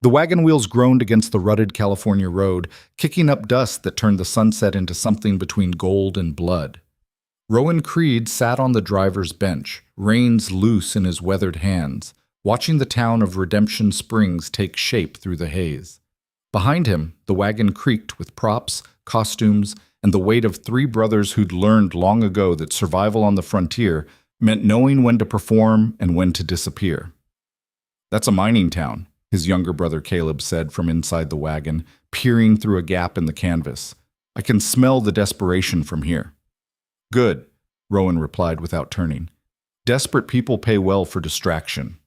The wagon wheels groaned against the rutted California road, kicking up dust that turned the sunset into something between gold and blood. Rowan Creed sat on the driver's bench, reins loose in his weathered hands, watching the town of Redemption Springs take shape through the haze. Behind him, the wagon creaked with props, costumes, and the weight of three brothers who'd learned long ago that survival on the frontier meant knowing when to perform and when to disappear. "That's a mining town," his younger brother Caleb said from inside the wagon, peering through a gap in the canvas. "I can smell the desperation from here." "Good," Rowan replied without turning. "Desperate people pay well for distraction."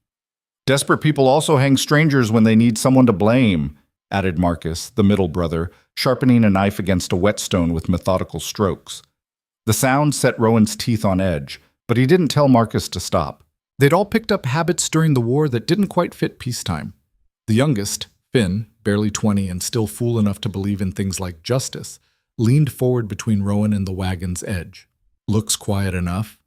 "Desperate people also hang strangers when they need someone to blame," added Marcus, the middle brother, sharpening a knife against a whetstone with methodical strokes. The sound set Rowan's teeth on edge, but he didn't tell Marcus to stop. They'd all picked up habits during the war that didn't quite fit peacetime. The youngest, Finn, barely 20 and still fool enough to believe in things like justice, leaned forward between Rowan and the wagon's edge. "Looks quiet enough."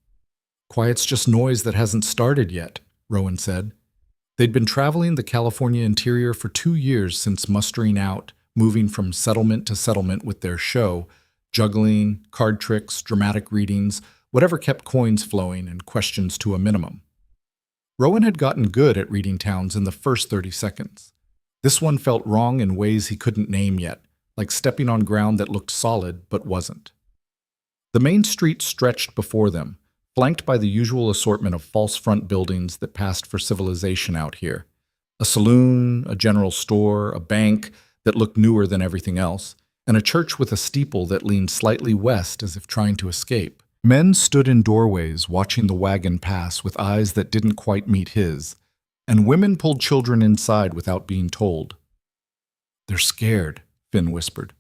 "Quiet's just noise that hasn't started yet," Rowan said. They'd been traveling the California interior for 2 years since mustering out, moving from settlement to settlement with their show, juggling, card tricks, dramatic readings, whatever kept coins flowing and questions to a minimum. Rowan had gotten good at reading towns in the first 30 seconds. This one felt wrong in ways he couldn't name yet, like stepping on ground that looked solid but wasn't. The main street stretched before them, flanked by the usual assortment of false front buildings that passed for civilization out here. A saloon, a general store, a bank that looked newer than everything else, and a church with a steeple that leaned slightly west as if trying to escape. Men stood in doorways watching the wagon pass with eyes that didn't quite meet his, and women pulled children inside without being told. "They're scared," Finn whispered.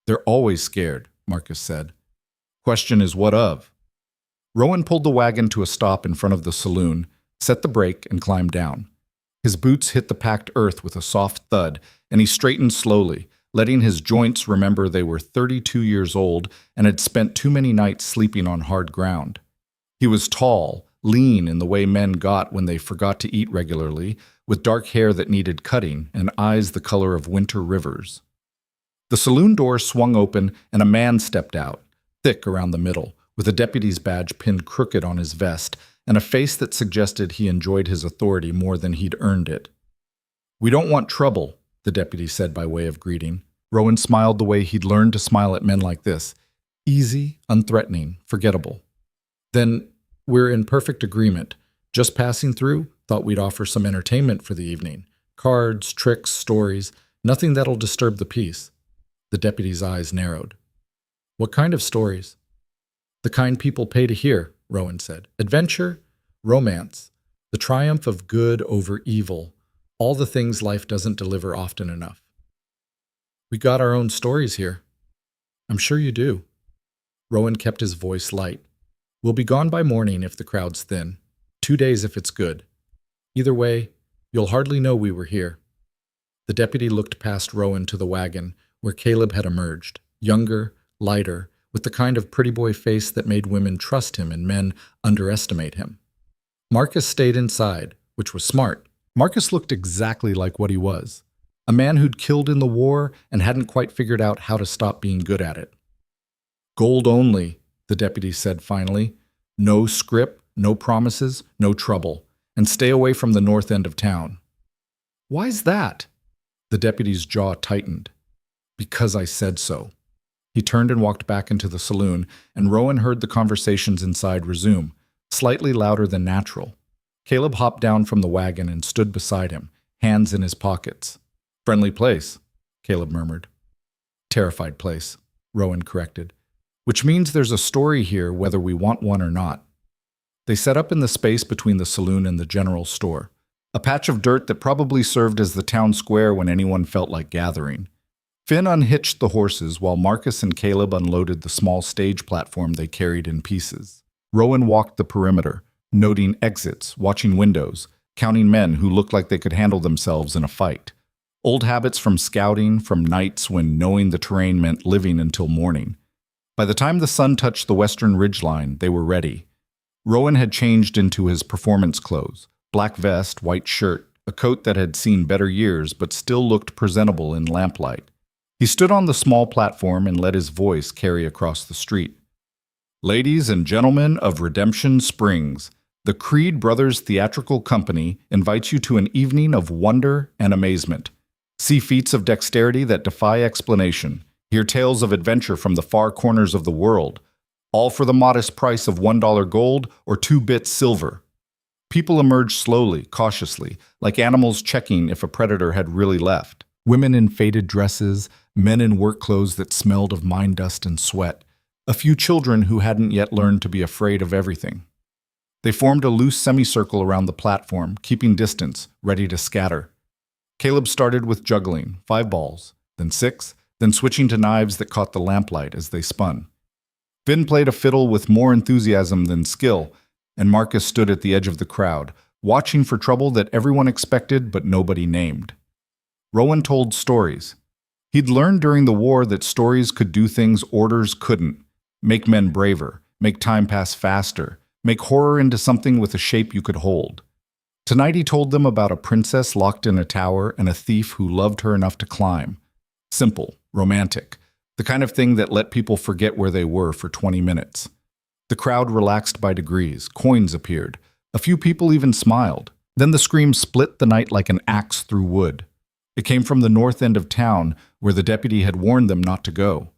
"They're always scared," Marcus said. "Question is what of?" Rowan pulled the wagon to a stop in front of the saloon, set the brake, and climbed down. His boots hit the packed earth with a soft thud, and he straightened slowly, letting his joints remember they were 32 years old and had spent too many nights sleeping on hard ground. He was tall, lean in the way men got when they forgot to eat regularly, with dark hair that needed cutting and eyes the color of winter rivers. The saloon door swung open and a man stepped out, thick around the middle, with a deputy's badge pinned crooked on his vest and a face that suggested he enjoyed his authority more than he'd earned it. "We don't want trouble," the deputy said by way of greeting. Rowan smiled the way he'd learned to smile at men like this. Easy, unthreatening, forgettable. "Then we're in perfect agreement. Just passing through, thought we'd offer some entertainment for the evening. Cards, tricks, stories, nothing that'll disturb the peace." The deputy's eyes narrowed. "What kind of stories?" "The kind people pay to hear," Rowan said. "Adventure, romance, the triumph of good over evil, all the things life doesn't deliver often enough." "We got our own stories here." "I'm sure you do." Rowan kept his voice light. "We'll be gone by morning if the crowd's thin. 2 days if it's good. Either way, you'll hardly know we were here." The deputy looked past Rowan to the wagon, where Caleb had emerged, younger, lighter, with the kind of pretty boy face that made women trust him and men underestimate him. Marcus stayed inside, which was smart. Marcus looked exactly like what he was. A man who'd killed in the war and hadn't quite figured out how to stop being good at it. "Gold only," the deputy said finally. "No script, no promises, no trouble. And stay away from the north end of town." "Why's that?" The deputy's jaw tightened. "Because I said so." He turned and walked back into the saloon, and Rowan heard the conversations inside resume, slightly louder than natural. Caleb hopped down from the wagon and stood beside him, hands in his pockets. "Friendly place," Caleb murmured. "Terrified place," Rowan corrected. "Which means there's a story here whether we want one or not." They set up in the space between the saloon and the general store, a patch of dirt that probably served as the town square when anyone felt like gathering. Finn unhitched the horses while Marcus and Caleb unloaded the small stage platform they carried in pieces. Rowan walked the perimeter, noting exits, watching windows, counting men who looked like they could handle themselves in a fight. Old habits from scouting, from nights when knowing the terrain meant living until morning. By the time the sun touched the western ridgeline, they were ready. Rowan had changed into his performance clothes, black vest, white shirt, a coat that had seen better years but still looked presentable in lamplight. He stood on the small platform and let his voice carry across the street. Ladies and gentlemen of Redemption Springs, the Creed Brothers Theatrical Company invites you to an evening of wonder and amazement. See feats of dexterity that defy explanation. Hear tales of adventure from the far corners of the world, all for the modest price of $1 gold or 2 bits silver. People emerged slowly, cautiously, like animals checking if a predator had really left. Women in faded dresses, men in work clothes that smelled of mine dust and sweat, a few children who hadn't yet learned to be afraid of everything. They formed a loose semicircle around the platform, keeping distance, ready to scatter. Caleb started with juggling, 5 balls, then 6, then switching to knives that caught the lamplight as they spun. Finn played a fiddle with more enthusiasm than skill, and Marcus stood at the edge of the crowd, watching for trouble that everyone expected but nobody named. Rowan told stories. He'd learned during the war that stories could do things orders couldn't, make men braver, make time pass faster, make horror into something with a shape you could hold. Tonight he told them about a princess locked in a tower and a thief who loved her enough to climb. Simple, romantic, the kind of thing that let people forget where they were for 20 minutes. The crowd relaxed by degrees, coins appeared, a few people even smiled. Then the scream split the night like an axe through wood. It came from the north end of town, where the deputy had warned them not to go.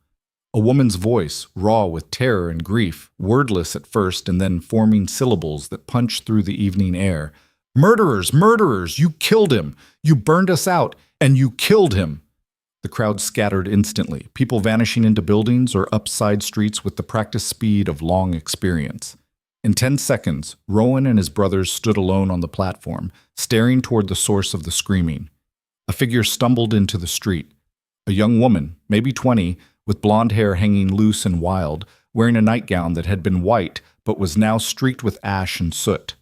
A woman's voice, raw with terror and grief, wordless at first and then forming syllables that punched through the evening air. "Murderers! Murderers! You killed him! You burned us out, and you killed him!" The crowd scattered instantly, people vanishing into buildings or up side streets with the practiced speed of long experience. In 10 seconds, Rowan and his brothers stood alone on the platform, staring toward the source of the screaming. A figure stumbled into the street. A young woman, maybe 20, with blonde hair hanging loose and wild, wearing a nightgown that had been white but was now streaked with ash and soot.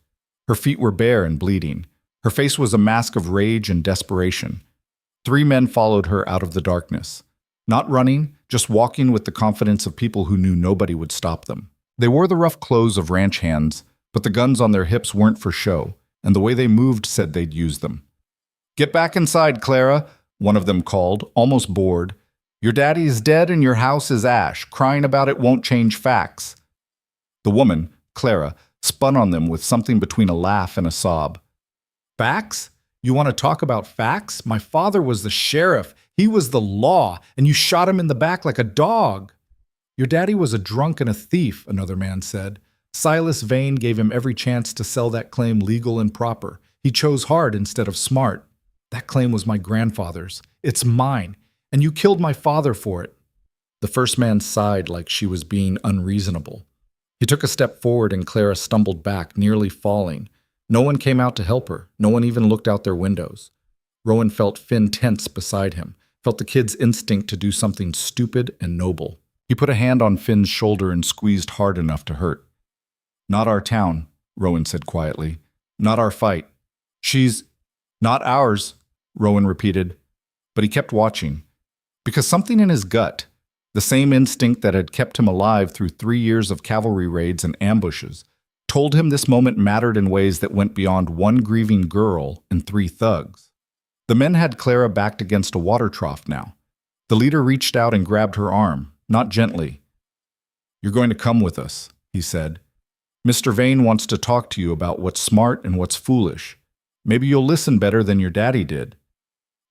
Her feet were bare and bleeding. Her face was a mask of rage and desperation. 3 men followed her out of the darkness. Not running, just walking with the confidence of people who knew nobody would stop them. They wore the rough clothes of ranch hands, but the guns on their hips weren't for show, and the way they moved said they'd use them. "Get back inside, Clara," one of them called, almost bored. "Your daddy is dead and your house is ash. Crying about it won't change facts." The woman, Clara, spun on them with something between a laugh and a sob. "Facts? You want to talk about facts? My father was the sheriff. He was the law, and you shot him in the back like a dog." "Your daddy was a drunk and a thief," another man said. "Silas Vane gave him every chance to sell that claim legal and proper. He chose hard instead of smart. That claim was my grandfather's. It's mine, and you killed my father for it." The first man sighed like she was being unreasonable. He took a step forward and Clara stumbled back, nearly falling. No one came out to help her. No one even looked out their windows. Rowan felt Finn tense beside him, felt the kid's instinct to do something stupid and noble. He put a hand on Finn's shoulder and squeezed hard enough to hurt. "Not our town," Rowan said quietly. "Not our fight. She's not ours," Rowan repeated. But he kept watching. Because something in his gut, the same instinct that had kept him alive through 3 years of cavalry raids and ambushes, told him this moment mattered in ways that went beyond one grieving girl and 3 thugs. The men had Clara backed against a water trough now. The leader reached out and grabbed her arm, not gently. "You're going to come with us," he said. "Mr. Vane wants to talk to you about what's smart and what's foolish. Maybe you'll listen better than your daddy did."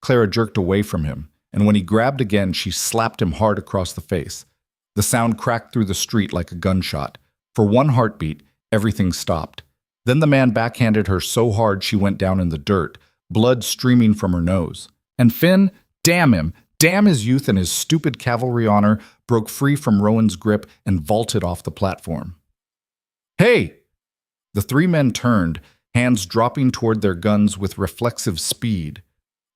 Clara jerked away from him, and when he grabbed again, she slapped him hard across the face. The sound cracked through the street like a gunshot. For one heartbeat, everything stopped. Then the man backhanded her so hard she went down in the dirt, blood streaming from her nose. And Finn, damn him, damn his youth and his stupid cavalry honor, broke free from Rowan's grip and vaulted off the platform. "Hey!" The 3 men turned, hands dropping toward their guns with reflexive speed.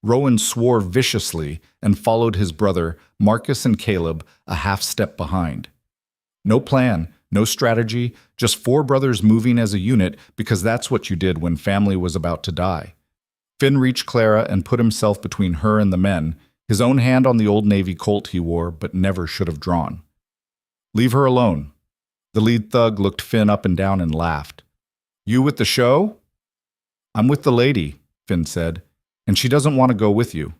Rowan swore viciously and followed his brother, Marcus and Caleb, a half step behind. No plan, no strategy, just 4 brothers moving as a unit because that's what you did when family was about to die. Finn reached Clara and put himself between her and the men, his own hand on the old Navy Colt he wore but never should have drawn. "Leave her alone." The lead thug looked Finn up and down and laughed. "You with the show?" "I'm with the lady," Finn said, and she doesn't want to go with you.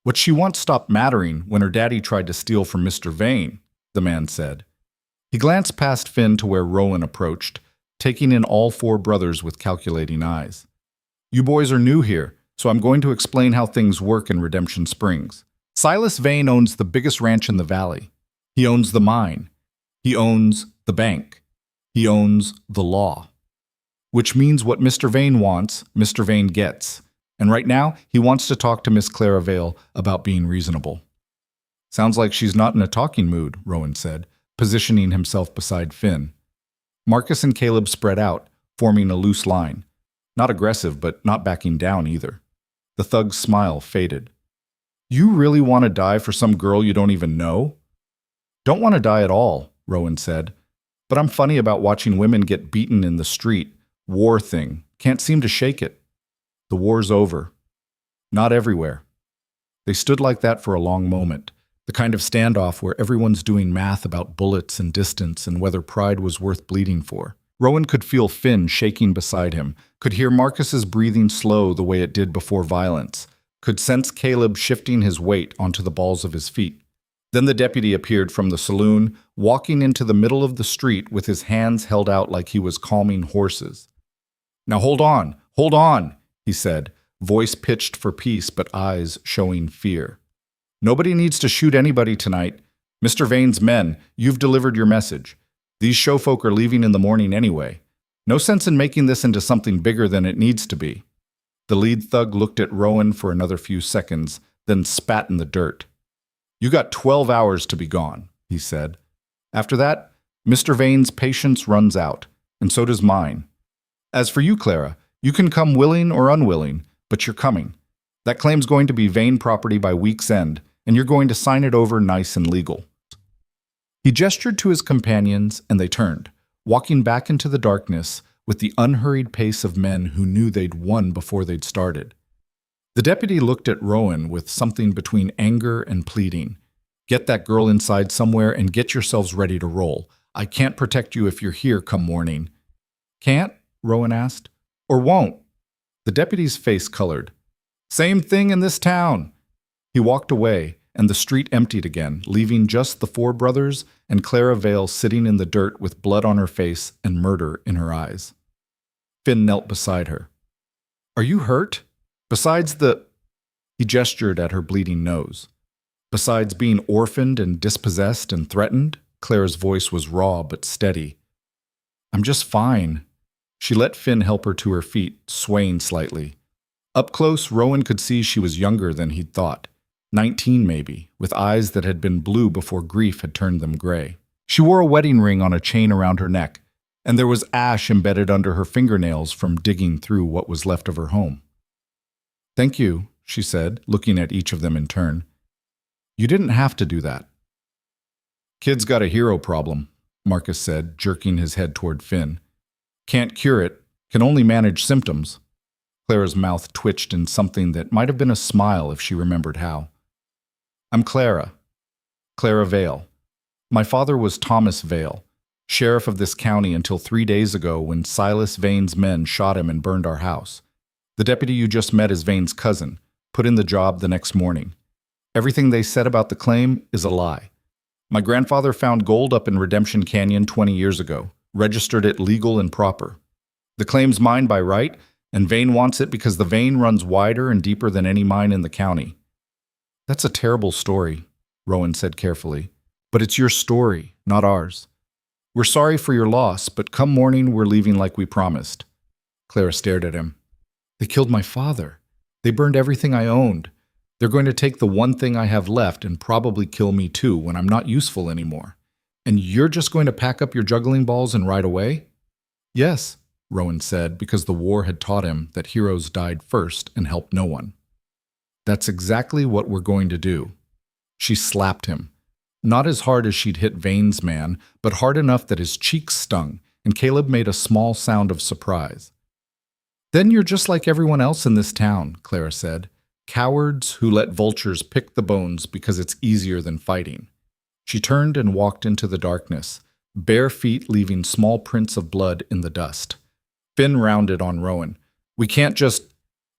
What she wants stopped mattering when her daddy tried to steal from Mr. Vane, the man said. He glanced past Finn to where Rowan approached, taking in all four brothers with calculating eyes. You boys are new here, so I'm going to explain how things work in Redemption Springs. Silas Vane owns the biggest ranch in the valley. He owns the mine. He owns the bank. He owns the law. Which means what Mr. Vane wants, Mr. Vane gets. And right now, he wants to talk to Miss Clara Vale about being reasonable. Sounds like she's not in a talking mood, Rowan said, positioning himself beside Finn. Marcus and Caleb spread out, forming a loose line. Not aggressive, but not backing down either. The thug's smile faded. You really want to die for some girl you don't even know? Don't want to die at all, Rowan said. But I'm funny about watching women get beaten in the street. War thing. Can't seem to shake it. The war's over. Not everywhere. They stood like that for a long moment. The kind of standoff where everyone's doing math about bullets and distance and whether pride was worth bleeding for. Rowan could feel Finn shaking beside him, could hear Marcus's breathing slow the way it did before violence, could sense Caleb shifting his weight onto the balls of his feet. Then the deputy appeared from the saloon, walking into the middle of the street with his hands held out like he was calming horses. Now hold on, he said, voice pitched for peace but eyes showing fear. Nobody needs to shoot anybody tonight. Mr. Vane's men, you've delivered your message. These showfolk are leaving in the morning anyway. No sense in making this into something bigger than it needs to be. The lead thug looked at Rowan for another few seconds, then spat in the dirt. You got 12 hours to be gone, he said. After that, Mr. Vane's patience runs out, and so does mine. As for you, Clara, you can come willing or unwilling, but you're coming. That claim's going to be Vane property by week's end, and you're going to sign it over nice and legal. He gestured to his companions, and they turned, walking back into the darkness with the unhurried pace of men who knew they'd won before they'd started. The deputy looked at Rowan with something between anger and pleading. Get that girl inside somewhere and get yourselves ready to roll. I can't protect you if you're here come morning. Can't? Rowan asked. Or won't? The deputy's face colored. Same thing in this town. He walked away, and the street emptied again, leaving just the four brothers and Clara Vale sitting in the dirt with blood on her face and murder in her eyes. Finn knelt beside her. Are you hurt? Besides the... He gestured at her bleeding nose. Besides being orphaned and dispossessed and threatened, Clara's voice was raw but steady. I'm just fine. She let Finn help her to her feet, swaying slightly. Up close, Rowan could see she was younger than he'd thought. 19 maybe, with eyes that had been blue before grief had turned them gray. She wore a wedding ring on a chain around her neck, and there was ash embedded under her fingernails from digging through what was left of her home. Thank you, she said, looking at each of them in turn. You didn't have to do that. Kid's got a hero problem, Marcus said, jerking his head toward Finn. Can't cure it, can only manage symptoms. Clara's mouth twitched in something that might have been a smile if she remembered how. I'm Clara Vale. My father was Thomas Vale, sheriff of this county until 3 days ago when Silas Vane's men shot him and burned our house. The deputy you just met is Vane's cousin, put in the job the next morning. Everything they said about the claim is a lie. My grandfather found gold up in Redemption Canyon 20 years ago, registered it legal and proper. The claim's mine by right, and Vane wants it because the vein runs wider and deeper than any mine in the county. That's a terrible story, Rowan said carefully. But it's your story, not ours. We're sorry for your loss, but come morning we're leaving like we promised. Clara stared at him. They killed my father. They burned everything I owned. They're going to take the one thing I have left and probably kill me too when I'm not useful anymore. And you're just going to pack up your juggling balls and ride away? Yes, Rowan said, because the war had taught him that heroes died first and helped no one. That's exactly what we're going to do. She slapped him. Not as hard as she'd hit Vane's man, but hard enough that his cheeks stung, and Caleb made a small sound of surprise. Then you're just like everyone else in this town, Clara said. Cowards who let vultures pick the bones because it's easier than fighting. She turned and walked into the darkness, bare feet leaving small prints of blood in the dust. Finn rounded on Rowan. We can't just...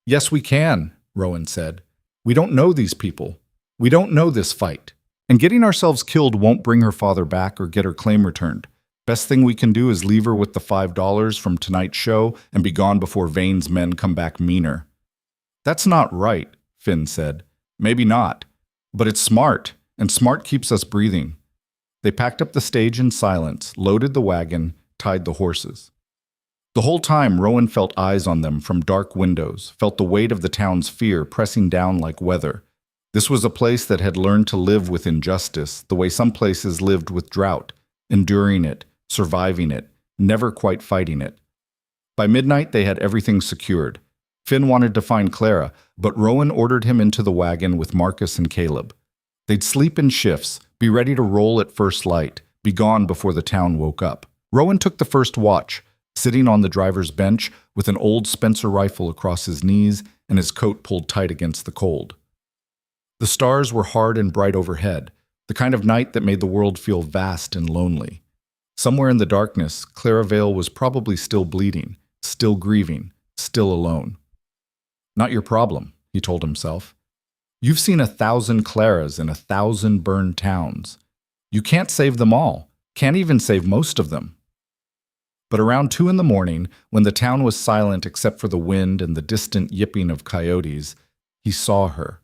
Yes, we can, Rowan said. We don't know these people. We don't know this fight. And getting ourselves killed won't bring her father back or get her claim returned. Best thing we can do is leave her with the $5 from tonight's show and be gone before Vane's men come back meaner. That's not right, Finn said. Maybe not. But it's smart, and smart keeps us breathing. They packed up the stage in silence, loaded the wagon, tied the horses. The whole time, Rowan felt eyes on them from dark windows, felt the weight of the town's fear pressing down like weather. This was a place that had learned to live with injustice, the way some places lived with drought, enduring it, surviving it, never quite fighting it. By midnight, they had everything secured. Finn wanted to find Clara, but Rowan ordered him into the wagon with Marcus and Caleb. They'd sleep in shifts, be ready to roll at first light, be gone before the town woke up. Rowan took the first watch, sitting on the driver's bench with an old Spencer rifle across his knees and his coat pulled tight against the cold. The stars were hard and bright overhead, the kind of night that made the world feel vast and lonely. Somewhere in the darkness, Clara Vale was probably still bleeding, still grieving, still alone. Not your problem, he told himself. You've seen 1,000 Claras in 1,000 burned towns. You can't save them all, can't even save most of them. But around 2 in the morning, when the town was silent except for the wind and the distant yipping of coyotes, he saw her,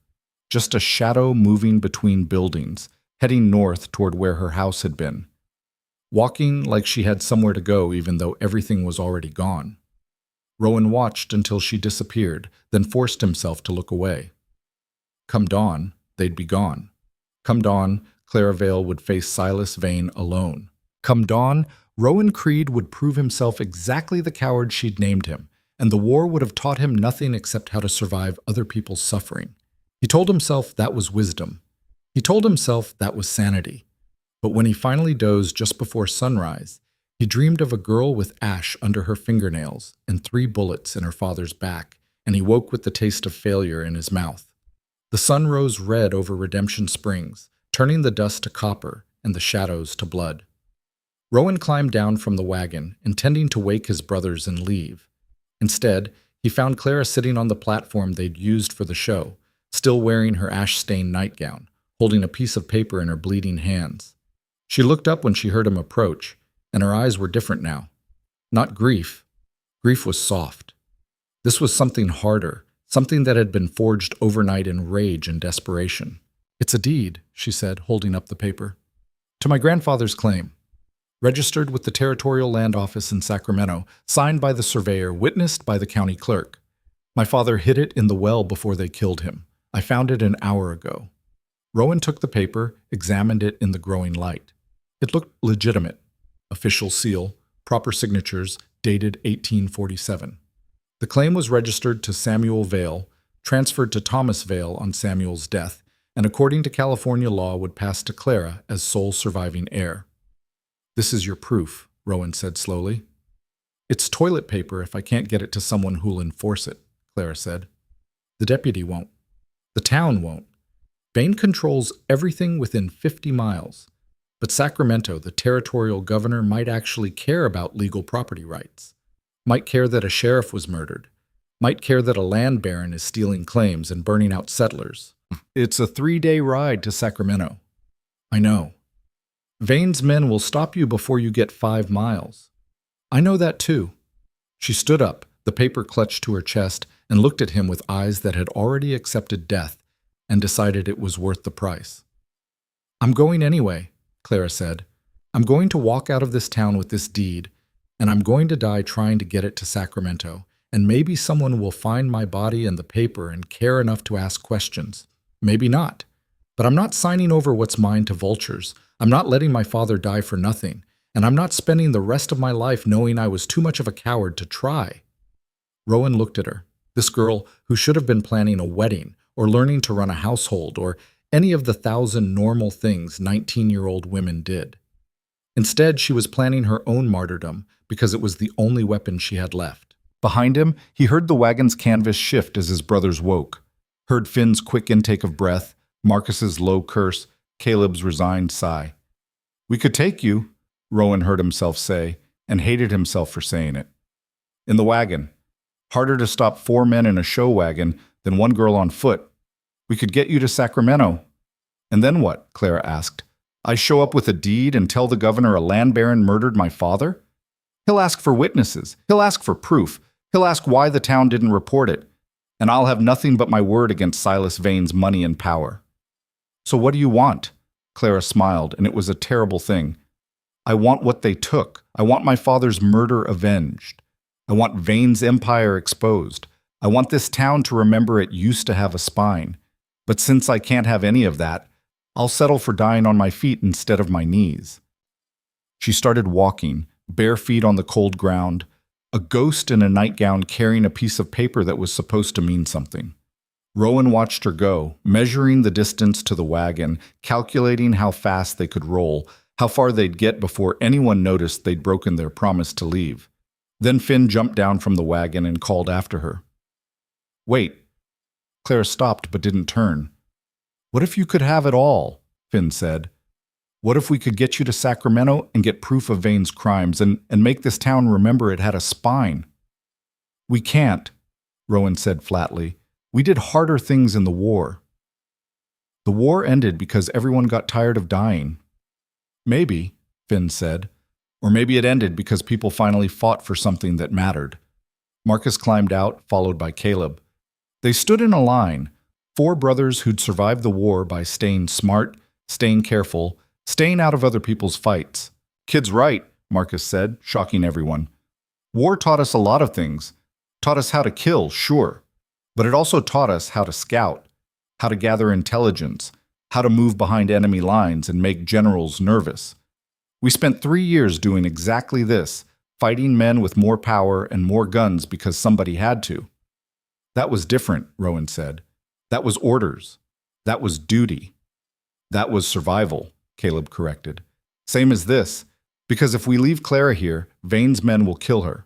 just a shadow moving between buildings, heading north toward where her house had been, walking like she had somewhere to go even though everything was already gone. Rowan watched until she disappeared, then forced himself to look away. Come dawn, they'd be gone. Come dawn, Clara Vale would face Silas Vane alone. Come dawn, Rowan Creed would prove himself exactly the coward she'd named him, and the war would have taught him nothing except how to survive other people's suffering. He told himself that was wisdom. He told himself that was sanity. But when he finally dozed just before sunrise, he dreamed of a girl with ash under her fingernails and 3 bullets in her father's back, and he woke with the taste of failure in his mouth. The sun rose red over Redemption Springs, turning the dust to copper and the shadows to blood. Rowan climbed down from the wagon, intending to wake his brothers and leave. Instead, he found Clara sitting on the platform they'd used for the show, still wearing her ash-stained nightgown, holding a piece of paper in her bleeding hands. She looked up when she heard him approach, and her eyes were different now. Not grief. Grief was soft. This was something harder, something that had been forged overnight in rage and desperation. It's a deed, she said, holding up the paper. To my grandfather's claim. Registered with the Territorial Land Office in Sacramento, signed by the surveyor, witnessed by the county clerk. My father hid it in the well before they killed him. I found it an hour ago. Rowan took the paper, examined it in the growing light. It looked legitimate. Official seal, proper signatures, dated 1847. The claim was registered to Samuel Vale, transferred to Thomas Vale on Samuel's death, and according to California law would pass to Clara as sole surviving heir. This is your proof, Rowan said slowly. It's toilet paper if I can't get it to someone who'll enforce it, Clara said. The deputy won't. The town won't. Vane controls everything within 50 miles. But Sacramento, the territorial governor, might actually care about legal property rights. Might care that a sheriff was murdered. Might care that a land baron is stealing claims and burning out settlers. It's a 3-day ride to Sacramento. I know. Vane's men will stop you before you get 5 miles. I know that too. She stood up, the paper clutched to her chest, and looked at him with eyes that had already accepted death and decided it was worth the price. I'm going anyway, Clara said. I'm going to walk out of this town with this deed, and I'm going to die trying to get it to Sacramento, and maybe someone will find my body and the paper and care enough to ask questions. Maybe not. But I'm not signing over what's mine to vultures. I'm not letting my father die for nothing, and I'm not spending the rest of my life knowing I was too much of a coward to try. Rowan looked at her, this girl who should have been planning a wedding or learning to run a household or any of the 1,000 normal things 19-year-old women did. Instead, she was planning her own martyrdom because it was the only weapon she had left. Behind him, he heard the wagon's canvas shift as his brothers woke, heard Finn's quick intake of breath, Marcus's low curse, Caleb's resigned sigh. We could take you, Rowan heard himself say, and hated himself for saying it. In the wagon. Harder to stop 4 men in a show wagon than one girl on foot. We could get you to Sacramento." "And then what?" Clara asked. "I show up with a deed and tell the governor a land baron murdered my father? He'll ask for witnesses. He'll ask for proof. He'll ask why the town didn't report it. And I'll have nothing but my word against Silas Vane's money and power." "So what do you want?" Clara smiled, and it was a terrible thing. "I want what they took. I want my father's murder avenged. I want Vane's empire exposed. I want this town to remember it used to have a spine. But since I can't have any of that, I'll settle for dying on my feet instead of my knees." She started walking, bare feet on the cold ground, a ghost in a nightgown carrying a piece of paper that was supposed to mean something. Rowan watched her go, measuring the distance to the wagon, calculating how fast they could roll, how far they'd get before anyone noticed they'd broken their promise to leave. Then Finn jumped down from the wagon and called after her. "Wait." Clara stopped but didn't turn. "What if you could have it all?" Finn said. "What if we could get you to Sacramento and get proof of Vane's crimes and make this town remember it had a spine?" "We can't," Rowan said flatly. "We did harder things in the war." "The war ended because everyone got tired of dying." "Maybe," Finn said. "Or maybe it ended because people finally fought for something that mattered." Marcus climbed out, followed by Caleb. They stood in a line, 4 brothers who'd survived the war by staying smart, staying careful, staying out of other people's fights. "Kid's right," Marcus said, shocking everyone. "War taught us a lot of things. Taught us how to kill, sure. But it also taught us how to scout, how to gather intelligence, how to move behind enemy lines and make generals nervous. We spent 3 years doing exactly this, fighting men with more power and more guns because somebody had to." "That was different," Rowan said. "That was orders. That was duty." "That was survival," Caleb corrected. "Same as this, because if we leave Clara here, Vane's men will kill her.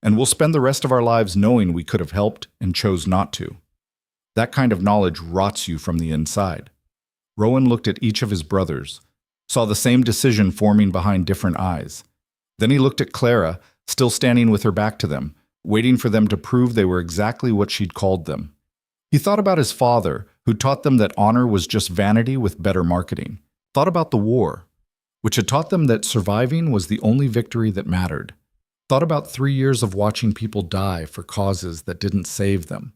And we'll spend the rest of our lives knowing we could have helped and chose not to. That kind of knowledge rots you from the inside." Rowan looked at each of his brothers, saw the same decision forming behind different eyes. Then he looked at Clara, still standing with her back to them, waiting for them to prove they were exactly what she'd called them. He thought about his father, who taught them that honor was just vanity with better marketing. Thought about the war, which had taught them that surviving was the only victory that mattered. Thought about 3 years of watching people die for causes that didn't save them.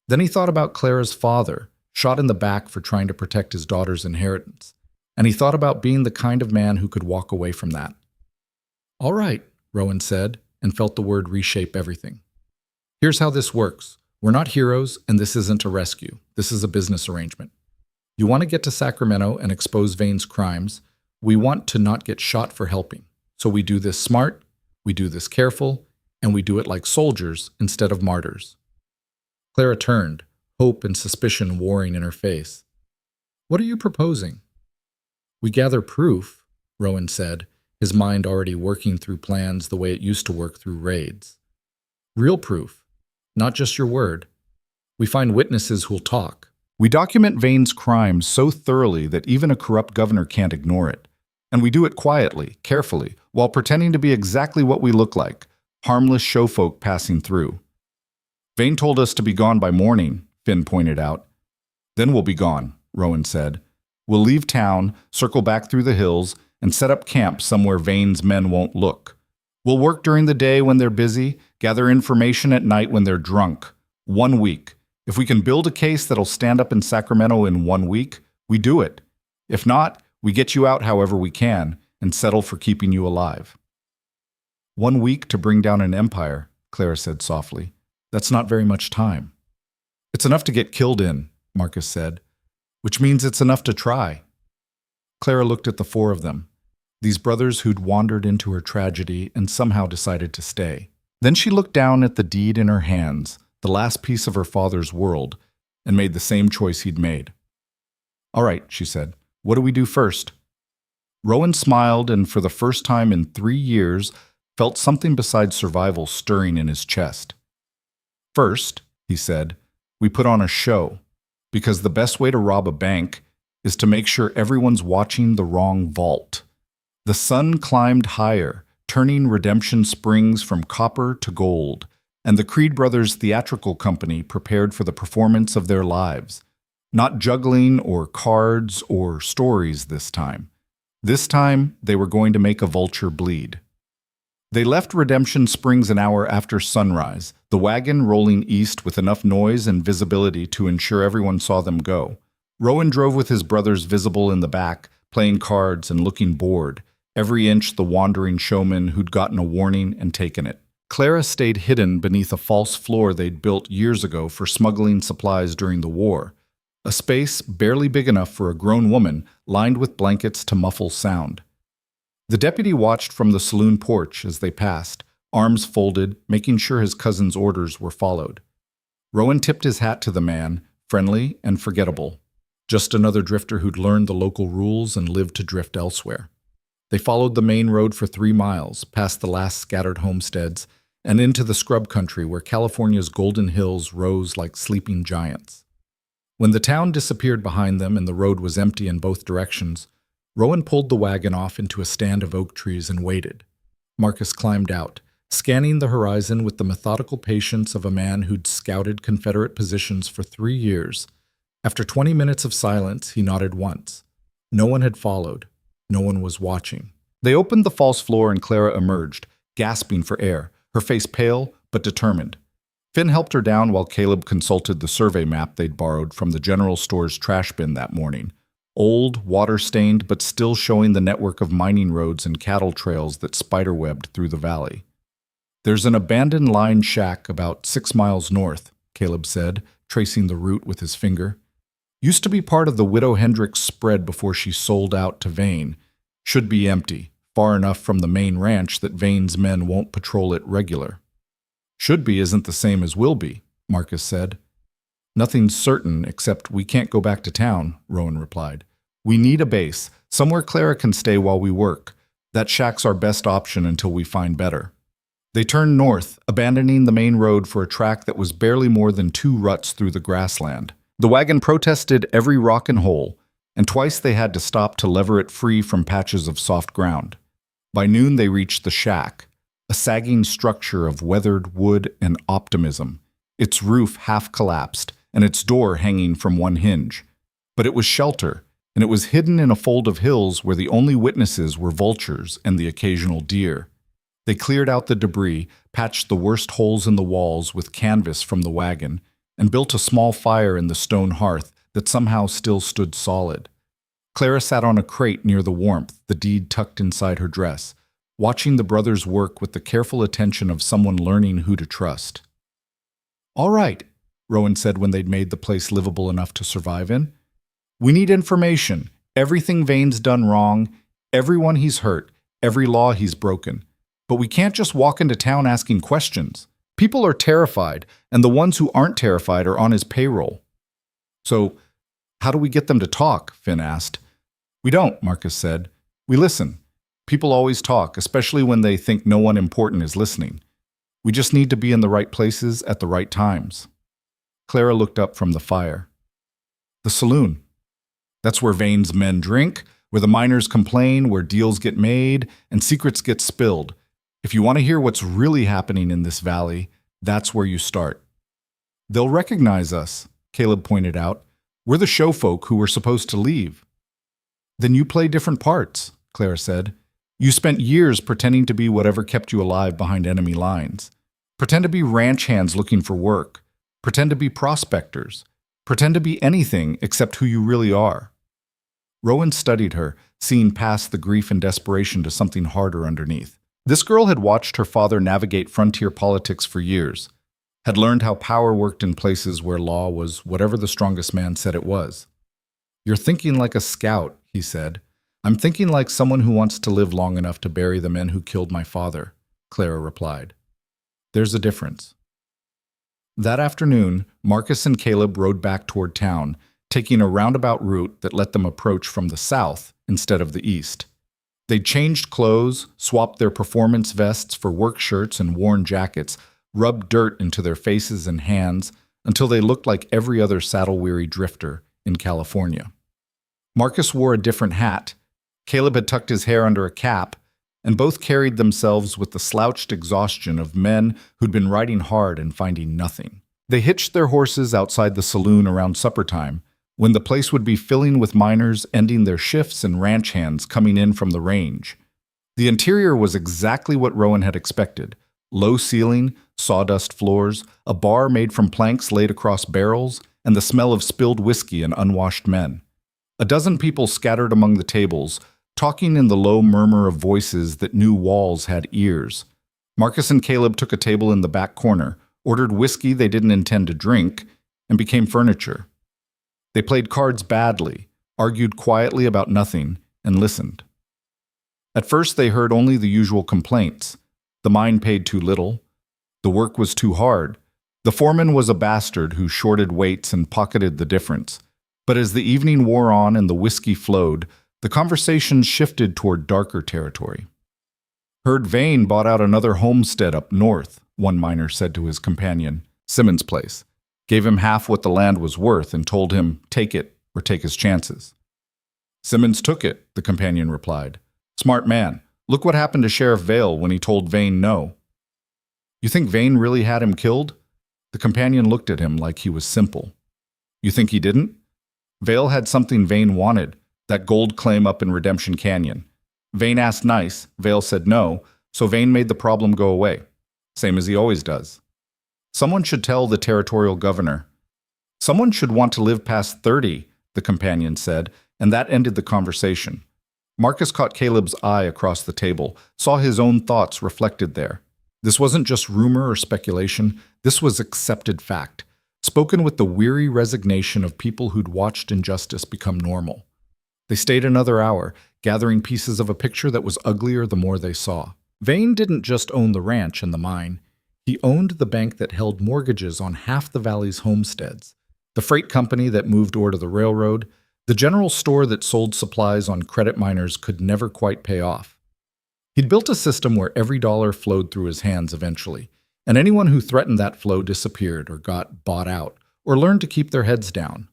Then he thought about Clara's father, shot in the back for trying to protect his daughter's inheritance. And he thought about being the kind of man who could walk away from that. "All right," Rowan said, and felt the word reshape everything. "Here's how this works. We're not heroes, and this isn't a rescue. This is a business arrangement. You want to get to Sacramento and expose Vane's crimes. We want to not get shot for helping. So we do this smart, we do this careful, and we do it like soldiers instead of martyrs." Clara turned, hope and suspicion warring in her face. "What are you proposing?" "We gather proof," Rowan said, his mind already working through plans the way it used to work through raids. "Real proof, not just your word. We find witnesses who'll talk. We document Vane's crimes so thoroughly that even a corrupt governor can't ignore it. And we do it quietly, carefully, while pretending to be exactly what we look like, harmless showfolk passing through." "Vane told us to be gone by morning," Finn pointed out. "Then we'll be gone," Rowan said. "We'll leave town, circle back through the hills, and set up camp somewhere Vane's men won't look. We'll work during the day when they're busy, gather information at night when they're drunk. 1 week. If we can build a case that'll stand up in Sacramento in 1 week, we do it. If not, we get you out however we can and settle for keeping you alive." 1 week to bring down an empire," Clara said softly. "That's not very much time." "It's enough to get killed in," Marcus said, "which means it's enough to try." Clara looked at the 4 of them, these brothers who'd wandered into her tragedy and somehow decided to stay. Then she looked down at the deed in her hands, the last piece of her father's world, and made the same choice he'd made. "All right," she said, "what do we do first?" Rowan smiled and for the first time in 3 years felt something besides survival stirring in his chest. "First," he said, "we put on a show, because the best way to rob a bank is to make sure everyone's watching the wrong vault." The sun climbed higher, turning redemption springs from copper to gold, and the Creed brothers' theatrical company prepared for the performance of their lives. Not juggling or cards or stories this time. This time, they were going to make a vulture bleed. They left Redemption Springs an hour after sunrise, the wagon rolling east with enough noise and visibility to ensure everyone saw them go. Rowan drove with his brothers visible in the back, playing cards and looking bored, every inch the wandering showman who'd gotten a warning and taken it. Clara stayed hidden beneath a false floor they'd built years ago for smuggling supplies during the war. A space barely big enough for a grown woman, lined with blankets to muffle sound. The deputy watched from the saloon porch as they passed, arms folded, making sure his cousin's orders were followed. Rowan tipped his hat to the man, friendly and forgettable. Just another drifter who'd learned the local rules and lived to drift elsewhere. They followed the main road for 3 miles, past the last scattered homesteads, and into the scrub country where California's golden hills rose like sleeping giants. When the town disappeared behind them and the road was empty in both directions, Rowan pulled the wagon off into a stand of oak trees and waited. Marcus climbed out, scanning the horizon with the methodical patience of a man who'd scouted Confederate positions for 3 years. After 20 minutes of silence, he nodded once. No one had followed. No one was watching. They opened the false floor and Clara emerged, gasping for air, her face pale but determined. Finn helped her down while Caleb consulted the survey map they'd borrowed from the general store's trash bin that morning. Old, water-stained, but still showing the network of mining roads and cattle trails that spiderwebbed through the valley. "There's an abandoned line shack about 6 miles north," Caleb said, tracing the route with his finger. "Used to be part of the Widow Hendricks spread before she sold out to Vane. Should be empty, far enough from the main ranch that Vane's men won't patrol it regular." "Should be isn't the same as will be," Marcus said. "Nothing's certain, except we can't go back to town," Rowan replied. "We need a base, somewhere Clara can stay while we work. That shack's our best option until we find better." They turned north, abandoning the main road for a track that was barely more than 2 ruts through the grassland. The wagon protested every rock and hole, and twice they had to stop to lever it free from patches of soft ground. By noon they reached the shack, a sagging structure of weathered wood and optimism, its roof half collapsed, and its door hanging from one hinge. But it was shelter, and it was hidden in a fold of hills where the only witnesses were vultures and the occasional deer. They cleared out the debris, patched the worst holes in the walls with canvas from the wagon, and built a small fire in the stone hearth that somehow still stood solid. Clara sat on a crate near the warmth, the deed tucked inside her dress, watching the brothers work with the careful attention of someone learning who to trust. "All right," Rowan said when they'd made the place livable enough to survive in. "We need information. Everything Vane's done wrong, everyone he's hurt, every law he's broken. But we can't just walk into town asking questions. People are terrified, and the ones who aren't terrified are on his payroll." "So, how do we get them to talk?" Finn asked. "We don't," Marcus said. "We listen. People always talk, especially when they think no one important is listening. We just need to be in the right places at the right times." Clara looked up from the fire. "The saloon. That's where Vane's men drink, where the miners complain, where deals get made, and secrets get spilled. If you want to hear what's really happening in this valley, that's where you start." "They'll recognize us," Caleb pointed out. "We're the show folk who were supposed to leave." "Then you play different parts," Clara said. "You spent years pretending to be whatever kept you alive behind enemy lines. Pretend to be ranch hands looking for work. Pretend to be prospectors. Pretend to be anything except who you really are." Rowan studied her, seeing past the grief and desperation to something harder underneath. This girl had watched her father navigate frontier politics for years, had learned how power worked in places where law was whatever the strongest man said it was. "You're thinking like a scout," he said. "I'm thinking like someone who wants to live long enough to bury the men who killed my father," Clara replied. "There's a difference." That afternoon, Marcus and Caleb rode back toward town, taking a roundabout route that let them approach from the south instead of the east. They'd changed clothes, swapped their performance vests for work shirts and worn jackets, rubbed dirt into their faces and hands until they looked like every other saddle-weary drifter in California. Marcus wore a different hat. Caleb had tucked his hair under a cap, and both carried themselves with the slouched exhaustion of men who'd been riding hard and finding nothing. They hitched their horses outside the saloon around supper time, when the place would be filling with miners ending their shifts and ranch hands coming in from the range. The interior was exactly what Rowan had expected. Low ceiling, sawdust floors, a bar made from planks laid across barrels, and the smell of spilled whiskey and unwashed men. A dozen people scattered among the tables, talking in the low murmur of voices that knew walls had ears. Marcus and Caleb took a table in the back corner, ordered whiskey they didn't intend to drink, and became furniture. They played cards badly, argued quietly about nothing, and listened. At first they heard only the usual complaints. The mine paid too little. The work was too hard. The foreman was a bastard who shorted weights and pocketed the difference. But as the evening wore on and the whiskey flowed, the conversation shifted toward darker territory. "Heard Vane bought out another homestead up north," one miner said to his companion, Simmons' place. "Gave him half what the land was worth and told him, take it or take his chances." "Simmons took it," the companion replied. "Smart man. Look what happened to Sheriff Vale when he told Vane no." "You think Vane really had him killed?" The companion looked at him like he was simple. "You think he didn't? Vale had something Vane wanted, that gold claim up in Redemption Canyon. Vane asked nice, Vale said no, so Vane made the problem go away. Same as he always does. Someone should tell the territorial governor." "Someone should want to live past 30, the companion said, and that ended the conversation. Marcus caught Caleb's eye across the table, saw his own thoughts reflected there. This wasn't just rumor or speculation, this was accepted fact, spoken with the weary resignation of people who'd watched injustice become normal. They stayed another hour, gathering pieces of a picture that was uglier the more they saw. Vane didn't just own the ranch and the mine. He owned the bank that held mortgages on half the valley's homesteads, the freight company that moved ore to the railroad, the general store that sold supplies on credit miners could never quite pay off. He'd built a system where every dollar flowed through his hands eventually, and anyone who threatened that flow disappeared or got bought out or learned to keep their heads down.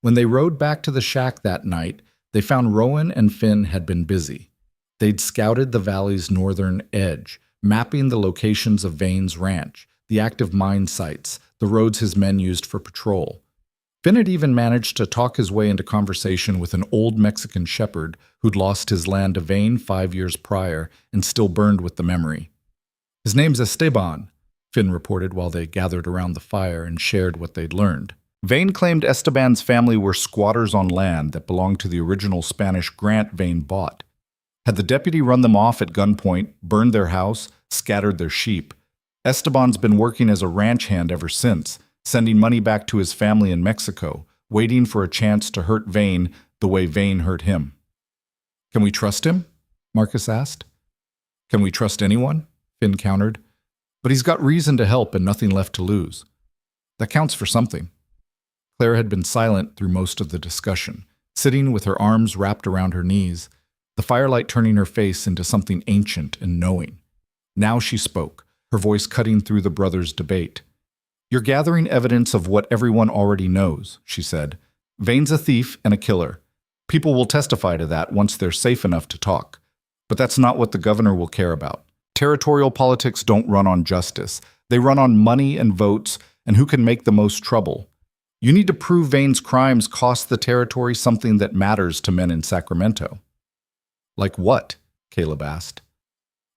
When they rode back to the shack that night, they found Rowan and Finn had been busy. They'd scouted the valley's northern edge, mapping the locations of Vane's ranch, the active mine sites, the roads his men used for patrol. Finn had even managed to talk his way into conversation with an old Mexican shepherd who'd lost his land to Vane 5 years prior and still burned with the memory. "His name's Esteban," Finn reported while they gathered around the fire and shared what they'd learned. Vane claimed Esteban's family were squatters on land that belonged to the original Spanish grant Vane bought. Had the deputy run them off at gunpoint, burned their house, scattered their sheep. Esteban's been working as a ranch hand ever since, sending money back to his family in Mexico, waiting for a chance to hurt Vane the way Vane hurt him. "Can we trust him?" Marcus asked. "Can we trust anyone?" Finn countered. "But he's got reason to help and nothing left to lose. That counts for something." Claire had been silent through most of the discussion, sitting with her arms wrapped around her knees, the firelight turning her face into something ancient and knowing. Now she spoke, her voice cutting through the brothers' debate. "You're gathering evidence of what everyone already knows," she said. "Vane's a thief and a killer. People will testify to that once they're safe enough to talk. But that's not what the governor will care about. Territorial politics don't run on justice. They run on money and votes and who can make the most trouble. You need to prove Vane's crimes cost the territory something that matters to men in Sacramento." "Like what?" Caleb asked.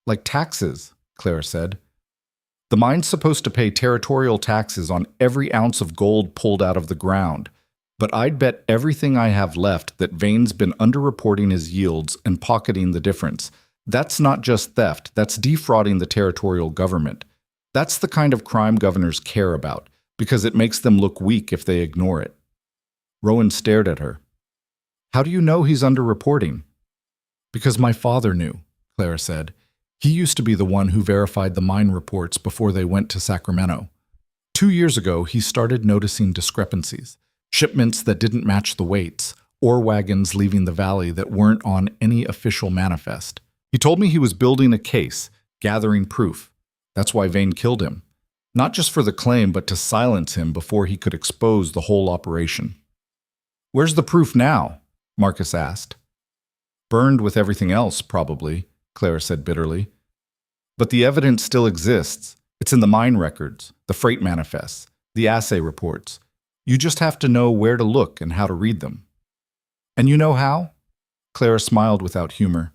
"Like taxes," Clara said. "The mine's supposed to pay territorial taxes on every ounce of gold pulled out of the ground, but I'd bet everything I have left that Vane's been underreporting his yields and pocketing the difference. That's not just theft, that's defrauding the territorial government. That's the kind of crime governors care about, because it makes them look weak if they ignore it." Rowan stared at her. "How do you know he's underreporting?" "Because my father knew," Clara said. "He used to be the one who verified the mine reports before they went to Sacramento. 2 years ago, he started noticing discrepancies, shipments that didn't match the weights, ore wagons leaving the valley that weren't on any official manifest. He told me he was building a case, gathering proof. That's why Vane killed him. Not just for the claim, but to silence him before he could expose the whole operation." "Where's the proof now?" Marcus asked. "Burned with everything else, probably," Clara said bitterly. But the evidence still exists. It's in the mine records, the freight manifests, the assay reports. You just have to know where to look and how to read them. And you know how? Clara smiled without humor.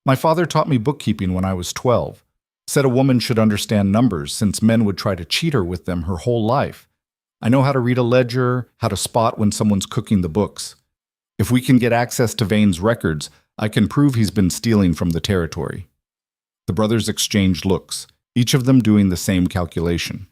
My father taught me bookkeeping when I was 12. Said a woman should understand numbers since men would try to cheat her with them her whole life. I know how to read a ledger, how to spot when someone's cooking the books. If we can get access to Vane's records, I can prove he's been stealing from the territory. The brothers exchanged looks, each of them doing the same calculation.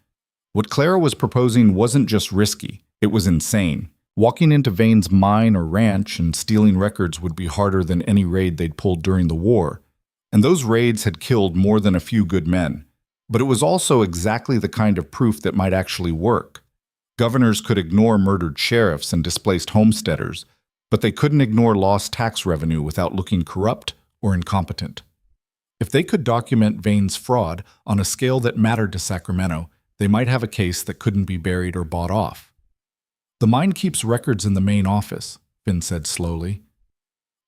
What Clara was proposing wasn't just risky, it was insane. Walking into Vane's mine or ranch and stealing records would be harder than any raid they'd pulled during the war. And those raids had killed more than a few good men. But it was also exactly the kind of proof that might actually work. Governors could ignore murdered sheriffs and displaced homesteaders, but they couldn't ignore lost tax revenue without looking corrupt or incompetent. If they could document Vane's fraud on a scale that mattered to Sacramento, they might have a case that couldn't be buried or bought off. The mine keeps records in the main office, Finn said slowly.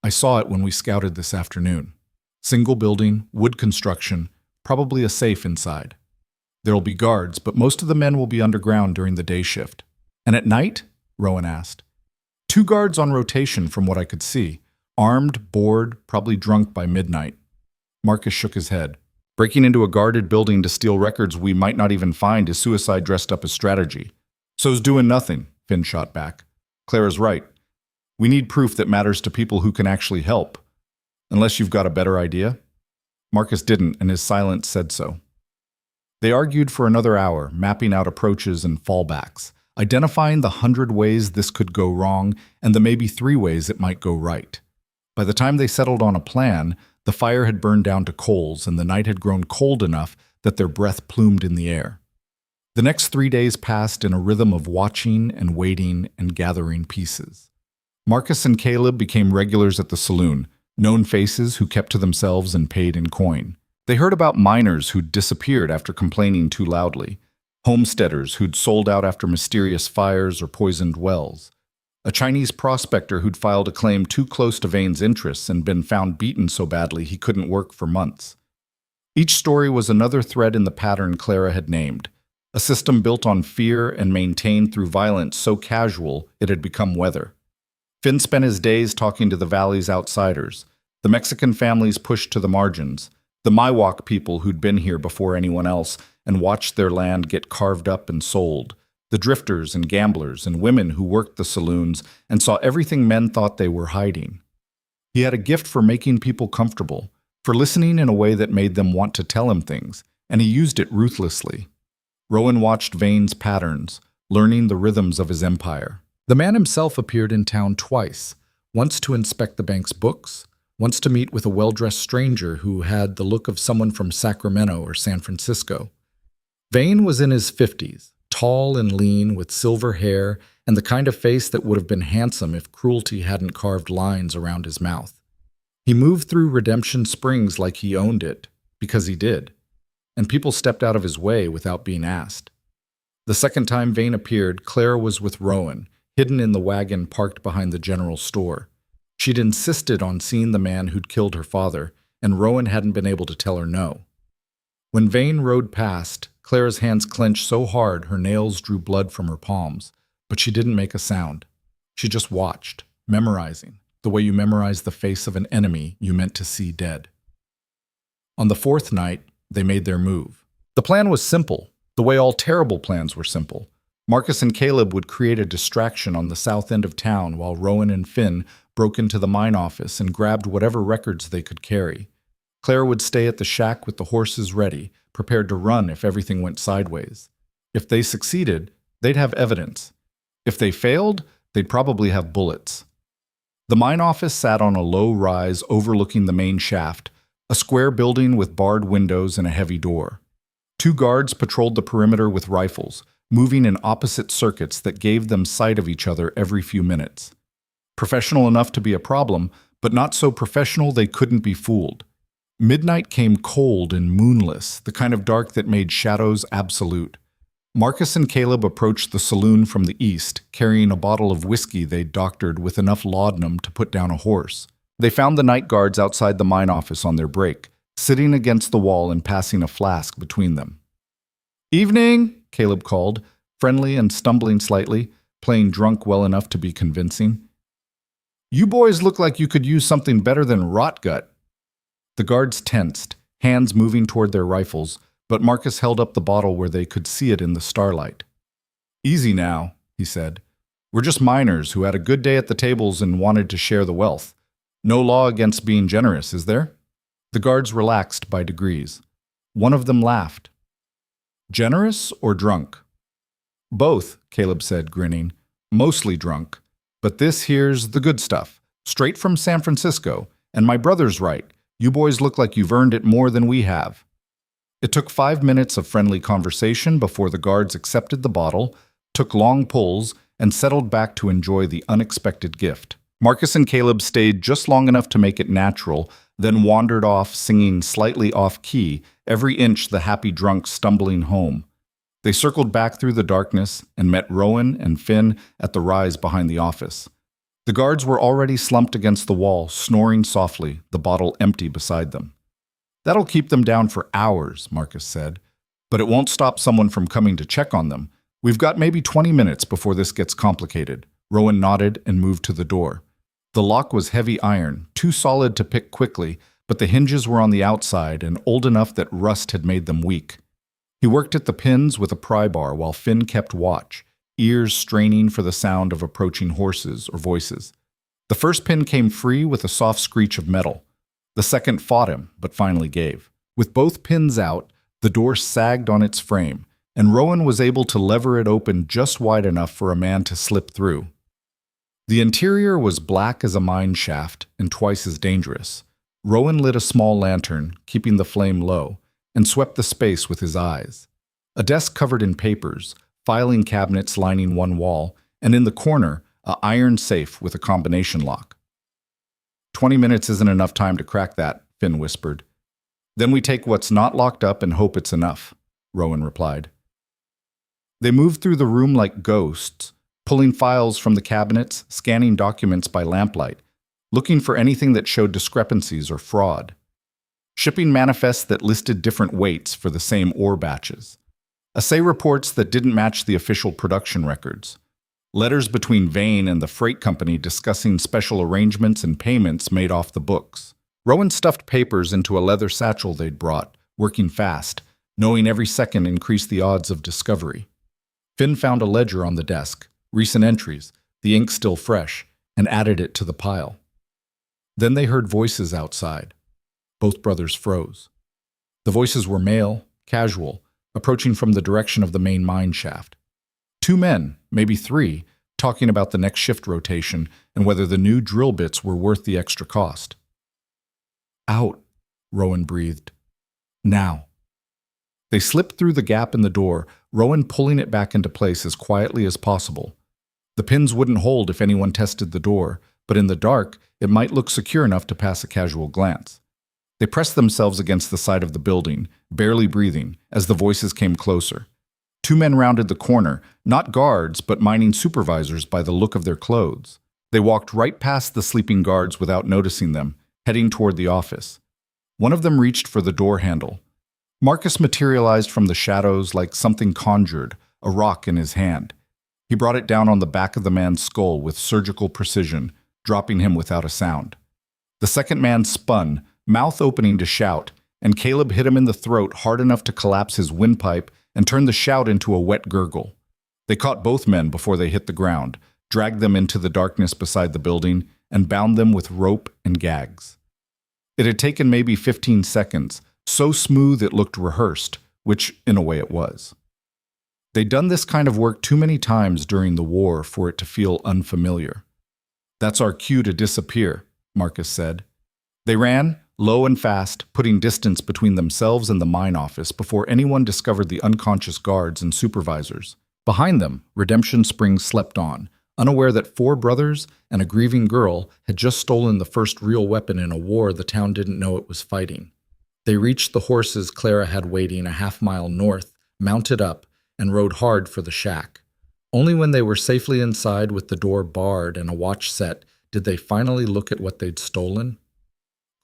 I saw it when we scouted this afternoon. Single building, wood construction, probably a safe inside. There'll be guards, but most of the men will be underground during the day shift. And at night? Rowan asked. 2 guards on rotation from what I could see. Armed, bored, probably drunk by midnight. Marcus shook his head. Breaking into a guarded building to steal records we might not even find is suicide dressed up as strategy. So's doing nothing, Finn shot back. Clara's right. We need proof that matters to people who can actually help. Unless you've got a better idea? Marcus didn't, and his silence said so. They argued for another hour, mapping out approaches and fallbacks, identifying the 100 ways this could go wrong and the maybe 3 ways it might go right. By the time they settled on a plan, the fire had burned down to coals and the night had grown cold enough that their breath plumed in the air. The next 3 days passed in a rhythm of watching and waiting and gathering pieces. Marcus and Caleb became regulars at the saloon, known faces who kept to themselves and paid in coin. They heard about miners who'd disappeared after complaining too loudly, homesteaders who'd sold out after mysterious fires or poisoned wells, a Chinese prospector who'd filed a claim too close to Vane's interests and been found beaten so badly he couldn't work for months. Each story was another thread in the pattern Clara had named, a system built on fear and maintained through violence so casual it had become weather. Finn spent his days talking to the valley's outsiders, the Mexican families pushed to the margins, the Miwok people who'd been here before anyone else and watched their land get carved up and sold, the drifters and gamblers and women who worked the saloons and saw everything men thought they were hiding. He had a gift for making people comfortable, for listening in a way that made them want to tell him things, and he used it ruthlessly. Rowan watched Vane's patterns, learning the rhythms of his empire. The man himself appeared in town twice, once to inspect the bank's books, once to meet with a well-dressed stranger who had the look of someone from Sacramento or San Francisco. Vane was in his 50s, tall and lean with silver hair and the kind of face that would have been handsome if cruelty hadn't carved lines around his mouth. He moved through Redemption Springs like he owned it, because he did, and people stepped out of his way without being asked. The second time Vane appeared, Clara was with Rowan, hidden in the wagon parked behind the general store. She'd insisted on seeing the man who'd killed her father, and Rowan hadn't been able to tell her no. When Vane rode past, Clara's hands clenched so hard her nails drew blood from her palms, but she didn't make a sound. She just watched, memorizing, the way you memorize the face of an enemy you meant to see dead. On the 4th night, they made their move. The plan was simple, the way all terrible plans were simple. Marcus and Caleb would create a distraction on the south end of town while Rowan and Finn broke into the mine office and grabbed whatever records they could carry. Clara would stay at the shack with the horses ready, prepared to run if everything went sideways. If they succeeded, they'd have evidence. If they failed, they'd probably have bullets. The mine office sat on a low rise overlooking the main shaft, a square building with barred windows and a heavy door. 2 guards patrolled the perimeter with rifles, moving in opposite circuits that gave them sight of each other every few minutes. Professional enough to be a problem, but not so professional they couldn't be fooled. Midnight came cold and moonless, the kind of dark that made shadows absolute. Marcus and Caleb approached the saloon from the east, carrying a bottle of whiskey they'd doctored with enough laudanum to put down a horse. They found the night guards outside the mine office on their break, sitting against the wall and passing a flask between them. "Evening," Caleb called, friendly and stumbling slightly, playing drunk well enough to be convincing. "You boys look like you could use something better than rot gut." The guards tensed, hands moving toward their rifles, but Marcus held up the bottle where they could see it in the starlight. "Easy now," he said. "We're just miners who had a good day at the tables and wanted to share the wealth. No law against being generous, is there?" The guards relaxed by degrees. One of them laughed. "Generous or drunk?" "Both," Caleb said, grinning. "Mostly drunk. But this here's the good stuff, straight from San Francisco. And my brother's right. You boys look like you've earned it more than we have." It took 5 minutes of friendly conversation before the guards accepted the bottle, took long pulls, and settled back to enjoy the unexpected gift. Marcus and Caleb stayed just long enough to make it natural, then wandered off singing slightly off-key, every inch the happy drunk stumbling home. They circled back through the darkness and met Rowan and Finn at the rise behind the office. The guards were already slumped against the wall, snoring softly, the bottle empty beside them. "That'll keep them down for hours," Marcus said. "But it won't stop someone from coming to check on them. We've got maybe 20 minutes before this gets complicated." Rowan nodded and moved to the door. The lock was heavy iron, too solid to pick quickly, but the hinges were on the outside and old enough that rust had made them weak. He worked at the pins with a pry bar while Finn kept watch, ears straining for the sound of approaching horses or voices. The first pin came free with a soft screech of metal. The second fought him, but finally gave. With both pins out, the door sagged on its frame, and Rowan was able to lever it open just wide enough for a man to slip through. The interior was black as a mine shaft and twice as dangerous. Rowan lit a small lantern, keeping the flame low, and swept the space with his eyes. A desk covered in papers, filing cabinets lining one wall, and in the corner, an iron safe with a combination lock. 20 minutes isn't enough time to crack that," Finn whispered. "Then we take what's not locked up and hope it's enough," Rowan replied. They moved through the room like ghosts, pulling files from the cabinets, scanning documents by lamplight, looking for anything that showed discrepancies or fraud. Shipping manifests that listed different weights for the same ore batches. Assay reports that didn't match the official production records. Letters between Vane and the freight company discussing special arrangements and payments made off the books. Rowan stuffed papers into a leather satchel they'd brought, working fast, knowing every second increased the odds of discovery. Finn found a ledger on the desk, recent entries, the ink still fresh, and added it to the pile. Then they heard voices outside. Both brothers froze. The voices were male, casual, approaching from the direction of the main mine shaft. 2 men, maybe 3, talking about the next shift rotation and whether the new drill bits were worth the extra cost. "Out," Rowan breathed. "Now." They slipped through the gap in the door, Rowan pulling it back into place as quietly as possible. The pins wouldn't hold if anyone tested the door, but in the dark, it might look secure enough to pass a casual glance. They pressed themselves against the side of the building, barely breathing, as the voices came closer. 2 men rounded the corner, not guards, but mining supervisors by the look of their clothes. They walked right past the sleeping guards without noticing them, heading toward the office. One of them reached for the door handle. Marcus materialized from the shadows like something conjured, a rock in his hand. He brought it down on the back of the man's skull with surgical precision, dropping him without a sound. The second man spun, mouth opening to shout, and Caleb hit him in the throat hard enough to collapse his windpipe and turn the shout into a wet gurgle. They caught both men before they hit the ground, dragged them into the darkness beside the building, and bound them with rope and gags. It had taken maybe 15 seconds, so smooth it looked rehearsed, which in a way it was. They'd done this kind of work too many times during the war for it to feel unfamiliar. "That's our cue to disappear," Marcus said. They ran, low and fast, putting distance between themselves and the mine office before anyone discovered the unconscious guards and supervisors. Behind them, Redemption Springs slept on, unaware that 4 brothers and a grieving girl had just stolen the first real weapon in a war the town didn't know it was fighting. They reached the horses Clara had waiting a half-mile north, mounted up, and rode hard for the shack. Only when they were safely inside with the door barred and a watch set Did they finally look at what they'd stolen?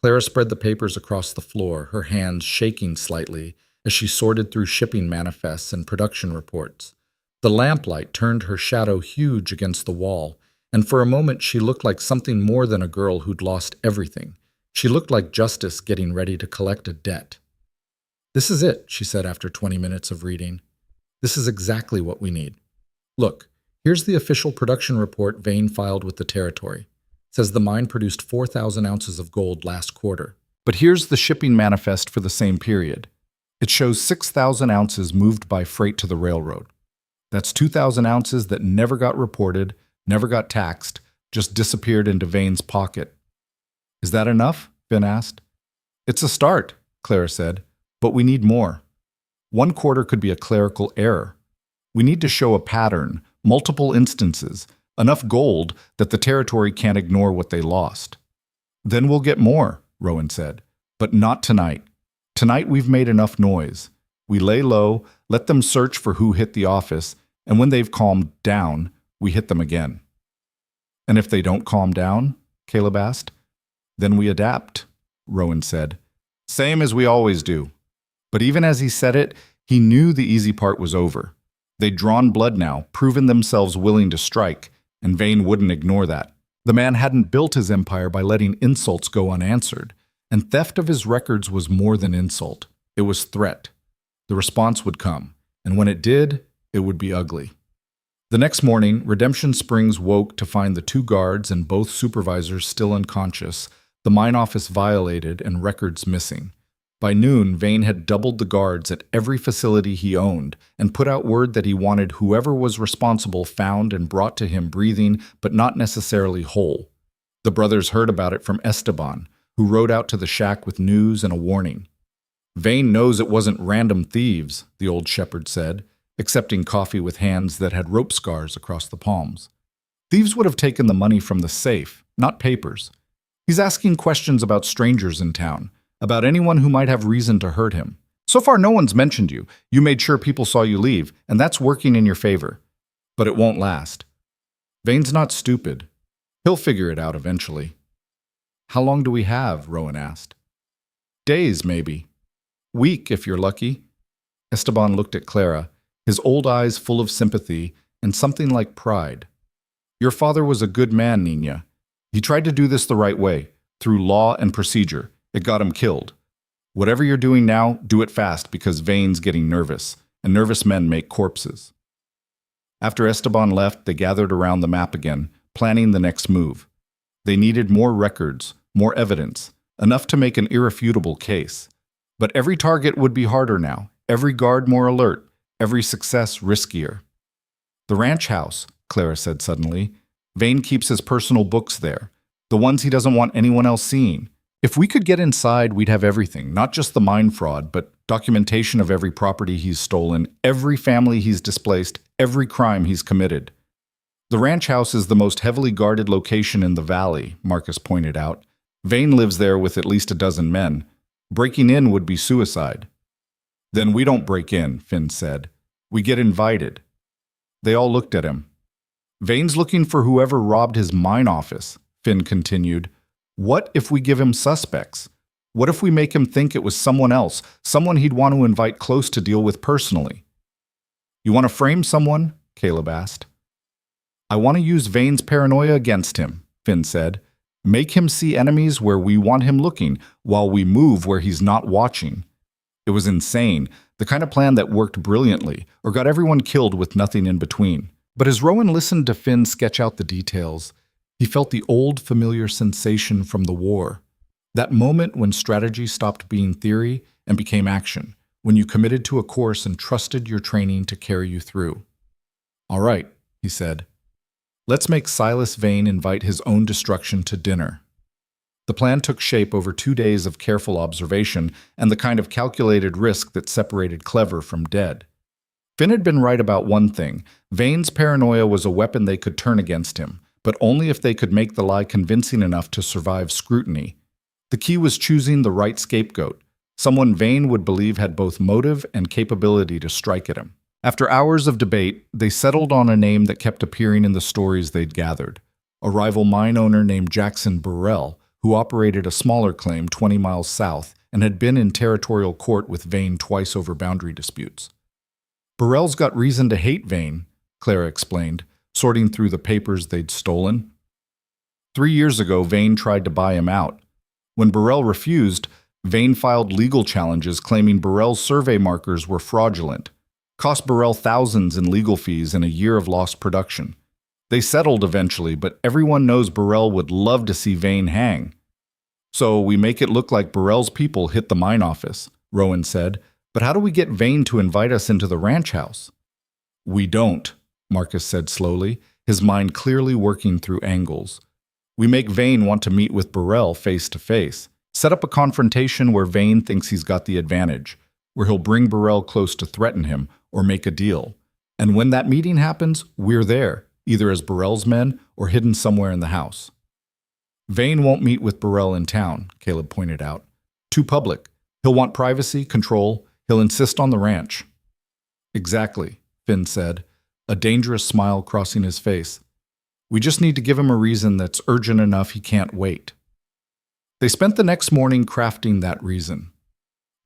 Clara spread the papers across the floor, her hands shaking slightly as she sorted through shipping manifests and production reports. The lamplight turned her shadow huge against the wall, and for a moment she looked like something more than a girl who'd lost everything. She looked like justice getting ready to collect a debt. "This is it," she said after 20 minutes of reading. "This is exactly what we need. Look, here's the official production report Vane filed with the territory. It says the mine produced 4,000 ounces of gold last quarter. But here's the shipping manifest for the same period. It shows 6,000 ounces moved by freight to the railroad. That's 2,000 ounces that never got reported, never got taxed, just disappeared into Vane's pocket." "Is that enough?" Finn asked. "It's a start," Clara said, "but we need more. One quarter could be a clerical error. We need to show a pattern, multiple instances, enough gold that the territory can't ignore what they lost." "Then we'll get more," Rowan said, "but not tonight. Tonight we've made enough noise. We lay low, let them search for who hit the office, and when they've calmed down, we hit them again." "And if they don't calm down?" Caleb asked. "Then we adapt," Rowan said. "Same as we always do." But even as he said it, he knew the easy part was over. They'd drawn blood now, proven themselves willing to strike, and Vane wouldn't ignore that. The man hadn't built his empire by letting insults go unanswered, and theft of his records was more than insult. It was threat. The response would come, and when it did, it would be ugly. The next morning, Redemption Springs woke to find the 2 guards and both supervisors still unconscious, the mine office violated, and records missing. By noon, Vane had doubled the guards at every facility he owned and put out word that he wanted whoever was responsible found and brought to him breathing but not necessarily whole. The brothers heard about it from Esteban, who rode out to the shack with news and a warning. "Vane knows it wasn't random thieves," the old shepherd said, accepting coffee with hands that had rope scars across the palms. "Thieves would have taken the money from the safe, not papers. He's asking questions about strangers in town, about anyone who might have reason to hurt him. So far, no one's mentioned you. You made sure people saw you leave, and that's working in your favor. But it won't last. Vane's not stupid. He'll figure it out eventually." "How long do we have?" Rowan asked. "Days, maybe. Week, if you're lucky." Esteban looked at Clara, his old eyes full of sympathy and something like pride. "Your father was a good man, Nina. He tried to do this the right way, through law and procedure. It got him killed. Whatever you're doing now, do it fast because Vane's getting nervous, and nervous men make corpses." After Esteban left, they gathered around the map again, planning the next move. They needed more records, more evidence, enough to make an irrefutable case. But every target would be harder now, every guard more alert, every success riskier. "The ranch house," Clara said suddenly. "Vane keeps his personal books there, the ones he doesn't want anyone else seeing. If we could get inside, we'd have everything, not just the mine fraud, but documentation of every property he's stolen, every family he's displaced, every crime he's committed." "The ranch house is the most heavily guarded location in the valley," Marcus pointed out. "Vane lives there with at least a dozen men. Breaking in would be suicide." "Then we don't break in," Finn said. "We get invited." They all looked at him. "Vane's looking for whoever robbed his mine office," Finn continued. "What if we give him suspects? What if we make him think it was someone else, someone he'd want to invite close to deal with personally?" "You want to frame someone?" Caleb asked. "I want to use Vane's paranoia against him," Finn said. "Make him see enemies where we want him looking, while we move where he's not watching." It was insane, the kind of plan that worked brilliantly, or got everyone killed with nothing in between. But as Rowan listened to Finn sketch out the details, he felt the old familiar sensation from the war. That moment when strategy stopped being theory and became action, when you committed to a course and trusted your training to carry you through. "All right," he said. "Let's make Silas Vane invite his own destruction to dinner." The plan took shape over 2 days of careful observation and the kind of calculated risk that separated clever from dead. Finn had been right about one thing. Vane's paranoia was a weapon they could turn against him, but only if they could make the lie convincing enough to survive scrutiny. The key was choosing the right scapegoat, someone Vane would believe had both motive and capability to strike at him. After hours of debate, they settled on a name that kept appearing in the stories they'd gathered: a rival mine owner named Jackson Burrell, who operated a smaller claim 20 miles south and had been in territorial court with Vane twice over boundary disputes. Burrell's got reason to hate Vane, Clara explained, sorting through the papers they'd stolen. 3 years ago, Vane tried to buy him out. When Burrell refused, Vane filed legal challenges claiming Burrell's survey markers were fraudulent, cost Burrell thousands in legal fees and a year of lost production. They settled eventually, but everyone knows Burrell would love to see Vane hang. So we make it look like Burrell's people hit the mine office, Rowan said. But how do we get Vane to invite us into the ranch house? We don't, Marcus said slowly, his mind clearly working through angles. We make Vane want to meet with Burrell face to face, set up a confrontation where Vane thinks he's got the advantage, where he'll bring Burrell close to threaten him or make a deal. And when that meeting happens, we're there, either as Burrell's men or hidden somewhere in the house. Vane won't meet with Burrell in town, Caleb pointed out. Too public. He'll want privacy, control. He'll insist on the ranch. Exactly, Finn said, a dangerous smile crossing his face. We just need to give him a reason that's urgent enough he can't wait. They spent the next morning crafting that reason.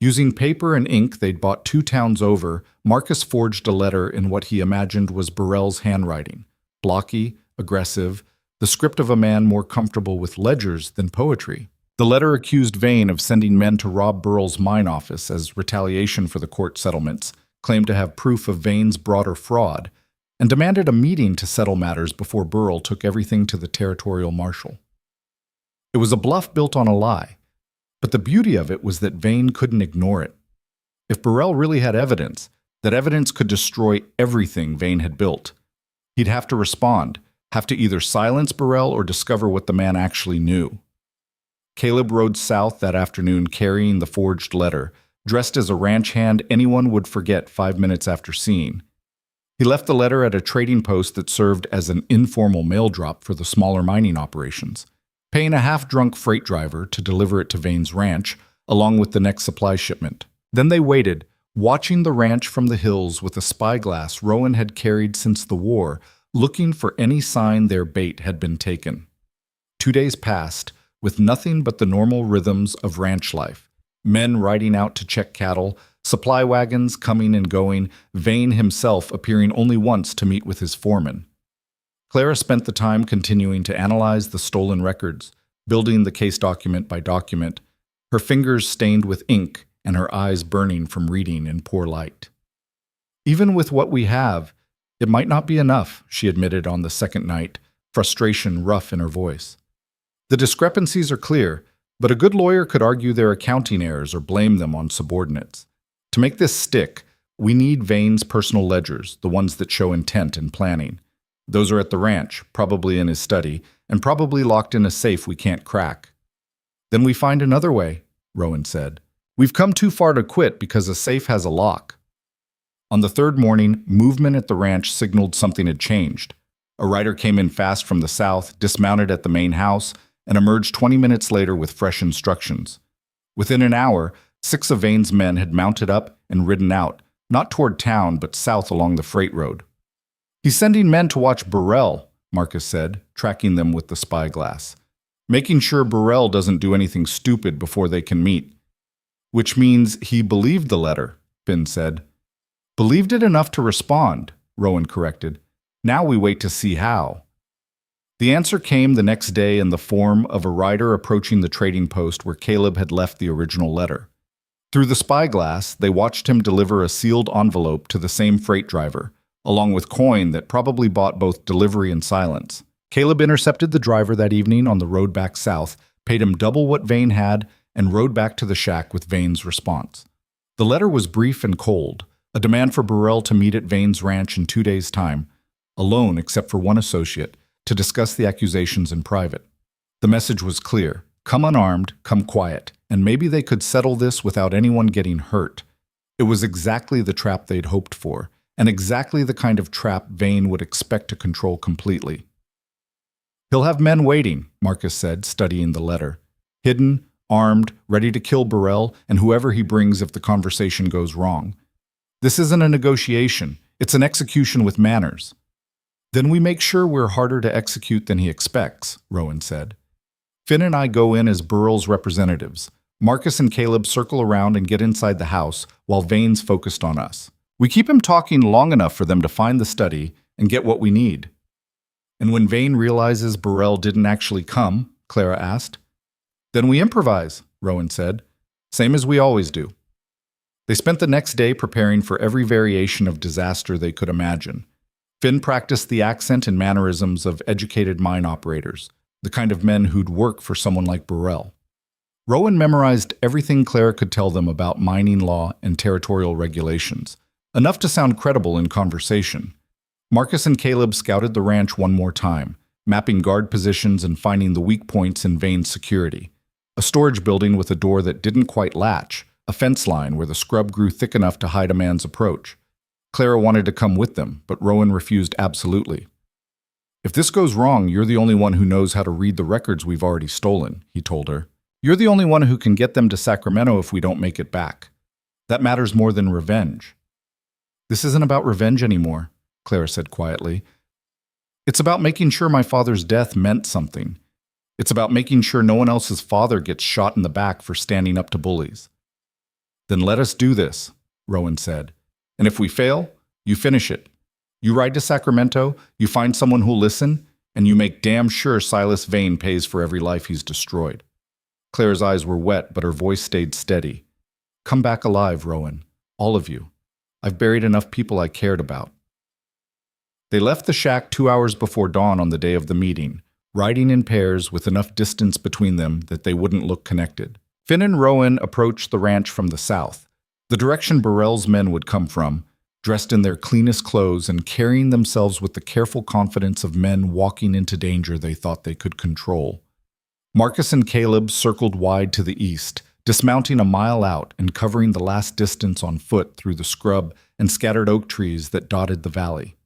Using paper and ink they'd bought 2 towns over, Marcus forged a letter in what he imagined was Burrell's handwriting, blocky, aggressive, the script of a man more comfortable with ledgers than poetry. The letter accused Vane of sending men to rob Burrell's mine office as retaliation for the court settlements, claimed to have proof of Vane's broader fraud, and demanded a meeting to settle matters before Burrell took everything to the territorial marshal. It was a bluff built on a lie, but the beauty of it was that Vane couldn't ignore it. If Burrell really had evidence, that evidence could destroy everything Vane had built. He'd have to respond, have to either silence Burrell or discover what the man actually knew. Caleb rode south that afternoon carrying the forged letter, dressed as a ranch hand anyone would forget 5 minutes after seeing. He left the letter at a trading post that served as an informal mail drop for the smaller mining operations, paying a half-drunk freight driver to deliver it to Vane's ranch, along with the next supply shipment. Then they waited, watching the ranch from the hills with a spyglass Rowan had carried since the war, looking for any sign their bait had been taken. 2 days passed, with nothing but the normal rhythms of ranch life. Men riding out to check cattle, supply wagons coming and going, Vane himself appearing only once to meet with his foreman. Clara spent the time continuing to analyze the stolen records, building the case document by document, her fingers stained with ink and her eyes burning from reading in poor light. Even with what we have, it might not be enough, she admitted on the second night, frustration rough in her voice. The discrepancies are clear, but a good lawyer could argue they're accounting errors or blame them on subordinates. To make this stick, we need Vane's personal ledgers, the ones that show intent and planning. Those are at the ranch, probably in his study, and probably locked in a safe we can't crack. Then we find another way, Rowan said. We've come too far to quit because a safe has a lock. On the third morning, movement at the ranch signaled something had changed. A rider came in fast from the south, dismounted at the main house, and emerged 20 minutes later with fresh instructions. Within an hour, 6 of Vane's men had mounted up and ridden out, not toward town, but south along the freight road. He's sending men to watch Burrell, Marcus said, tracking them with the spyglass. Making sure Burrell doesn't do anything stupid before they can meet. Which means he believed the letter, Finn said. Believed it enough to respond, Rowan corrected. Now we wait to see how. The answer came the next day in the form of a rider approaching the trading post where Caleb had left the original letter. Through the spyglass, they watched him deliver a sealed envelope to the same freight driver, along with coin that probably bought both delivery and silence. Caleb intercepted the driver that evening on the road back south, paid him double what Vane had, and rode back to the shack with Vane's response. The letter was brief and cold, a demand for Burrell to meet at Vane's ranch in 2 days' time, alone except for one associate, to discuss the accusations in private. The message was clear. Come unarmed, come quiet, and maybe they could settle this without anyone getting hurt. It was exactly the trap they'd hoped for, and exactly the kind of trap Vane would expect to control completely. He'll have men waiting, Marcus said, studying the letter. Hidden, armed, ready to kill Burrell and whoever he brings if the conversation goes wrong. This isn't a negotiation, it's an execution with manners. Then we make sure we're harder to execute than he expects, Rowan said. Finn and I go in as Burrell's representatives. Marcus and Caleb circle around and get inside the house, while Vane's focused on us. We keep him talking long enough for them to find the study and get what we need. And when Vane realizes Burrell didn't actually come, Clara asked. Then we improvise, Rowan said, same as we always do. They spent the next day preparing for every variation of disaster they could imagine. Finn practiced the accent and mannerisms of educated mine operators, the kind of men who'd work for someone like Burrell. Rowan memorized everything Clara could tell them about mining law and territorial regulations, enough to sound credible in conversation. Marcus and Caleb scouted the ranch one more time, mapping guard positions and finding the weak points in Vane's security. A storage building with a door that didn't quite latch, a fence line where the scrub grew thick enough to hide a man's approach. Clara wanted to come with them, but Rowan refused absolutely. If this goes wrong, you're the only one who knows how to read the records we've already stolen, he told her. You're the only one who can get them to Sacramento if we don't make it back. That matters more than revenge. This isn't about revenge anymore, Clara said quietly. It's about making sure my father's death meant something. It's about making sure no one else's father gets shot in the back for standing up to bullies. Then let us do this, Rowan said. And if we fail, you finish it. You ride to Sacramento, you find someone who'll listen, and you make damn sure Silas Vane pays for every life he's destroyed. Claire's eyes were wet, but her voice stayed steady. Come back alive, Rowan. All of you. I've buried enough people I cared about. They left the shack 2 hours before dawn on the day of the meeting, riding in pairs with enough distance between them that they wouldn't look connected. Finn and Rowan approached the ranch from the south, the direction Burrell's men would come from, dressed in their cleanest clothes and carrying themselves with the careful confidence of men walking into danger they thought they could control. Marcus and Caleb circled wide to the east, dismounting a mile out and covering the last distance on foot through the scrub and scattered oak trees that dotted the valley.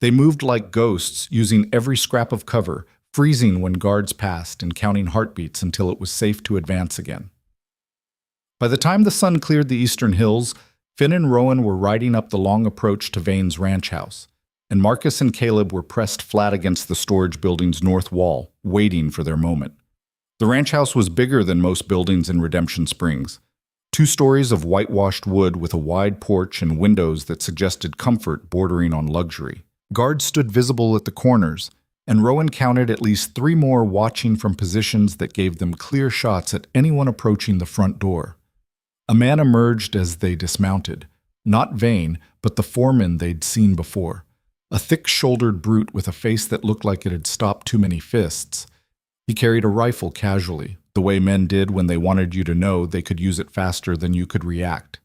They moved like ghosts, using every scrap of cover, freezing when guards passed and counting heartbeats until it was safe to advance again. By the time the sun cleared the eastern hills, Finn and Rowan were riding up the long approach to Vane's ranch house, and Marcus and Caleb were pressed flat against the storage building's north wall, waiting for their moment. The ranch house was bigger than most buildings in Redemption Springs. 2 stories of whitewashed wood with a wide porch and windows that suggested comfort bordering on luxury. Guards stood visible at the corners, and Rowan counted at least 3 more watching from positions that gave them clear shots at anyone approaching the front door. A man emerged as they dismounted, not Vane, but the foreman they'd seen before, a thick-shouldered brute with a face that looked like it had stopped too many fists. He carried a rifle casually, the way men did when they wanted you to know they could use it faster than you could react.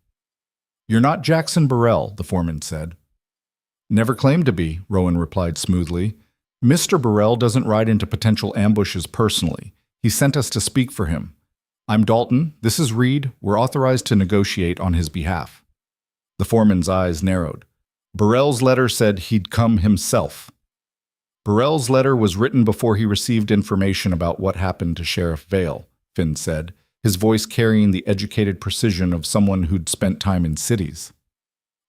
"You're not Jackson Burrell," the foreman said. "Never claimed to be," Rowan replied smoothly. "Mr. Burrell doesn't ride into potential ambushes personally. He sent us to speak for him. I'm Dalton, this is Reed, we're authorized to negotiate on his behalf." The foreman's eyes narrowed. Burrell's letter said he'd come himself. Burrell's letter was written before he received information about what happened to Sheriff Vale, Finn said, his voice carrying the educated precision of someone who'd spent time in cities.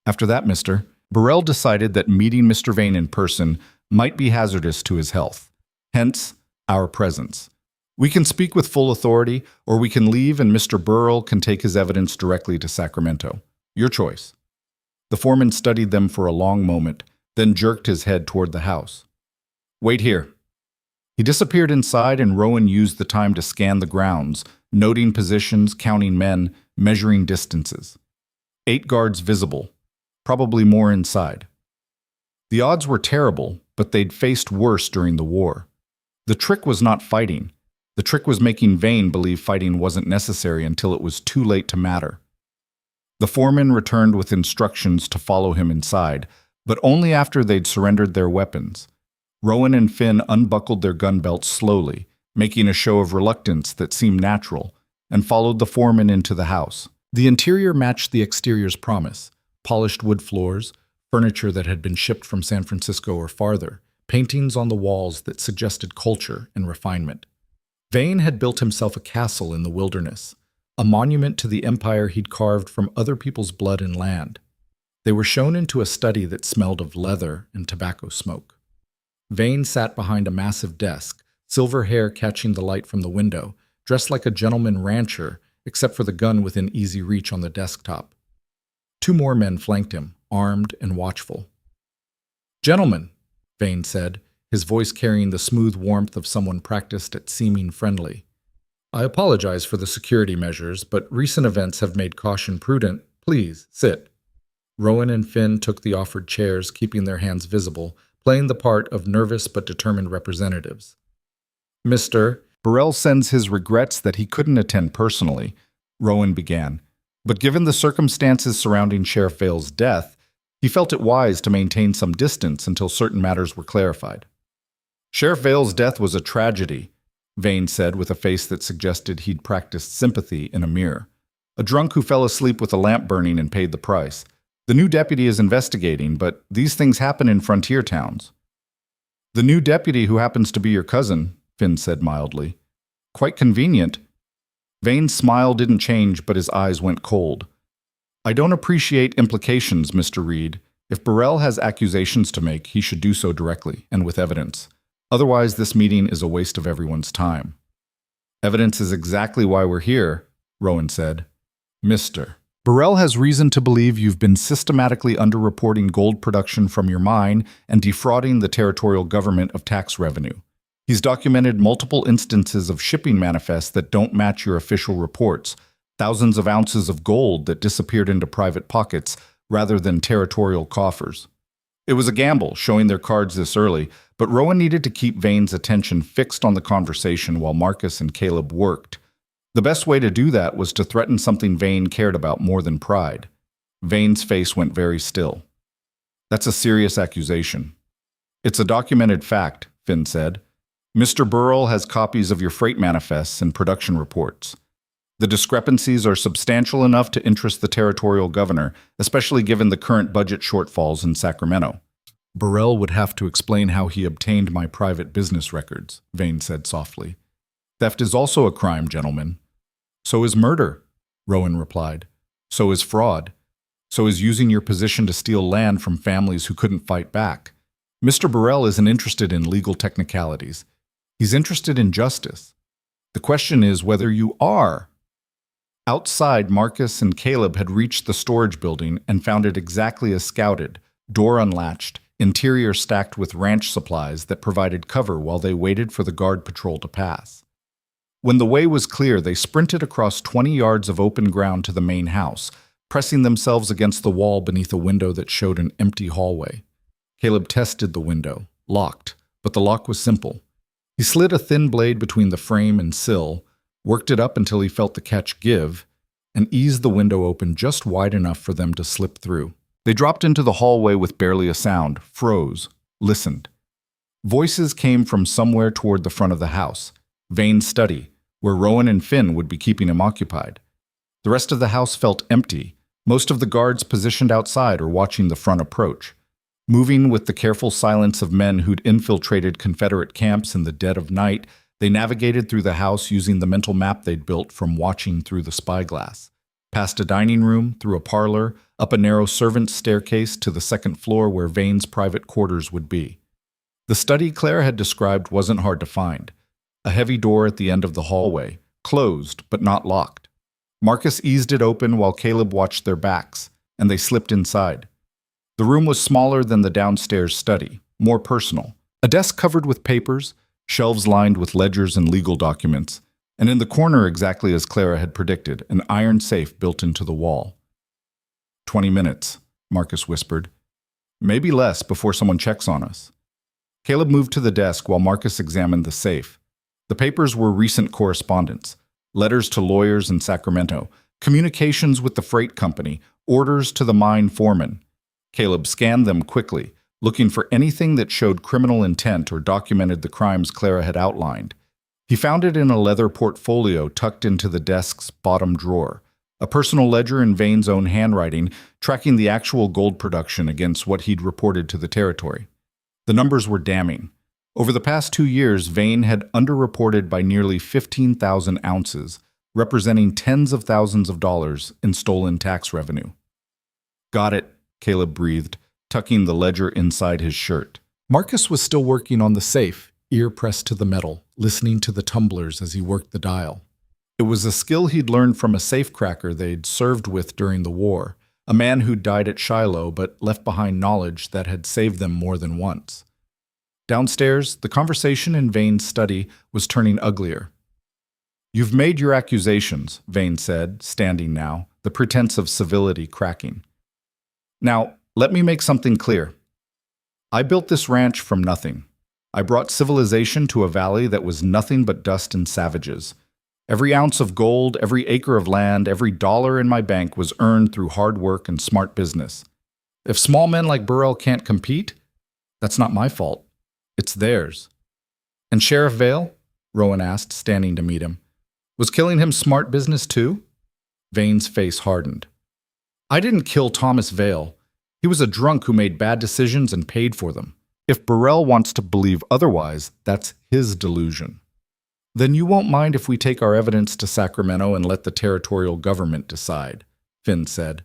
After that, Burrell decided that meeting Mr. Vane in person might be hazardous to his health. Hence, our presence. We can speak with full authority, or we can leave and Mr. Burrell can take his evidence directly to Sacramento. Your choice. The foreman studied them for a long moment, then jerked his head toward the house. "Wait here." He disappeared inside, and Rowan used the time to scan the grounds, noting positions, counting men, measuring distances. 8 guards visible, probably more inside. The odds were terrible, but they'd faced worse during the war. The trick was not fighting. The trick was making Vane believe fighting wasn't necessary until it was too late to matter. The foreman returned with instructions to follow him inside, but only after they'd surrendered their weapons. Rowan and Finn unbuckled their gun belts slowly, making a show of reluctance that seemed natural, and followed the foreman into the house. The interior matched the exterior's promise: polished wood floors, furniture that had been shipped from San Francisco or farther, paintings on the walls that suggested culture and refinement. Vane had built himself a castle in the wilderness, a monument to the empire he'd carved from other people's blood and land. They were shown into a study that smelled of leather and tobacco smoke. Vane sat behind a massive desk, silver hair catching the light from the window, dressed like a gentleman rancher, except for the gun within easy reach on the desktop. Two more men flanked him, armed and watchful. "Gentlemen," Vane said, his voice carrying the smooth warmth of someone practiced at seeming friendly. "I apologize for the security measures, but recent events have made caution prudent. Please, sit." Rowan and Finn took the offered chairs, keeping their hands visible, playing the part of nervous but determined representatives. "Mr. Burrell sends his regrets that he couldn't attend personally," Rowan began. But given the circumstances surrounding Sheriff Vale's death, he felt it wise to maintain some distance until certain matters were clarified. "Sheriff Vale's death was a tragedy," Vane said with a face that suggested he'd practiced sympathy in a mirror. "A drunk who fell asleep with a lamp burning and paid the price. The new deputy is investigating, but these things happen in frontier towns." "The new deputy who happens to be your cousin," Finn said mildly. "Quite convenient." Vane's smile didn't change, but his eyes went cold. "I don't appreciate implications, Mr. Reed. If Burrell has accusations to make, he should do so directly, and with evidence. Otherwise, this meeting is a waste of everyone's time." "Evidence is exactly why we're here," Rowan said. "Mr. Burrell has reason to believe you've been systematically underreporting gold production from your mine and defrauding the territorial government of tax revenue. He's documented multiple instances of shipping manifests that don't match your official reports, thousands of ounces of gold that disappeared into private pockets rather than territorial coffers. It was a gamble, showing their cards this early, but Rowan needed to keep Vane's attention fixed on the conversation while Marcus and Caleb worked. The best way to do that was to threaten something Vane cared about more than pride. Vane's face went very still. "That's a serious accusation." "It's a documented fact," Finn said. "Mr. Burrell has copies of your freight manifests and production reports. The discrepancies are substantial enough to interest the territorial governor, especially given the current budget shortfalls in Sacramento." "Burrell would have to explain how he obtained my private business records," Vane said softly. "Theft is also a crime, gentlemen." "So is murder," Rowan replied. "So is fraud. So is using your position to steal land from families who couldn't fight back. Mr. Burrell isn't interested in legal technicalities. He's interested in justice. The question is whether you are." Outside, Marcus and Caleb had reached the storage building and found it exactly as scouted, door unlatched, interior stacked with ranch supplies that provided cover while they waited for the guard patrol to pass. When the way was clear, they sprinted across 20 yards of open ground to the main house, pressing themselves against the wall beneath a window that showed an empty hallway. Caleb tested the window, locked, but the lock was simple. He slid a thin blade between the frame and sill, worked it up until he felt the catch give, and eased the window open just wide enough for them to slip through. They dropped into the hallway with barely a sound, froze, listened. Voices came from somewhere toward the front of the house, Vane's study, where Rowan and Finn would be keeping him occupied. The rest of the house felt empty, most of the guards positioned outside or watching the front approach. Moving with the careful silence of men who'd infiltrated Confederate camps in the dead of night, they navigated through the house using the mental map they'd built from watching through the spyglass. Past a dining room, through a parlor, up a narrow servant's staircase to the second floor where Vane's private quarters would be. The study Claire had described wasn't hard to find. A heavy door at the end of the hallway, closed but not locked. Marcus eased it open while Caleb watched their backs, and they slipped inside. The room was smaller than the downstairs study, more personal. A desk covered with papers, shelves lined with ledgers and legal documents, and in the corner, exactly as Clara had predicted, an iron safe built into the wall. 20 minutes, Marcus whispered. "Maybe less before someone checks on us." Caleb moved to the desk while Marcus examined the safe. The papers were recent correspondence, letters to lawyers in Sacramento, communications with the freight company, orders to the mine foreman. Caleb scanned them quickly, looking for anything that showed criminal intent or documented the crimes Clara had outlined. He found it in a leather portfolio tucked into the desk's bottom drawer, a personal ledger in Vane's own handwriting, tracking the actual gold production against what he'd reported to the territory. The numbers were damning. Over the past 2 years, Vane had underreported by nearly 15,000 ounces, representing tens of thousands of dollars in stolen tax revenue. "Got it," Caleb breathed, tucking the ledger inside his shirt. Marcus was still working on the safe, ear pressed to the metal, listening to the tumblers as he worked the dial. It was a skill he'd learned from a safecracker they'd served with during the war, a man who'd died at Shiloh but left behind knowledge that had saved them more than once. Downstairs, the conversation in Vane's study was turning uglier. "You've made your accusations," Vane said, standing now, the pretense of civility cracking. "Now, let me make something clear. I built this ranch from nothing. I brought civilization to a valley that was nothing but dust and savages. Every ounce of gold, every acre of land, every dollar in my bank was earned through hard work and smart business. If small men like Burrell can't compete, that's not my fault. It's theirs." "And Sheriff Vale?" Rowan asked, standing to meet him. "Was killing him smart business too?" Vane's face hardened. "I didn't kill Thomas Vale. He was a drunk who made bad decisions and paid for them. If Burrell wants to believe otherwise, that's his delusion." "Then you won't mind if we take our evidence to Sacramento and let the territorial government decide," Finn said.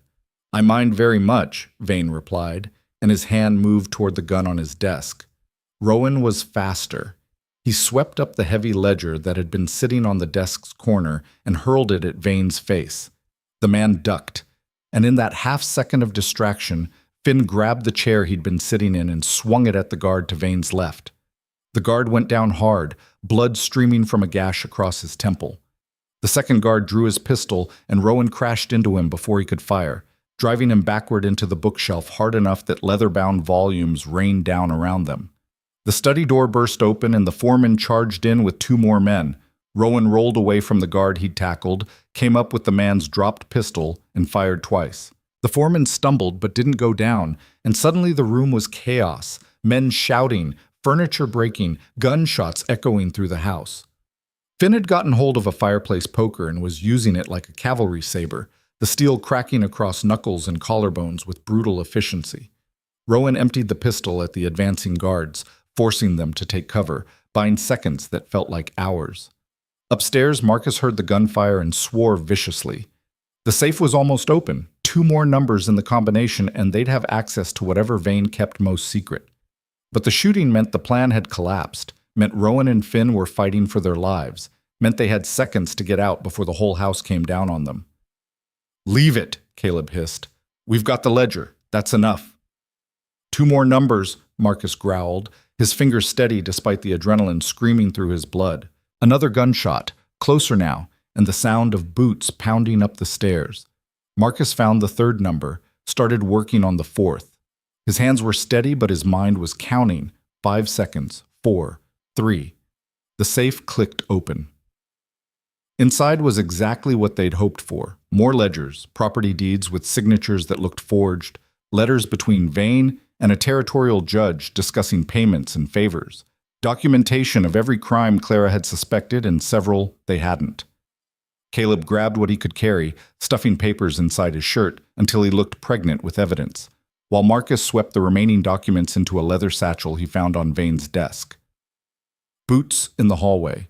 "I mind very much," Vane replied, and his hand moved toward the gun on his desk. Rowan was faster. He swept up the heavy ledger that had been sitting on the desk's corner and hurled it at Vane's face. The man ducked, and in that half-second of distraction, Finn grabbed the chair he'd been sitting in and swung it at the guard to Vane's left. The guard went down hard, blood streaming from a gash across his temple. The second guard drew his pistol, and Rowan crashed into him before he could fire, driving him backward into the bookshelf hard enough that leather-bound volumes rained down around them. The study door burst open, and the foreman charged in with two more men. Rowan rolled away from the guard he'd tackled, came up with the man's dropped pistol, and fired twice. The foreman stumbled but didn't go down, and suddenly the room was chaos, men shouting, furniture breaking, gunshots echoing through the house. Finn had gotten hold of a fireplace poker and was using it like a cavalry saber, the steel cracking across knuckles and collarbones with brutal efficiency. Rowan emptied the pistol at the advancing guards, forcing them to take cover, buying seconds that felt like hours. Upstairs, Marcus heard the gunfire and swore viciously. The safe was almost open, 2 more numbers in the combination, and they'd have access to whatever Vane kept most secret. But the shooting meant the plan had collapsed, meant Rowan and Finn were fighting for their lives, meant they had seconds to get out before the whole house came down on them. "Leave it," Caleb hissed. "We've got the ledger. That's enough." 2 more numbers, Marcus growled, his fingers steady despite the adrenaline screaming through his blood. Another gunshot, closer now, and the sound of boots pounding up the stairs. Marcus found the 3rd number, started working on the 4th. His hands were steady, but his mind was counting. 5 seconds, 4, 3. The safe clicked open. Inside was exactly what they'd hoped for. More ledgers, property deeds with signatures that looked forged, letters between Vane and a territorial judge discussing payments and favors, documentation of every crime Clara had suspected and several they hadn't. Caleb grabbed what he could carry, stuffing papers inside his shirt until he looked pregnant with evidence, while Marcus swept the remaining documents into a leather satchel he found on Vane's desk. Boots in the hallway.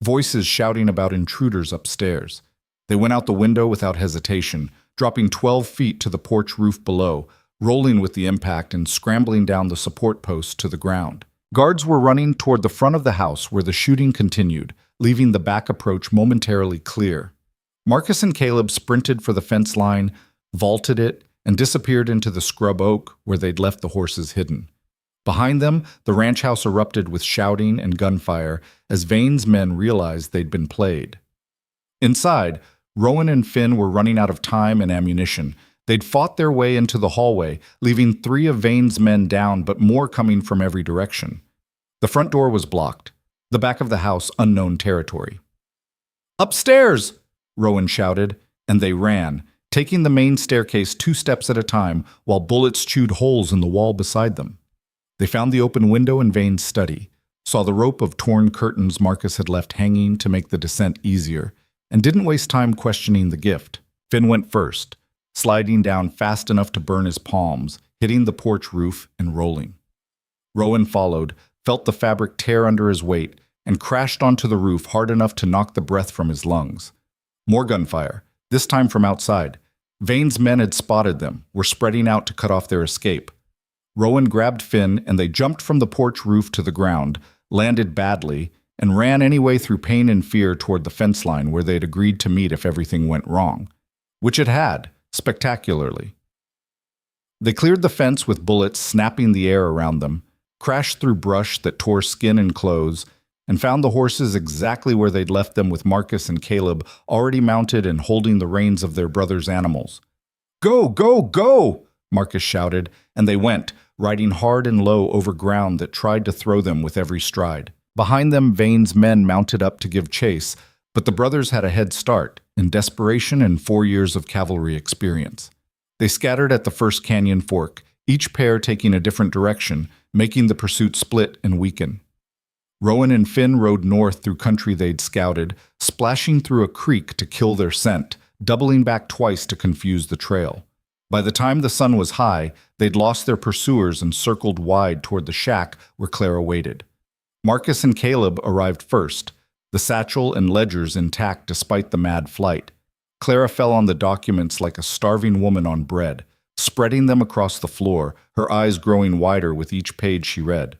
Voices shouting about intruders upstairs. They went out the window without hesitation, dropping 12 feet to the porch roof below, rolling with the impact and scrambling down the support posts to the ground. Guards were running toward the front of the house where the shooting continued, leaving the back approach momentarily clear. Marcus and Caleb sprinted for the fence line, vaulted it, and disappeared into the scrub oak where they'd left the horses hidden. Behind them, the ranch house erupted with shouting and gunfire as Vane's men realized they'd been played. Inside, Rowan and Finn were running out of time and ammunition. They'd fought their way into the hallway, leaving 3 of Vane's men down, but more coming from every direction. The front door was blocked. The back of the house, unknown territory. "Upstairs!" Rowan shouted, and they ran, taking the main staircase 2 steps at a time while bullets chewed holes in the wall beside them. They found the open window in Vane's study, saw the rope of torn curtains Marcus had left hanging to make the descent easier, and didn't waste time questioning the gift. Finn went first, sliding down fast enough to burn his palms, hitting the porch roof and rolling. Rowan followed, felt the fabric tear under his weight, and crashed onto the roof hard enough to knock the breath from his lungs. More gunfire, this time from outside. Vane's men had spotted them, were spreading out to cut off their escape. Rowan grabbed Finn, and they jumped from the porch roof to the ground, landed badly, and ran anyway through pain and fear toward the fence line where they'd agreed to meet if everything went wrong. Which it had, spectacularly. They cleared the fence with bullets snapping the air around them, crashed through brush that tore skin and clothes, and found the horses exactly where they'd left them with Marcus and Caleb already mounted and holding the reins of their brother's animals. "Go, go, go!" Marcus shouted, and they went, riding hard and low over ground that tried to throw them with every stride. Behind them, Vane's men mounted up to give chase, but the brothers had a head start, in desperation and 4 years of cavalry experience. They scattered at the first canyon fork, each pair taking a different direction, making the pursuit split and weaken. Rowan and Finn rode north through country they'd scouted, splashing through a creek to kill their scent, doubling back twice to confuse the trail. By the time the sun was high, they'd lost their pursuers and circled wide toward the shack where Clara waited. Marcus and Caleb arrived first, the satchel and ledgers intact despite the mad flight. Clara fell on the documents like a starving woman on bread, spreading them across the floor, her eyes growing wider with each page she read.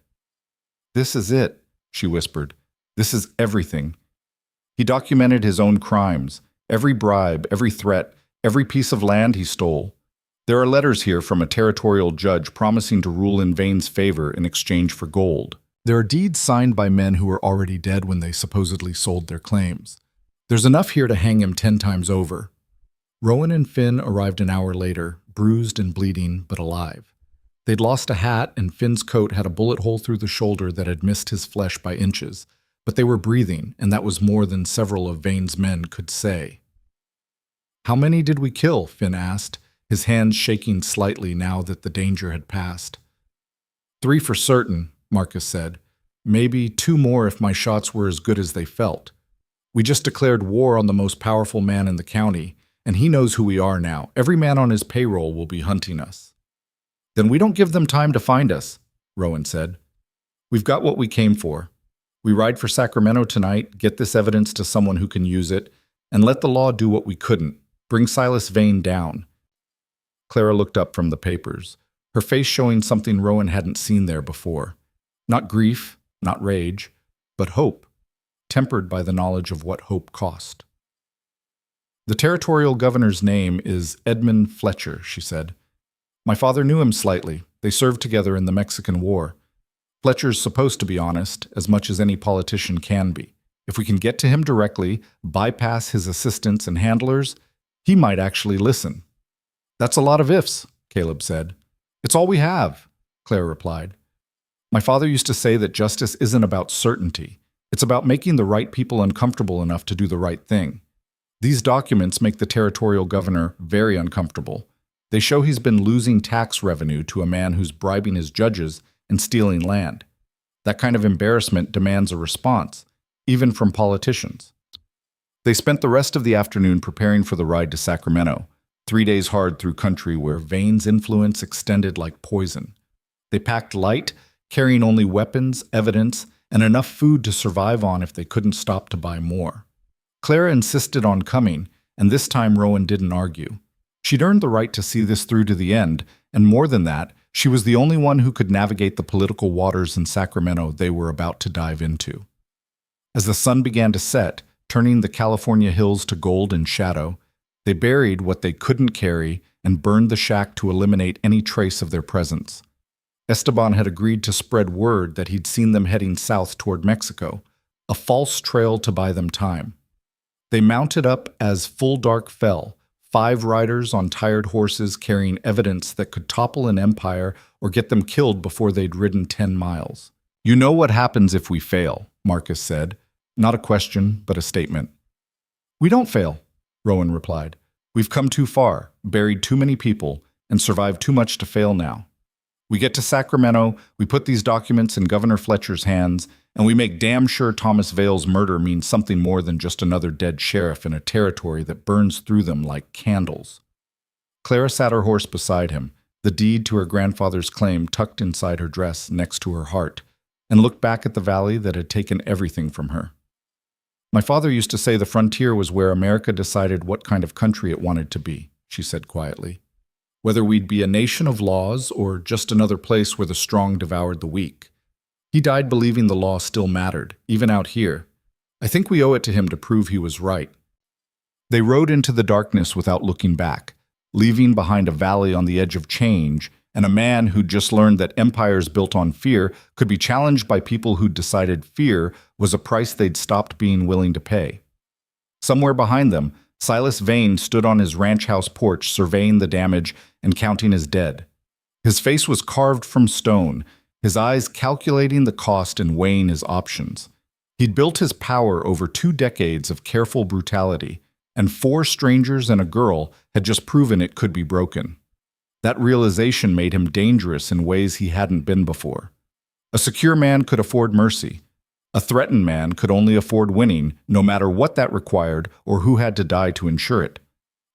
"This is it," she whispered. "This is everything." He documented his own crimes, every bribe, every threat, every piece of land he stole. There are letters here from a territorial judge promising to rule in Vane's favor in exchange for gold. There are deeds signed by men who were already dead when they supposedly sold their claims. There's enough here to hang him 10 times over. Rowan and Finn arrived an hour later, bruised and bleeding, but alive. They'd lost a hat, and Finn's coat had a bullet hole through the shoulder that had missed his flesh by inches. But they were breathing, and that was more than several of Vane's men could say. "How many did we kill?" Finn asked, his hands shaking slightly now that the danger had passed. "3 for certain," Marcus said. "Maybe 2 more if my shots were as good as they felt. We just declared war on the most powerful man in the county, and he knows who we are now. Every man on his payroll will be hunting us." "Then we don't give them time to find us," Rowan said. "We've got what we came for. We ride for Sacramento tonight, get this evidence to someone who can use it, and let the law do what we couldn't, bring Silas Vane down." Clara looked up from the papers, her face showing something Rowan hadn't seen there before. Not grief, not rage, but hope, tempered by the knowledge of what hope cost. "The territorial governor's name is Edmund Fletcher," she said. "My father knew him slightly. They served together in the Mexican War. Fletcher's supposed to be honest, as much as any politician can be. If we can get to him directly, bypass his assistants and handlers, he might actually listen." "That's a lot of ifs," Caleb said. "It's all we have," Claire replied. "My father used to say that justice isn't about certainty. It's about making the right people uncomfortable enough to do the right thing. These documents make the territorial governor very uncomfortable. They show he's been losing tax revenue to a man who's bribing his judges and stealing land. That kind of embarrassment demands a response, even from politicians." They spent the rest of the afternoon preparing for the ride to Sacramento, 3 days hard through country where Vane's influence extended like poison. They packed light, carrying only weapons, evidence, and enough food to survive on if they couldn't stop to buy more. Clara insisted on coming, and this time Rowan didn't argue. She'd earned the right to see this through to the end, and more than that, she was the only one who could navigate the political waters in Sacramento they were about to dive into. As the sun began to set, turning the California hills to gold and shadow, they buried what they couldn't carry and burned the shack to eliminate any trace of their presence. Esteban had agreed to spread word that he'd seen them heading south toward Mexico, a false trail to buy them time. They mounted up as full dark fell, 5 riders on tired horses carrying evidence that could topple an empire or get them killed before they'd ridden 10 miles. "You know what happens if we fail," Marcus said. Not a question, but a statement. "We don't fail," Rowan replied. "We've come too far, buried too many people, and survived too much to fail now. We get to Sacramento, we put these documents in Governor Fletcher's hands, and we make damn sure Thomas Vale's murder means something more than just another dead sheriff in a territory that burns through them like candles." Clara sat her horse beside him, the deed to her grandfather's claim tucked inside her dress next to her heart, and looked back at the valley that had taken everything from her. "My father used to say the frontier was where America decided what kind of country it wanted to be," she said quietly. whether we'd be a nation of laws or just another place where the strong devoured the weak. He died believing the law still mattered, even out here. I think we owe it to him to prove he was right. They rode into the darkness without looking back, leaving behind a valley on the edge of change and a man who'd just learned that empires built on fear could be challenged by people who'd decided fear was a price they'd stopped being willing to pay. Somewhere behind them, Silas Vane stood on his ranch house porch surveying the damage and counting his dead. His face was carved from stone, his eyes calculating the cost and weighing his options. He'd built his power over 2 decades of careful brutality, and 4 strangers and a girl had just proven it could be broken. That realization made him dangerous in ways he hadn't been before. A secure man could afford mercy. A threatened man could only afford winning, no matter what that required or who had to die to ensure it.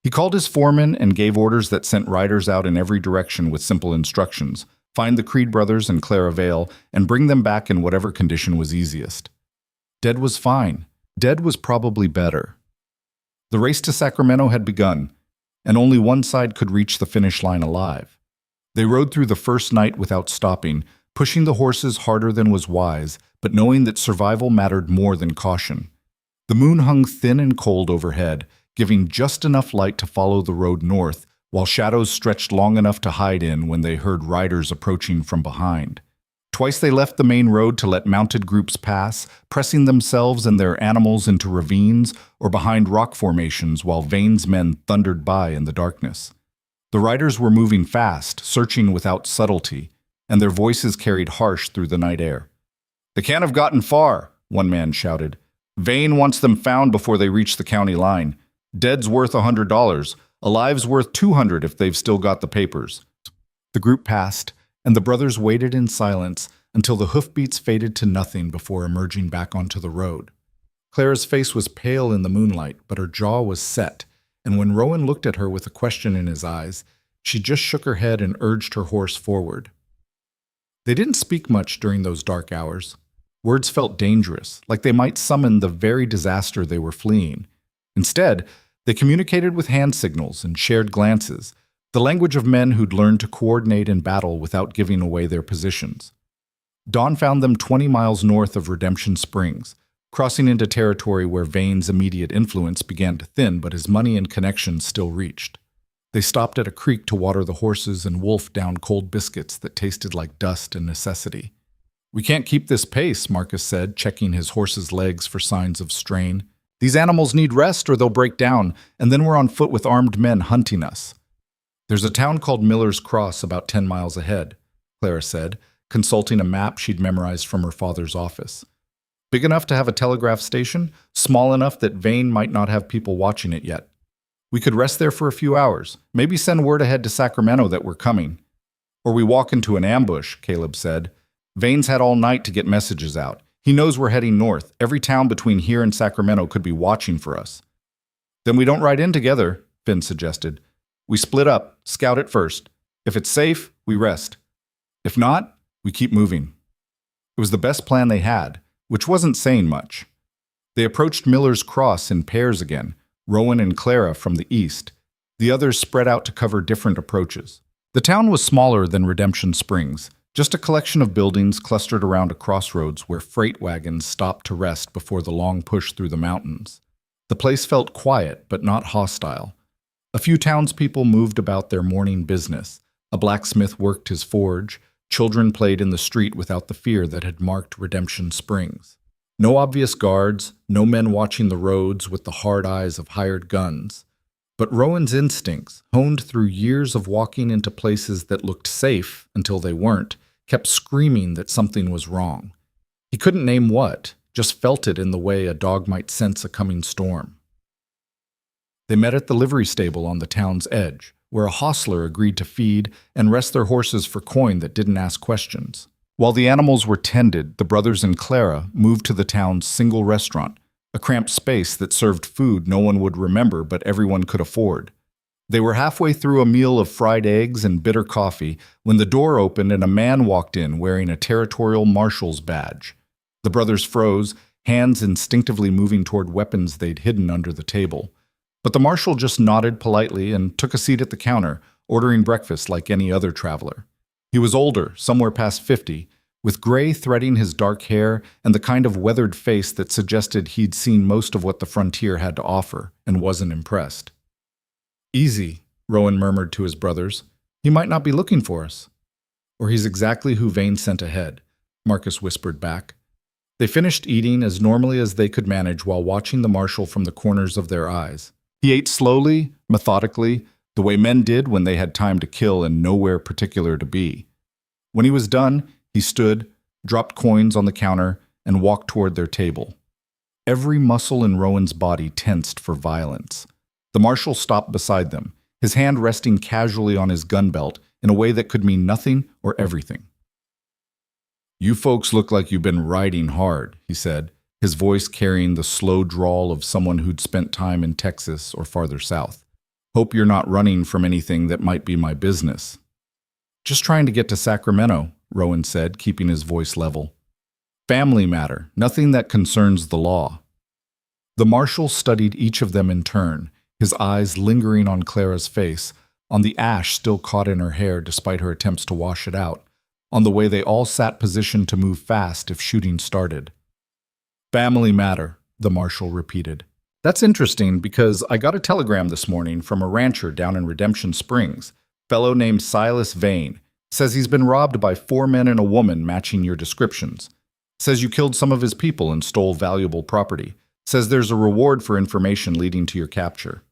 He called his foreman and gave orders that sent riders out in every direction with simple instructions: find the Creed brothers and Clara Vale and bring them back in whatever condition was easiest. Dead was fine. Dead was probably better. The race to Sacramento had begun, and only one side could reach the finish line alive. They rode through the first night without stopping, pushing the horses harder than was wise, but knowing that survival mattered more than caution. The moon hung thin and cold overhead, giving just enough light to follow the road north, while shadows stretched long enough to hide in when they heard riders approaching from behind. Twice they left the main road to let mounted groups pass, pressing themselves and their animals into ravines or behind rock formations while Vane's men thundered by in the darkness. The riders were moving fast, searching without subtlety, and their voices carried harsh through the night air. "They can't have gotten far," one man shouted. "Vane wants them found before they reach the county line. Dead's worth $100, alive's worth $200 if they've still got the papers." The group passed, and the brothers waited in silence until the hoofbeats faded to nothing before emerging back onto the road. Clara's face was pale in the moonlight, but her jaw was set, and when Rowan looked at her with a question in his eyes, she just shook her head and urged her horse forward. They didn't speak much during those dark hours. Words felt dangerous, like they might summon the very disaster they were fleeing. Instead, they communicated with hand signals and shared glances, the language of men who'd learned to coordinate in battle without giving away their positions. Dawn found them 20 miles north of Redemption Springs, crossing into territory where Vane's immediate influence began to thin, but his money and connections still reached. They stopped at a creek to water the horses and wolf down cold biscuits that tasted like dust and necessity. "We can't keep this pace," Marcus said, checking his horse's legs for signs of strain. "These animals need rest or they'll break down, and then we're on foot with armed men hunting us." "There's a town called Miller's Cross about 10 miles ahead," Clara said, consulting a map she'd memorized from her father's office. "Big enough to have a telegraph station, small enough that Vane might not have people watching it yet. We could rest there for a few hours, maybe send word ahead to Sacramento that we're coming." "Or we walk into an ambush," Caleb said. "Vane's had all night to get messages out. He knows we're heading north. Every town between here and Sacramento could be watching for us." "Then we don't ride in together," Finn suggested. "We split up, scout it first. If it's safe, we rest. If not, we keep moving." It was the best plan they had, which wasn't saying much. They approached Miller's Cross in pairs again, Rowan and Clara from the east. The others spread out to cover different approaches. The town was smaller than Redemption Springs, just a collection of buildings clustered around a crossroads where freight wagons stopped to rest before the long push through the mountains. The place felt quiet, but not hostile. A few townspeople moved about their morning business. A blacksmith worked his forge. Children played in the street without the fear that had marked Redemption Springs. No obvious guards, no men watching the roads with the hard eyes of hired guns. But Rowan's instincts, honed through years of walking into places that looked safe until they weren't, kept screaming that something was wrong. He couldn't name what, just felt it in the way a dog might sense a coming storm. They met at the livery stable on the town's edge, where a hostler agreed to feed and rest their horses for coin that didn't ask questions. While the animals were tended, the brothers and Clara moved to the town's single restaurant, a cramped space that served food no one would remember but everyone could afford. They were halfway through a meal of fried eggs and bitter coffee when the door opened and a man walked in wearing a territorial marshal's badge. The brothers froze, hands instinctively moving toward weapons they'd hidden under the table. But the marshal just nodded politely and took a seat at the counter, ordering breakfast like any other traveler. He was older, somewhere past 50, with gray threading his dark hair and the kind of weathered face that suggested he'd seen most of what the frontier had to offer and wasn't impressed. "Easy," Rowan murmured to his brothers. "He might not be looking for us." "Or he's exactly who Vane sent ahead," Marcus whispered back. They finished eating as normally as they could manage while watching the marshal from the corners of their eyes. He ate slowly, methodically, the way men did when they had time to kill and nowhere particular to be. When he was done, he stood, dropped coins on the counter, and walked toward their table. Every muscle in Rowan's body tensed for violence. The marshal stopped beside them, his hand resting casually on his gun belt in a way that could mean nothing or everything. "You folks look like you've been riding hard," he said, his voice carrying the slow drawl of someone who'd spent time in Texas or farther south. "Hope you're not running from anything that might be my business." "Just trying to get to Sacramento," Rowan said, keeping his voice level. "Family matter, nothing that concerns the law." The marshal studied each of them in turn, his eyes lingering on Clara's face, on the ash still caught in her hair despite her attempts to wash it out, on the way they all sat positioned to move fast if shooting started. "Family matter," the marshal repeated. "That's interesting because I got a telegram this morning from a rancher down in Redemption Springs, fellow named Silas Vane. Says he's been robbed by 4 men and a woman matching your descriptions. Says you killed some of his people and stole valuable property. Says there's a reward for information leading to your capture."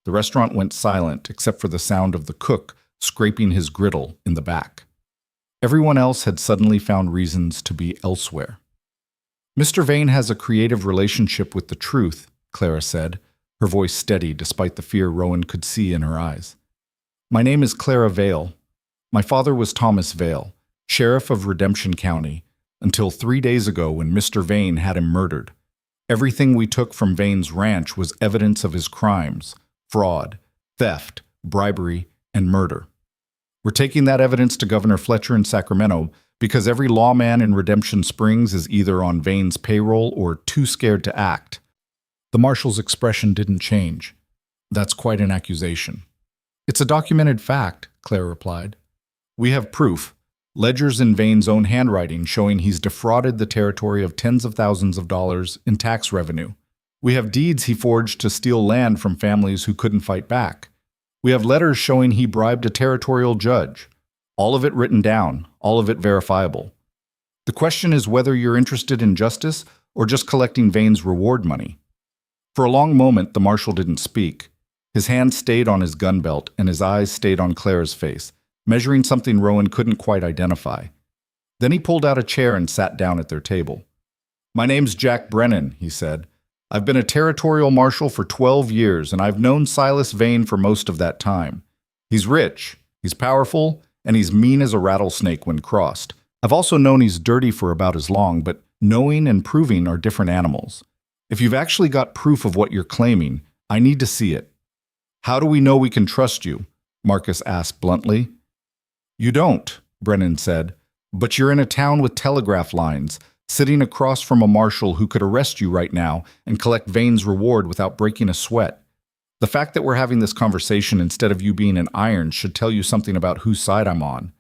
The restaurant went silent except for the sound of the cook scraping his griddle in the back. Everyone else had suddenly found reasons to be elsewhere. "Mr. Vane has a creative relationship with the truth," Clara said, her voice steady despite the fear Rowan could see in her eyes. "My name is Clara Vale. My father was Thomas Vale, sheriff of Redemption County, until 3 days ago when Mr. Vane had him murdered. Everything we took from Vane's ranch was evidence of his crimes: fraud, theft, bribery, and murder. We're taking that evidence to Governor Fletcher in Sacramento because every lawman in Redemption Springs is either on Vane's payroll or too scared to act." The marshal's expression didn't change. "That's quite an accusation." "It's a documented fact," Claire replied. "We have proof, ledgers in Vane's own handwriting showing he's defrauded the territory of tens of thousands of dollars in tax revenue. We have deeds he forged to steal land from families who couldn't fight back. We have letters showing he bribed a territorial judge. All of it written down, all of it verifiable. The question is whether you're interested in justice or just collecting Vane's reward money." For a long moment, the marshal didn't speak. His hand stayed on his gun belt and his eyes stayed on Clara's face, measuring something Rowan couldn't quite identify. Then he pulled out a chair and sat down at their table. "My name's Jack Brennan," he said. "I've been a territorial marshal for 12 years, and I've known Silas Vane for most of that time. He's rich, he's powerful, and he's mean as a rattlesnake when crossed. I've also known he's dirty for about as long, but knowing and proving are different animals. If you've actually got proof of what you're claiming, I need to see it." "How do we know we can trust you?" Marcus asked bluntly. "You don't," Brennan said, "but you're in a town with telegraph lines, sitting across from a marshal who could arrest you right now and collect Vane's reward without breaking a sweat. The fact that we're having this conversation instead of you being in irons should tell you something about whose side I'm on."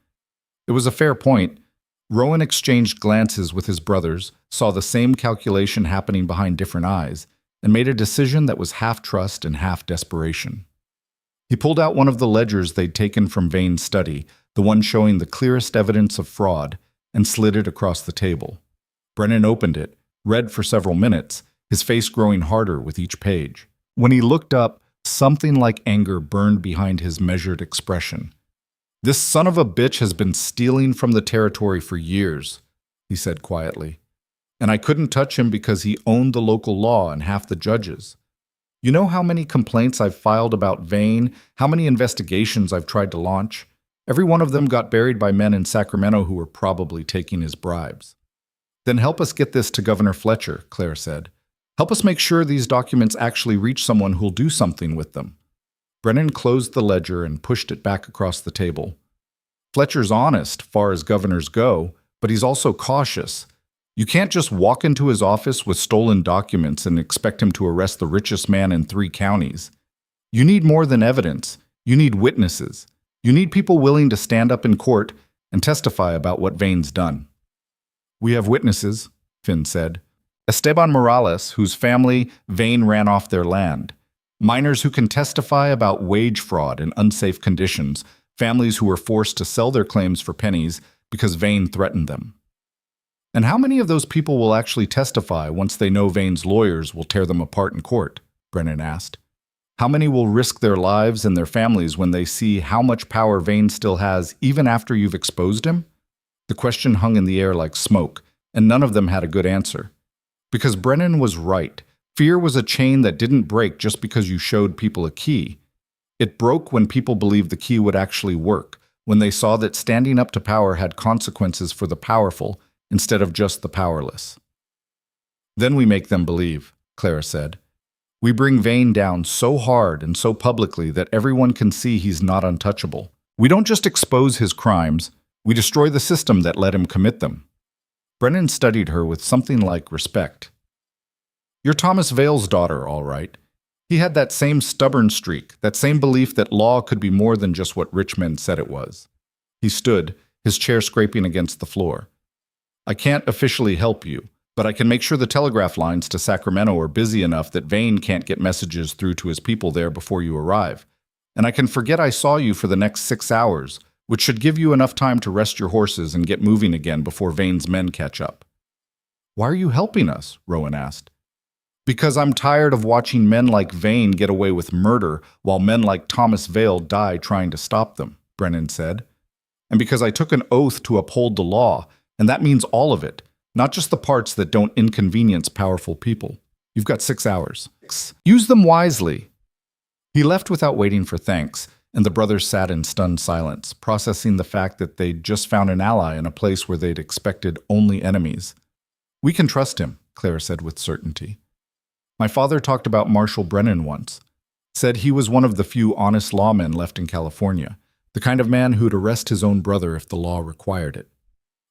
It was a fair point. Rowan exchanged glances with his brothers, saw the same calculation happening behind different eyes, and made a decision that was half trust and half desperation. He pulled out one of the ledgers they'd taken from Vane's study, the one showing the clearest evidence of fraud, and slid it across the table. Brennan opened it, read for several minutes, his face growing harder with each page. When he looked up, something like anger burned behind his measured expression. "This son of a bitch has been stealing from the territory for years," he said quietly. "And I couldn't touch him because he owned the local law and half the judges. You know how many complaints I've filed about Vane, how many investigations I've tried to launch? Every one of them got buried by men in Sacramento who were probably taking his bribes." "Then help us get this to Governor Fletcher," Claire said. "Help us make sure these documents actually reach someone who'll do something with them." Brennan closed the ledger and pushed it back across the table. "Fletcher's honest, far as governors go, but he's also cautious. You can't just walk into his office with stolen documents and expect him to arrest the richest man in 3 counties. You need more than evidence. You need witnesses. You need people willing to stand up in court and testify about what Vane's done. We have witnesses, Finn said. Esteban Morales, whose family Vane ran off their land. Miners who can testify about wage fraud and unsafe conditions. Families who were forced to sell their claims for pennies because Vane threatened them. And how many of those people will actually testify once they know Vane's lawyers will tear them apart in court? Brennan asked. How many will risk their lives and their families when they see how much power Vane still has even after you've exposed him? The question hung in the air like smoke, and none of them had a good answer. Because Brennan was right. Fear was a chain that didn't break just because you showed people a key. It broke when people believed the key would actually work, when they saw that standing up to power had consequences for the powerful instead of just the powerless. Then we make them believe, Clara said. We bring Vane down so hard and so publicly that everyone can see he's not untouchable. We don't just expose his crimes, we destroy the system that let him commit them. Brennan studied her with something like respect. You're Thomas Vale's daughter, all right. He had that same stubborn streak, that same belief that law could be more than just what rich men said it was. He stood, his chair scraping against the floor. I can't officially help you, but I can make sure the telegraph lines to Sacramento are busy enough that Vane can't get messages through to his people there before you arrive. And I can forget I saw you for the next 6 hours, which should give you enough time to rest your horses and get moving again before Vane's men catch up. Why are you helping us? Rowan asked. Because I'm tired of watching men like Vane get away with murder while men like Thomas Vale die trying to stop them, Brennan said. And because I took an oath to uphold the law, and that means all of it, not just the parts that don't inconvenience powerful people. You've got 6 hours. Use them wisely. He left without waiting for thanks, and the brothers sat in stunned silence, processing the fact that they'd just found an ally in a place where they'd expected only enemies. We can trust him, Clara said with certainty. My father talked about Marshal Brennan once. Said he was one of the few honest lawmen left in California, the kind of man who'd arrest his own brother if the law required it.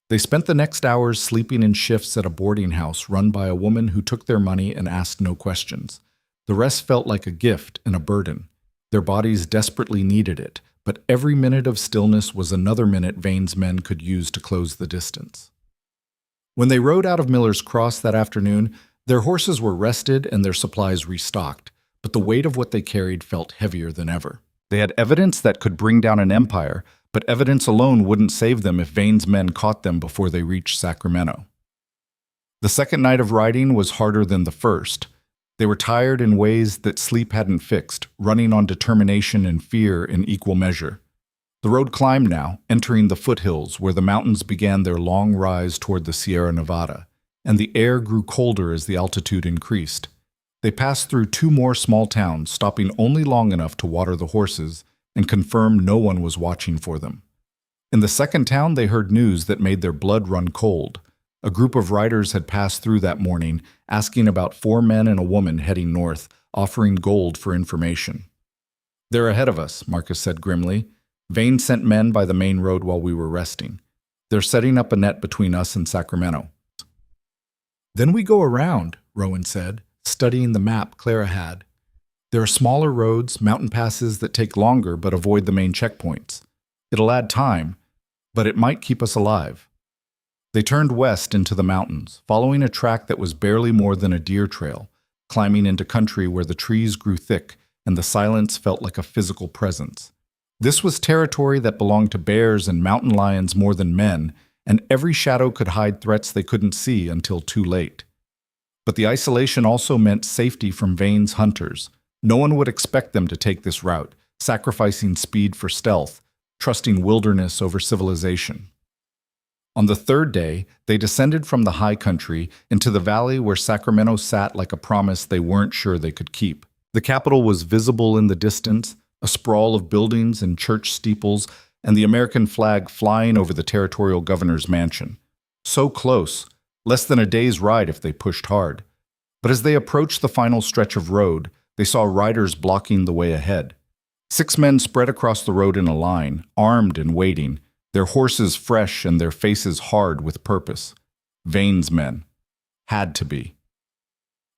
They spent the next hours sleeping in shifts at a boarding house run by a woman who took their money and asked no questions. The rest felt like a gift and a burden. Their bodies desperately needed it, but every minute of stillness was another minute Vane's men could use to close the distance. When they rode out of Miller's Cross that afternoon, their horses were rested and their supplies restocked, but the weight of what they carried felt heavier than ever. They had evidence that could bring down an empire, but evidence alone wouldn't save them if Vane's men caught them before they reached Sacramento. The second night of riding was harder than the first. They were tired in ways that sleep hadn't fixed, running on determination and fear in equal measure. The road climbed now, entering the foothills where the mountains began their long rise toward the Sierra Nevada, and the air grew colder as the altitude increased. They passed through 2 more small towns, stopping only long enough to water the horses and confirm no one was watching for them. In the second town, they heard news that made their blood run cold. A group of riders had passed through that morning, asking about 4 men and a woman heading north, offering gold for information. They're ahead of us, Marcus said grimly. Vane sent men by the main road while we were resting. They're setting up a net between us and Sacramento. Then we go around, Rowan said, studying the map Clara had. There are smaller roads, mountain passes that take longer but avoid the main checkpoints. It'll add time, but it might keep us alive. They turned west into the mountains, following a track that was barely more than a deer trail, climbing into country where the trees grew thick and the silence felt like a physical presence. This was territory that belonged to bears and mountain lions more than men, and every shadow could hide threats they couldn't see until too late. But the isolation also meant safety from Vane's hunters. No one would expect them to take this route, sacrificing speed for stealth, trusting wilderness over civilization. On the third day, they descended from the high country into the valley where Sacramento sat like a promise they weren't sure they could keep. The capital was visible in the distance, a sprawl of buildings and church steeples, and the American flag flying over the territorial governor's mansion. So close, less than a day's ride if they pushed hard. But as they approached the final stretch of road, they saw riders blocking the way ahead. 6 men spread across the road in a line, armed and waiting, their horses fresh and their faces hard with purpose. Vane's men. Had to be.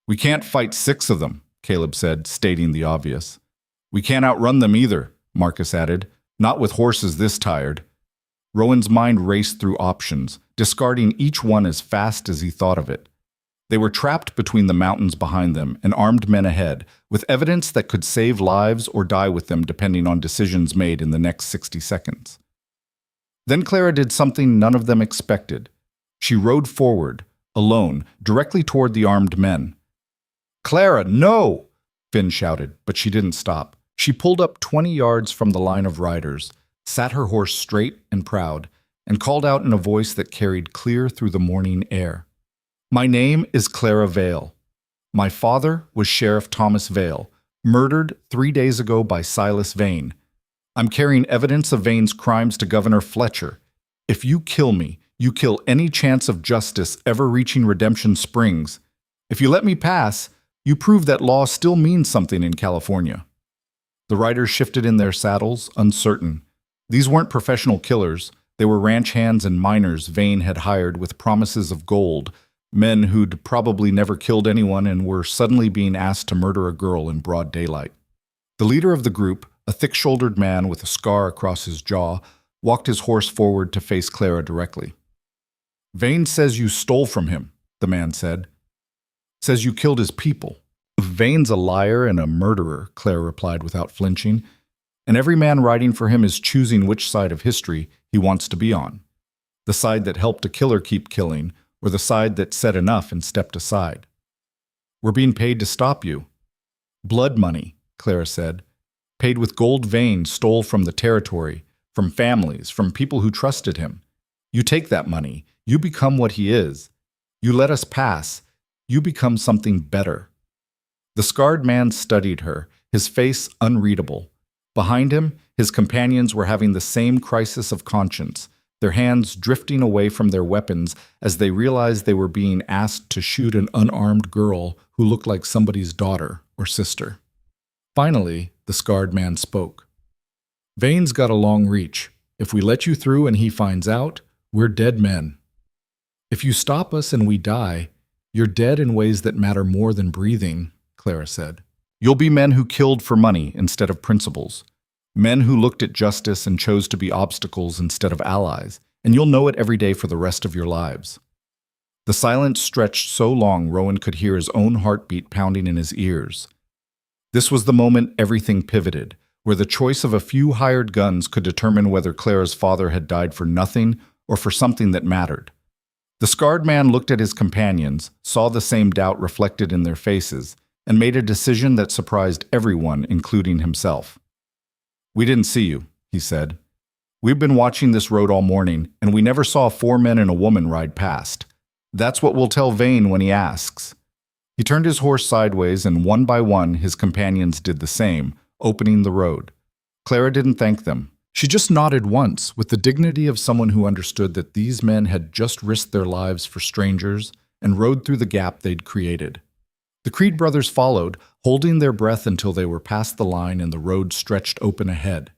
We can't fight 6 of them, Caleb said, stating the obvious. We can't outrun them either, Marcus added. Not with horses this tired. Rowan's mind raced through options, discarding each one as fast as he thought of it. They were trapped between the mountains behind them and armed men ahead, with evidence that could save lives or die with them depending on decisions made in the next 60 seconds. Then Clara did something none of them expected. She rode forward, alone, directly toward the armed men. "Clara, no!" Finn shouted, but she didn't stop. She pulled up 20 yards from the line of riders, sat her horse straight and proud, and called out in a voice that carried clear through the morning air. "My name is Clara Vale. My father was Sheriff Thomas Vale, murdered 3 days ago by Silas Vane. I'm carrying evidence of Vane's crimes to Governor Fletcher. If you kill me, you kill any chance of justice ever reaching Redemption Springs. If you let me pass, you prove that law still means something in California." The riders shifted in their saddles, uncertain. These weren't professional killers. They were ranch hands and miners Vane had hired with promises of gold, men who'd probably never killed anyone and were suddenly being asked to murder a girl in broad daylight. The leader of the group, a thick-shouldered man with a scar across his jaw, walked his horse forward to face Clara directly. "Vane says you stole from him," the man said. "Says you killed his people." "Vane's a liar and a murderer," Clara replied without flinching, "and every man riding for him is choosing which side of history he wants to be on. The side that helped a killer keep killing, or the side that said enough and stepped aside. We're being paid to stop you." "Blood money," Clara said. "Paid with gold Vane stole from the territory, from families, from people who trusted him. You take that money, you become what he is. You let us pass, you become something better." The scarred man studied her, his face unreadable. Behind him, his companions were having the same crisis of conscience, their hands drifting away from their weapons as they realized they were being asked to shoot an unarmed girl who looked like somebody's daughter or sister. Finally, the scarred man spoke. "Vane's got a long reach. If we let you through and he finds out, we're dead men. If you stop us and we die, you're dead in ways that matter more than breathing," Clara said. "You'll be men who killed for money instead of principles. Men who looked at justice and chose to be obstacles instead of allies, and you'll know it every day for the rest of your lives." The silence stretched so long Rowan could hear his own heartbeat pounding in his ears. This was the moment everything pivoted, where the choice of a few hired guns could determine whether Clara's father had died for nothing or for something that mattered. The scarred man looked at his companions, saw the same doubt reflected in their faces, and made a decision that surprised everyone, including himself. "We didn't see you," he said. "We've been watching this road all morning, and we never saw 4 men and a woman ride past. That's what we'll tell Vane when he asks." He turned his horse sideways, and one by one his companions did the same, opening the road. Clara didn't thank them. She just nodded once, with the dignity of someone who understood that these men had just risked their lives for strangers and rode through the gap they'd created. The Creed brothers followed, holding their breath until they were past the line and the road stretched open ahead.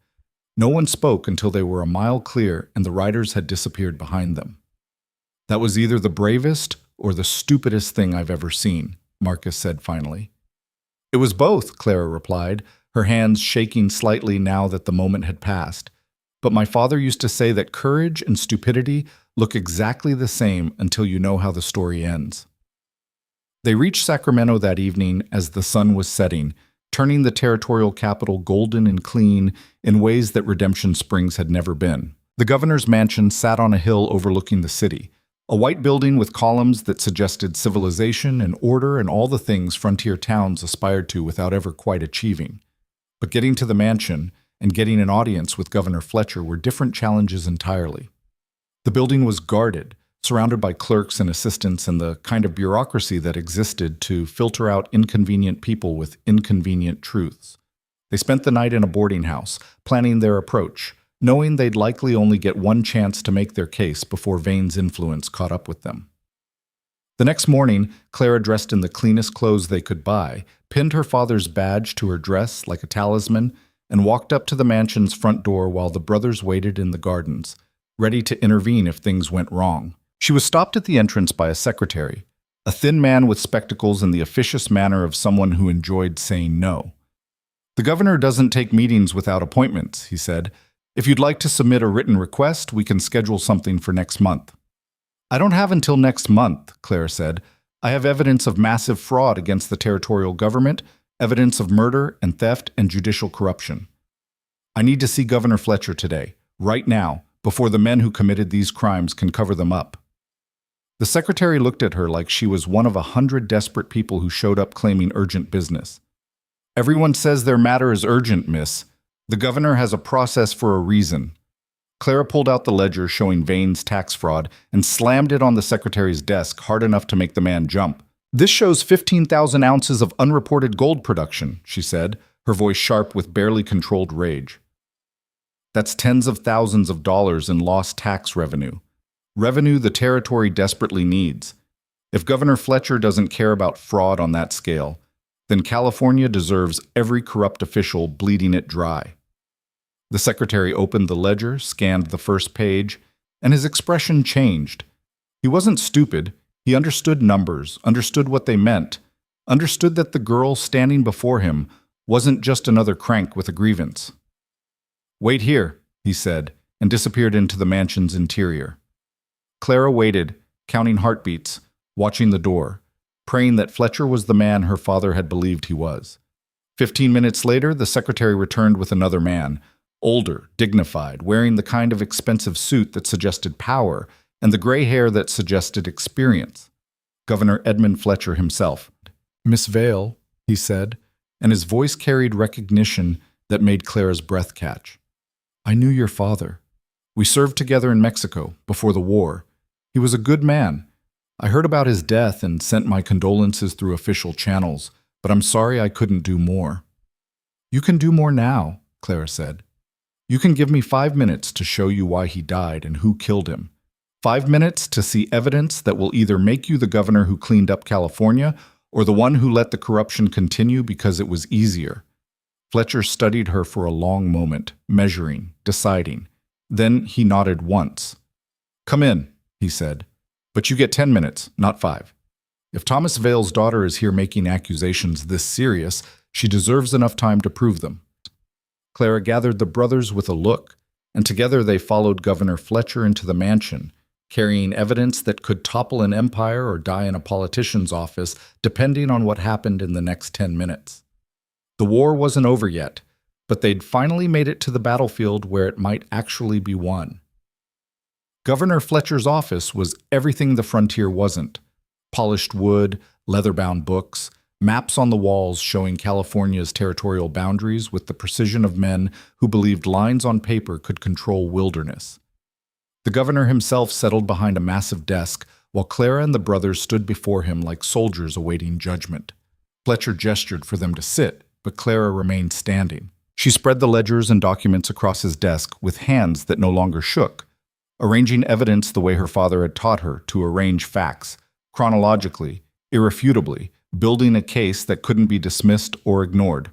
No one spoke until they were a mile clear and the riders had disappeared behind them. "That was either the bravest or the stupidest thing I've ever seen," Marcus said finally. "It was both," Clara replied, her hands shaking slightly now that the moment had passed. "But my father used to say that courage and stupidity look exactly the same until you know how the story ends." They reached Sacramento that evening as the sun was setting, turning the territorial capital golden and clean in ways that Redemption Springs had never been. The governor's mansion sat on a hill overlooking the city, a white building with columns that suggested civilization and order and all the things frontier towns aspired to without ever quite achieving. But getting to the mansion and getting an audience with Governor Fletcher were different challenges entirely. The building was guarded, surrounded by clerks and assistants and the kind of bureaucracy that existed to filter out inconvenient people with inconvenient truths. They spent the night in a boarding house, planning their approach, knowing they'd likely only get one chance to make their case before Vane's influence caught up with them. The next morning, Clara, dressed in the cleanest clothes they could buy, pinned her father's badge to her dress like a talisman, and walked up to the mansion's front door while the brothers waited in the gardens, ready to intervene if things went wrong. She was stopped at the entrance by a secretary, a thin man with spectacles and the officious manner of someone who enjoyed saying no. The governor doesn't take meetings without appointments, he said. If you'd like to submit a written request, we can schedule something for next month. I don't have until next month, Clara said. I have evidence of massive fraud against the territorial government, evidence of murder and theft and judicial corruption. I need to see Governor Fletcher today, right now, before the men who committed these crimes can cover them up. The secretary looked at her like she was one of 100 desperate people who showed up claiming urgent business. Everyone says their matter is urgent, miss. The governor has a process for a reason. Clara pulled out the ledger showing Vane's tax fraud and slammed it on the secretary's desk hard enough to make the man jump. This shows 15,000 ounces of unreported gold production, she said, her voice sharp with barely controlled rage. That's tens of thousands of dollars in lost tax revenue. Revenue the territory desperately needs. If Governor Fletcher doesn't care about fraud on that scale, then California deserves every corrupt official bleeding it dry. The secretary opened the ledger, scanned the first page, and his expression changed. He wasn't stupid. He understood numbers, understood what they meant, understood that the girl standing before him wasn't just another crank with a grievance. "Wait here," he said, and disappeared into the mansion's interior. Clara waited, counting heartbeats, watching the door, praying that Fletcher was the man her father had believed he was. 15 minutes later, the secretary returned with another man, older, dignified, wearing the kind of expensive suit that suggested power and the gray hair that suggested experience. Governor Edmund Fletcher himself. "Miss Vale," he said, and his voice carried recognition that made Clara's breath catch. "I knew your father. We served together in Mexico before the war. He was a good man. I heard about his death and sent my condolences through official channels, but I'm sorry I couldn't do more." "You can do more now," Clara said. "You can give me 5 minutes to show you why he died and who killed him. 5 minutes to see evidence that will either make you the governor who cleaned up California or the one who let the corruption continue because it was easier." Fletcher studied her for a long moment, measuring, deciding. Then he nodded once. "Come in," he said. "But you get 10 minutes, not 5. If Thomas Vale's daughter is here making accusations this serious, she deserves enough time to prove them." Clara gathered the brothers with a look, and together they followed Governor Fletcher into the mansion, carrying evidence that could topple an empire or die in a politician's office, depending on what happened in the next 10 minutes. The war wasn't over yet, but they'd finally made it to the battlefield where it might actually be won. Governor Fletcher's office was everything the frontier wasn't. Polished wood, leather-bound books, maps on the walls showing California's territorial boundaries with the precision of men who believed lines on paper could control wilderness. The governor himself settled behind a massive desk, while Clara and the brothers stood before him like soldiers awaiting judgment. Fletcher gestured for them to sit, but Clara remained standing. She spread the ledgers and documents across his desk with hands that no longer shook, arranging evidence the way her father had taught her to arrange facts, chronologically, irrefutably, building a case that couldn't be dismissed or ignored.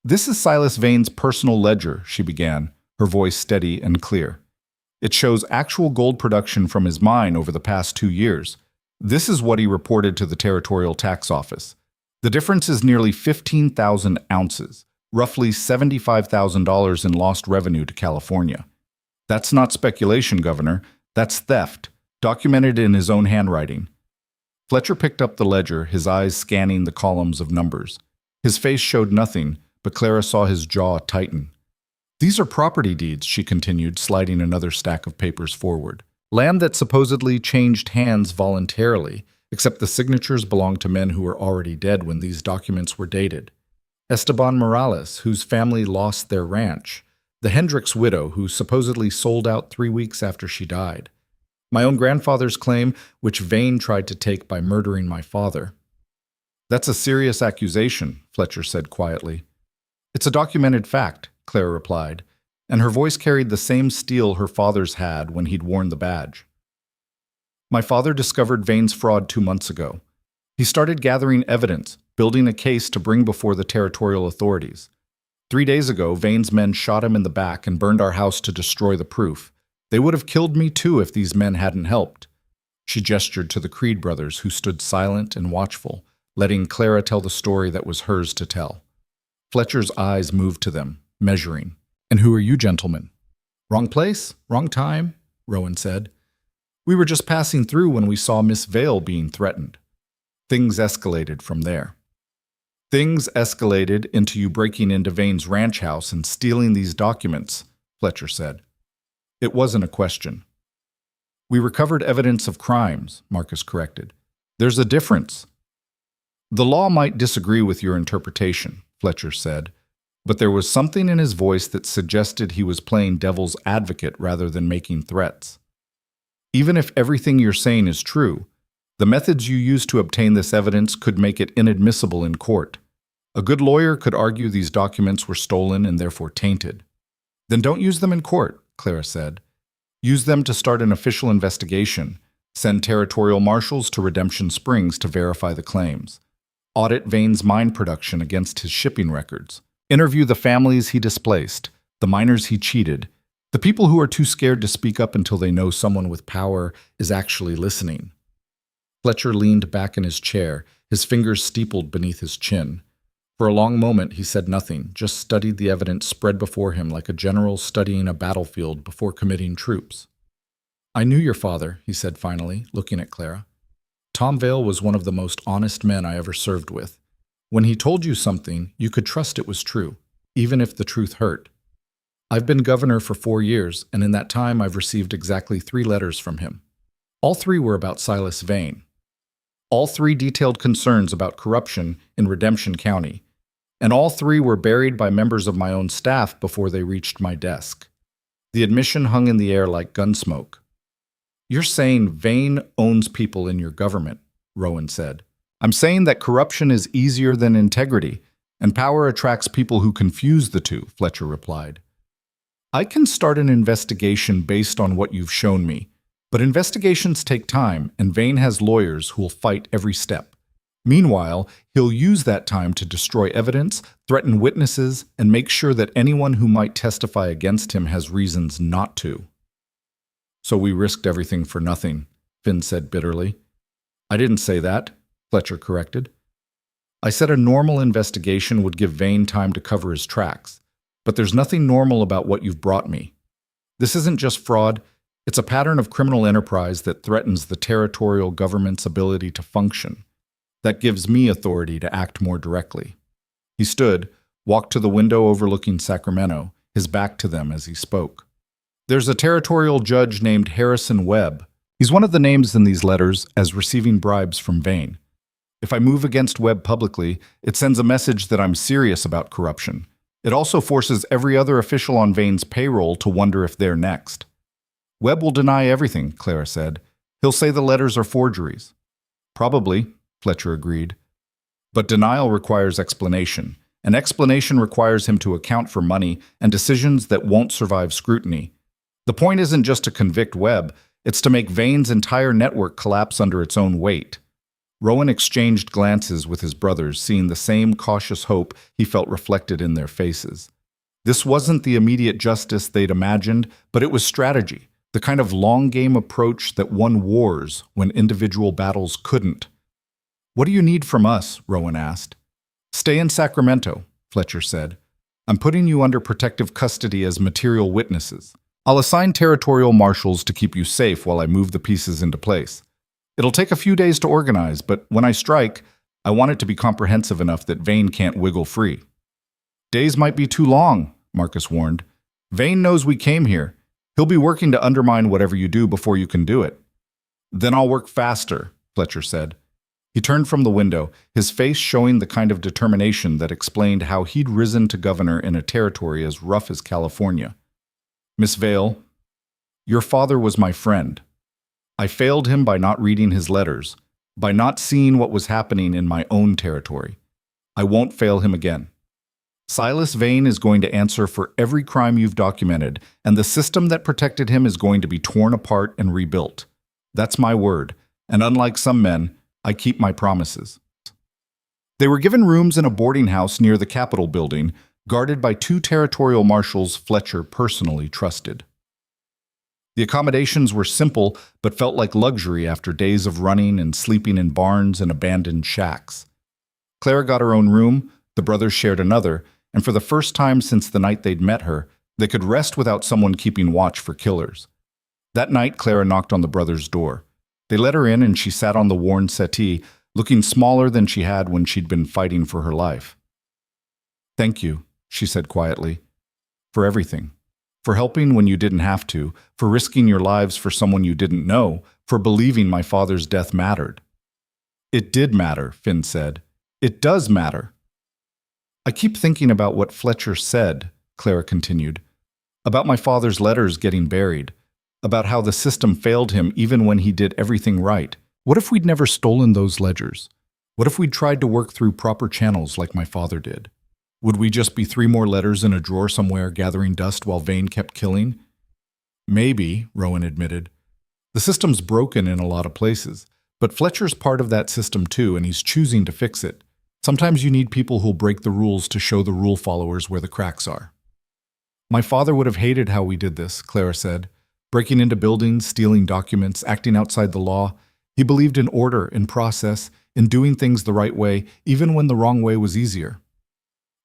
"This is Silas Vane's personal ledger," she began, her voice steady and clear. "It shows actual gold production from his mine over the past 2 years. This is what he reported to the Territorial Tax Office. The difference is nearly 15,000 ounces, roughly $75,000 in lost revenue to California. That's not speculation, Governor. That's theft, documented in his own handwriting." Fletcher picked up the ledger, his eyes scanning the columns of numbers. His face showed nothing, but Clara saw his jaw tighten. "These are property deeds," she continued, sliding another stack of papers forward. "Land that supposedly changed hands voluntarily, except the signatures belonged to men who were already dead when these documents were dated. Esteban Morales, whose family lost their ranch. The Hendricks widow, who supposedly sold out 3 weeks after she died. My own grandfather's claim, which Vane tried to take by murdering my father." "That's a serious accusation," Fletcher said quietly. "It's a documented fact," Clara replied, and her voice carried the same steel her father's had when he'd worn the badge. "My father discovered Vane's fraud 2 months ago. He started gathering evidence, building a case to bring before the territorial authorities. 3 days ago, Vane's men shot him in the back and burned our house to destroy the proof. They would have killed me too if these men hadn't helped." She gestured to the Creed brothers, who stood silent and watchful, letting Clara tell the story that was hers to tell. Fletcher's eyes moved to them, measuring. "And who are you, gentlemen?" "Wrong place, wrong time," Rowan said. "We were just passing through when we saw Miss Vale being threatened." Things escalated from there. "Things escalated into you breaking into Vane's ranch house and stealing these documents," Fletcher said. It wasn't a question. "We recovered evidence of crimes," Marcus corrected. "There's a difference." "The law might disagree with your interpretation," Fletcher said, but there was something in his voice that suggested he was playing devil's advocate rather than making threats. "Even if everything you're saying is true, the methods you used to obtain this evidence could make it inadmissible in court. A good lawyer could argue these documents were stolen and therefore tainted." "Then don't use them in court," Clara said. "Use them to start an official investigation. Send territorial marshals to Redemption Springs to verify the claims. Audit Vane's mine production against his shipping records. Interview the families he displaced, the miners he cheated, the people who are too scared to speak up until they know someone with power is actually listening." Fletcher leaned back in his chair, his fingers steepled beneath his chin. For a long moment he said nothing, just studied the evidence spread before him like a general studying a battlefield before committing troops. "I knew your father," he said finally, looking at Clara. "Tom Vale was one of the most honest men I ever served with. When he told you something, you could trust it was true, even if the truth hurt. I've been governor for 4 years, and in that time I've received exactly 3 letters from him. All 3 were about Silas Vane. All 3 detailed concerns about corruption in Redemption County, and all 3 were buried by members of my own staff before they reached my desk. The admission hung in the air like gunsmoke. "You're saying Vane owns people in your government," Rowan said. "I'm saying that corruption is easier than integrity, and power attracts people who confuse the two," Fletcher replied. "I can start an investigation based on what you've shown me, but investigations take time, and Vane has lawyers who will fight every step. Meanwhile, he'll use that time to destroy evidence, threaten witnesses, and make sure that anyone who might testify against him has reasons not to." "So we risked everything for nothing," Finn said bitterly. "I didn't say that," Fletcher corrected. "I said a normal investigation would give Vane time to cover his tracks, but there's nothing normal about what you've brought me. This isn't just fraud, it's a pattern of criminal enterprise that threatens the territorial government's ability to function. That gives me authority to act more directly." He stood, walked to the window overlooking Sacramento, his back to them as he spoke. "There's a territorial judge named Harrison Webb. He's one of the names in these letters as receiving bribes from Vane. If I move against Webb publicly, it sends a message that I'm serious about corruption. It also forces every other official on Vane's payroll to wonder if they're next." "Webb will deny everything," Clara said. "He'll say the letters are forgeries." "Probably," Fletcher agreed. "But denial requires explanation. An explanation requires him to account for money and decisions that won't survive scrutiny. The point isn't just to convict Webb, it's to make Vane's entire network collapse under its own weight." Rowan exchanged glances with his brothers, seeing the same cautious hope he felt reflected in their faces. This wasn't the immediate justice they'd imagined, but it was strategy, the kind of long-game approach that won wars when individual battles couldn't. "What do you need from us?" Rowan asked. "Stay in Sacramento," Fletcher said. "I'm putting you under protective custody as material witnesses. I'll assign territorial marshals to keep you safe while I move the pieces into place. It'll take a few days to organize, but when I strike, I want it to be comprehensive enough that Vane can't wiggle free." "Days might be too long," Marcus warned. "Vane knows we came here. He'll be working to undermine whatever you do before you can do it." "Then I'll work faster," Fletcher said. He turned from the window, his face showing the kind of determination that explained how he'd risen to governor in a territory as rough as California. "Miss Vale, your father was my friend. I failed him by not reading his letters, by not seeing what was happening in my own territory. I won't fail him again. Silas Vane is going to answer for every crime you've documented, and the system that protected him is going to be torn apart and rebuilt. That's my word, and unlike some men, I keep my promises." They were given rooms in a boarding house near the Capitol building, guarded by 2 territorial marshals Fletcher personally trusted. The accommodations were simple, but felt like luxury after days of running and sleeping in barns and abandoned shacks. Clara got her own room, the brothers shared another, and for the first time since the night they'd met her, they could rest without someone keeping watch for killers. That night, Clara knocked on the brothers' door. They let her in and she sat on the worn settee, looking smaller than she had when she'd been fighting for her life. "Thank you," she said quietly, "for everything. For helping when you didn't have to, for risking your lives for someone you didn't know, for believing my father's death mattered." "It did matter," Finn said. "It does matter." "I keep thinking about what Fletcher said," Clara continued, "about my father's letters getting buried, about how the system failed him even when he did everything right. What if we'd never stolen those ledgers? What if we'd tried to work through proper channels like my father did? Would we just be 3 more letters in a drawer somewhere gathering dust while Vane kept killing?" "Maybe," Rowan admitted. "The system's broken in a lot of places, but Fletcher's part of that system too, and he's choosing to fix it. Sometimes you need people who'll break the rules to show the rule followers where the cracks are." "My father would have hated how we did this," Clara said. "Breaking into buildings, stealing documents, acting outside the law. He believed in order, in process, in doing things the right way, even when the wrong way was easier."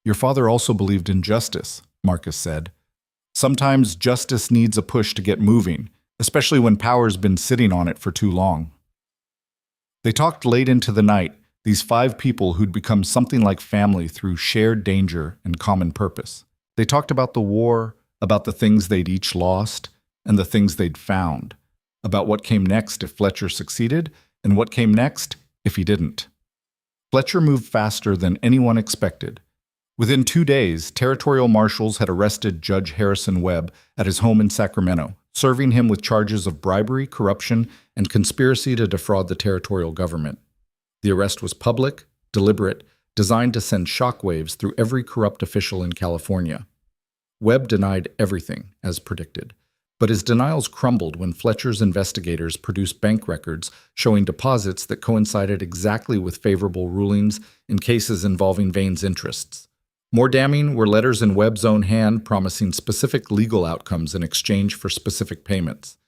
"Your father also believed in justice," Marcus said. "Sometimes justice needs a push to get moving, especially when power's been sitting on it for too long." They talked late into the night, these 5 people who'd become something like family through shared danger and common purpose. They talked about the war, about the things they'd each lost, and the things they'd found, about what came next if Fletcher succeeded, and what came next if he didn't. Fletcher moved faster than anyone expected. Within 2 days, territorial marshals had arrested Judge Harrison Webb at his home in Sacramento, serving him with charges of bribery, corruption, and conspiracy to defraud the territorial government. The arrest was public, deliberate, designed to send shockwaves through every corrupt official in California. Webb denied everything, as predicted, but his denials crumbled when Fletcher's investigators produced bank records showing deposits that coincided exactly with favorable rulings in cases involving Vane's interests. More damning were letters in Webb's own hand promising specific legal outcomes in exchange for specific payments.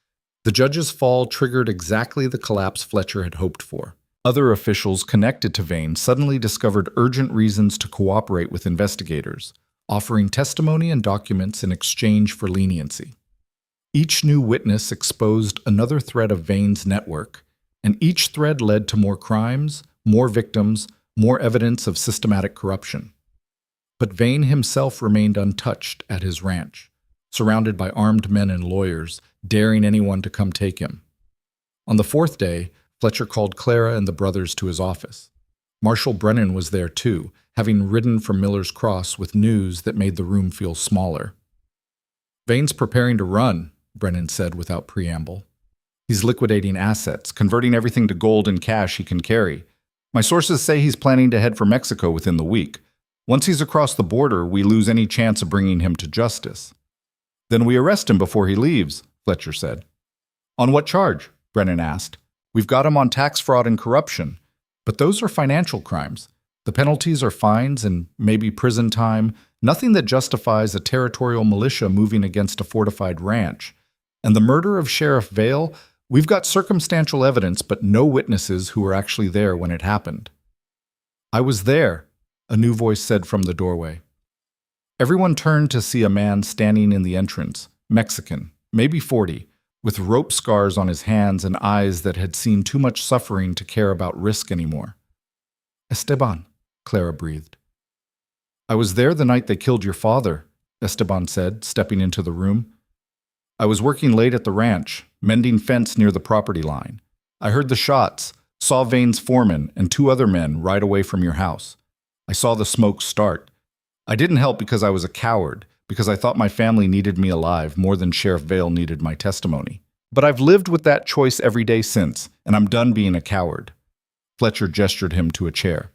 The judge's fall triggered exactly the collapse Fletcher had hoped for. Other officials connected to Vane suddenly discovered urgent reasons to cooperate with investigators, offering testimony and documents in exchange for leniency. Each new witness exposed another thread of Vane's network, and each thread led to more crimes, more victims, more evidence of systematic corruption. But Vane himself remained untouched at his ranch, surrounded by armed men and lawyers, daring anyone to come take him. On the 4th day, Fletcher called Clara and the brothers to his office. Marshal Brennan was there too, having ridden from Miller's Cross with news that made the room feel smaller. "Vane's preparing to run," Brennan said without preamble. "He's liquidating assets, converting everything to gold and cash he can carry. My sources say he's planning to head for Mexico within the week. Once he's across the border, we lose any chance of bringing him to justice." "Then we arrest him before he leaves," Fletcher said. "On what charge?" Brennan asked. "We've got him on tax fraud and corruption. But those are financial crimes. The penalties are fines and maybe prison time, nothing that justifies a territorial militia moving against a fortified ranch. And the murder of Sheriff Vale, we've got circumstantial evidence but no witnesses who were actually there when it happened." "I was there," a new voice said from the doorway. Everyone turned to see a man standing in the entrance, Mexican, maybe 40, with rope scars on his hands and eyes that had seen too much suffering to care about risk anymore. "Esteban," Clara breathed. "I was there the night they killed your father," Esteban said, stepping into the room. "I was working late at the ranch, mending fence near the property line. I heard the shots, saw Vane's foreman and 2 other men ride away from your house. I saw the smoke start. I didn't help because I was a coward, because I thought my family needed me alive more than Sheriff Vale needed my testimony. But I've lived with that choice every day since, and I'm done being a coward." Fletcher gestured him to a chair.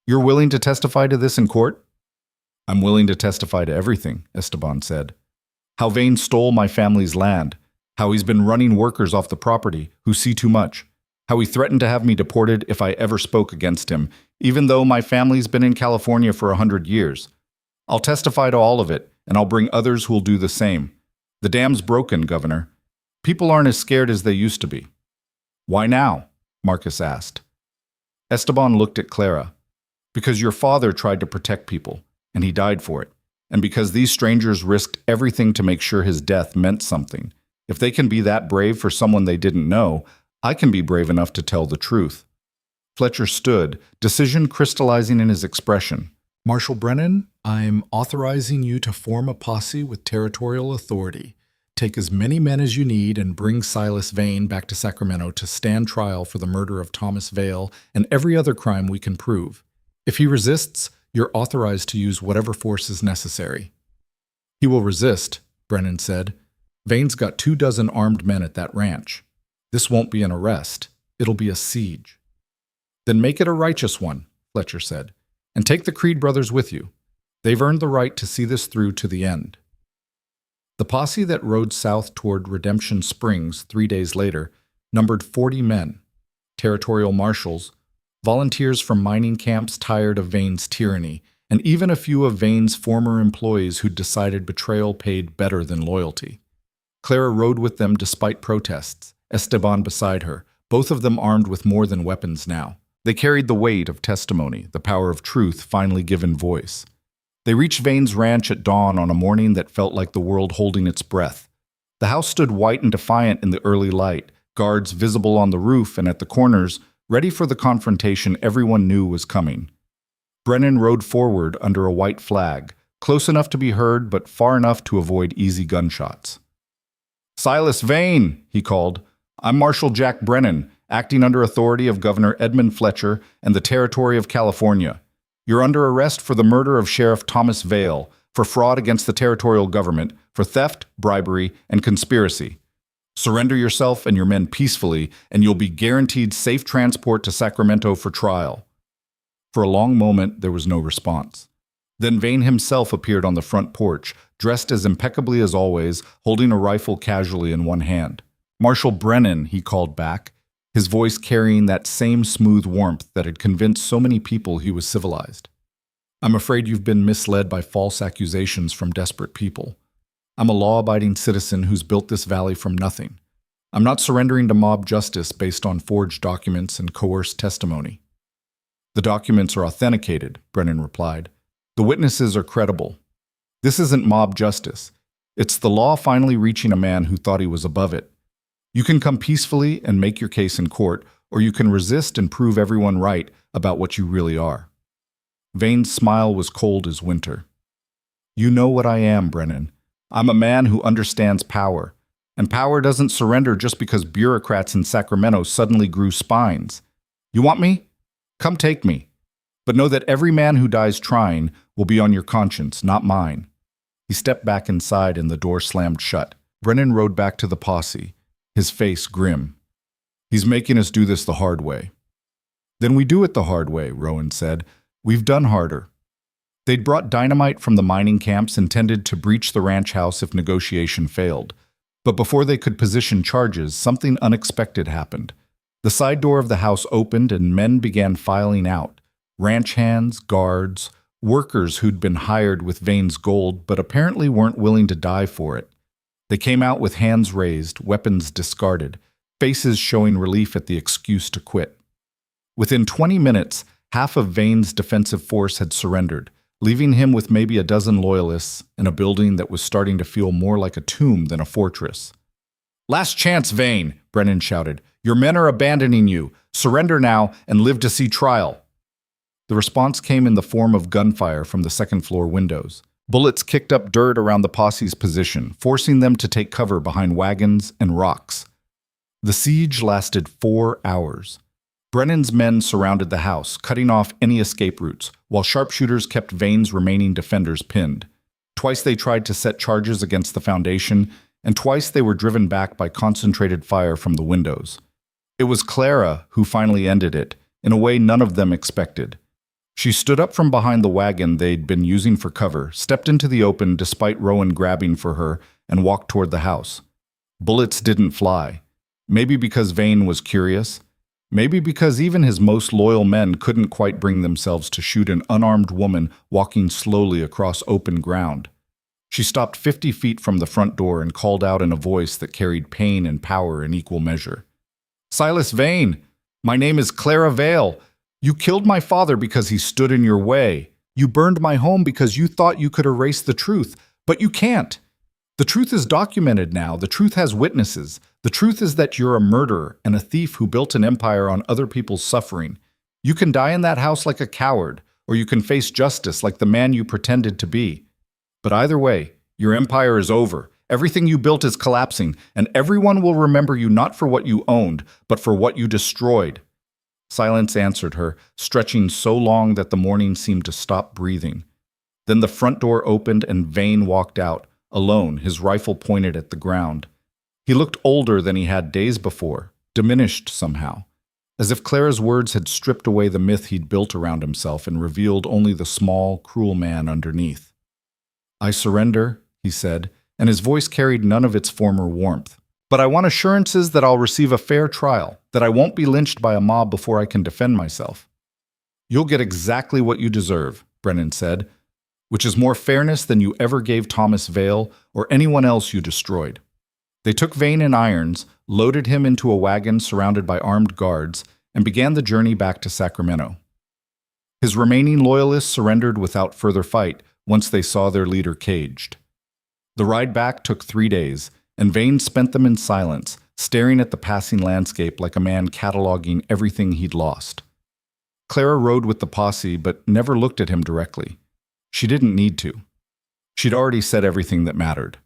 "You're willing to testify to this in court?" "I'm willing to testify to everything," Esteban said. "How Vane stole my family's land, how he's been running workers off the property who see too much, how he threatened to have me deported if I ever spoke against him, even though my family's been in California for 100 years. I'll testify to all of it, and I'll bring others who'll do the same. The dam's broken, Governor. People aren't as scared as they used to be." "Why now?" Marcus asked. Esteban looked at Clara. "Because your father tried to protect people. and he died for it. And because these strangers risked everything to make sure his death meant something. If they can be that brave for someone they didn't know, I can be brave enough to tell the truth." Fletcher stood, decision crystallizing in his expression. "Marshal Brennan, I'm authorizing you to form a posse with territorial authority. Take as many men as you need and bring Silas Vane back to Sacramento to stand trial for the murder of Thomas Vale and every other crime we can prove. If he resists, you're authorized to use whatever force is necessary." "He will resist," Brennan said. "Vane's got 24 armed men at that ranch. This won't be an arrest. It'll be a siege." "Then make it a righteous one," Fletcher said, "and take the Creed brothers with you. They've earned the right to see this through to the end." The posse that rode south toward Redemption Springs 3 days later numbered 40 men, territorial marshals, volunteers from mining camps tired of Vane's tyranny, and even a few of Vane's former employees who'd decided betrayal paid better than loyalty. Clara rode with them despite protests, Esteban beside her, both of them armed with more than weapons now. They carried the weight of testimony, the power of truth finally given voice. They reached Vane's ranch at dawn on a morning that felt like the world holding its breath. The house stood white and defiant in the early light, guards visible on the roof and at the corners, ready for the confrontation everyone knew was coming. Brennan rode forward under a white flag, close enough to be heard but far enough to avoid easy gunshots. "Silas Vane," he called. "I'm Marshal Jack Brennan, acting under authority of Governor Edmund Fletcher and the Territory of California. You're under arrest for the murder of Sheriff Thomas Vale, for fraud against the territorial government, for theft, bribery, and conspiracy. Surrender yourself and your men peacefully, and you'll be guaranteed safe transport to Sacramento for trial." For a long moment, there was no response. Then Vane himself appeared on the front porch, dressed as impeccably as always, holding a rifle casually in one hand. "Marshal Brennan," he called back, his voice carrying that same smooth warmth that had convinced so many people he was civilized. "I'm afraid you've been misled by false accusations from desperate people. I'm a law-abiding citizen who's built this valley from nothing. I'm not surrendering to mob justice based on forged documents and coerced testimony." "The documents are authenticated," Brennan replied. "The witnesses are credible. This isn't mob justice. It's the law finally reaching a man who thought he was above it. You can come peacefully and make your case in court, or you can resist and prove everyone right about what you really are." Vane's smile was cold as winter. "You know what I am, Brennan. I'm a man who understands power, and power doesn't surrender just because bureaucrats in Sacramento suddenly grew spines. You want me? Come take me. But know that every man who dies trying will be on your conscience, not mine." He stepped back inside and the door slammed shut. Brennan rode back to the posse, his face grim. "He's making us do this the hard way." "Then we do it the hard way," Rowan said. "We've done harder." They'd brought dynamite from the mining camps intended to breach the ranch house if negotiation failed. But before they could position charges, something unexpected happened. The side door of the house opened and men began filing out. Ranch hands, guards, workers who'd been hired with Vane's gold but apparently weren't willing to die for it. They came out with hands raised, weapons discarded, faces showing relief at the excuse to quit. Within 20 minutes, half of Vane's defensive force had surrendered, leaving him with maybe a dozen loyalists in a building that was starting to feel more like a tomb than a fortress. "Last chance, Vane," Brennan shouted. "Your men are abandoning you. Surrender now and live to see trial." The response came in the form of gunfire from the second-floor windows. Bullets kicked up dirt around the posse's position, forcing them to take cover behind wagons and rocks. The siege lasted 4 hours. Brennan's men surrounded the house, cutting off any escape routes, while sharpshooters kept Vane's remaining defenders pinned. Twice they tried to set charges against the foundation, and twice they were driven back by concentrated fire from the windows. It was Clara who finally ended it, in a way none of them expected. She stood up from behind the wagon they'd been using for cover, stepped into the open despite Rowan grabbing for her, and walked toward the house. Bullets didn't fly. Maybe because Vane was curious. Maybe because even his most loyal men couldn't quite bring themselves to shoot an unarmed woman walking slowly across open ground. She stopped 50 feet from the front door and called out in a voice that carried pain and power in equal measure. "Silas Vane! My name is Clara Vale. You killed my father because he stood in your way. You burned my home because you thought you could erase the truth, but you can't. The truth is documented now. The truth has witnesses. The truth is that you're a murderer and a thief who built an empire on other people's suffering. You can die in that house like a coward, or you can face justice like the man you pretended to be. But either way, your empire is over. Everything you built is collapsing, and everyone will remember you not for what you owned, but for what you destroyed. Silence answered her, stretching so long that the morning seemed to stop breathing. Then the front door opened and Vane walked out, alone, his rifle pointed at the ground. He looked older than he had days before, diminished somehow, as if Clara's words had stripped away the myth he'd built around himself and revealed only the small, cruel man underneath. "I surrender," he said, and his voice carried none of its former warmth. "But I want assurances that I'll receive a fair trial, that I won't be lynched by a mob before I can defend myself." "You'll get exactly what you deserve," Brennan said, "which is more fairness than you ever gave Thomas Vale or anyone else you destroyed." They took Vane in irons, loaded him into a wagon surrounded by armed guards, and began the journey back to Sacramento. His remaining loyalists surrendered without further fight once they saw their leader caged. The ride back took 3 days, and Vane spent them in silence, staring at the passing landscape like a man cataloging everything he'd lost. Clara rode with the posse but never looked at him directly. She didn't need to. She'd already said everything that mattered.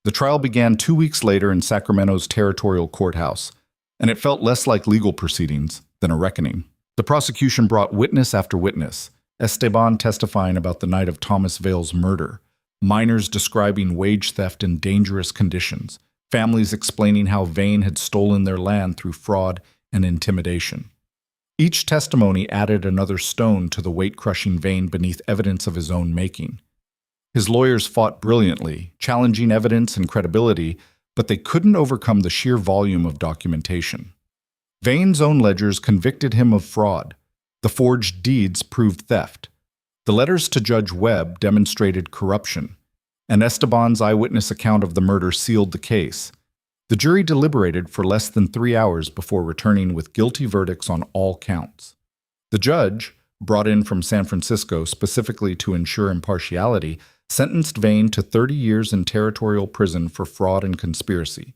The trial began 2 weeks later in Sacramento's territorial courthouse, and it felt less like legal proceedings than a reckoning. The prosecution brought witness after witness, Esteban testifying about the night of Thomas Vale's murder, miners describing wage theft in dangerous conditions, families explaining how Vane had stolen their land through fraud and intimidation. Each testimony added another stone to the weight-crushing vein beneath evidence of his own making. His lawyers fought brilliantly, challenging evidence and credibility, but they couldn't overcome the sheer volume of documentation. Vane's own ledgers convicted him of fraud. The forged deeds proved theft. The letters to Judge Webb demonstrated corruption, and Esteban's eyewitness account of the murder sealed the case. The jury deliberated for less than 3 hours before returning with guilty verdicts on all counts. The judge, brought in from San Francisco specifically to ensure impartiality, sentenced Vane to 30 years in territorial prison for fraud and conspiracy,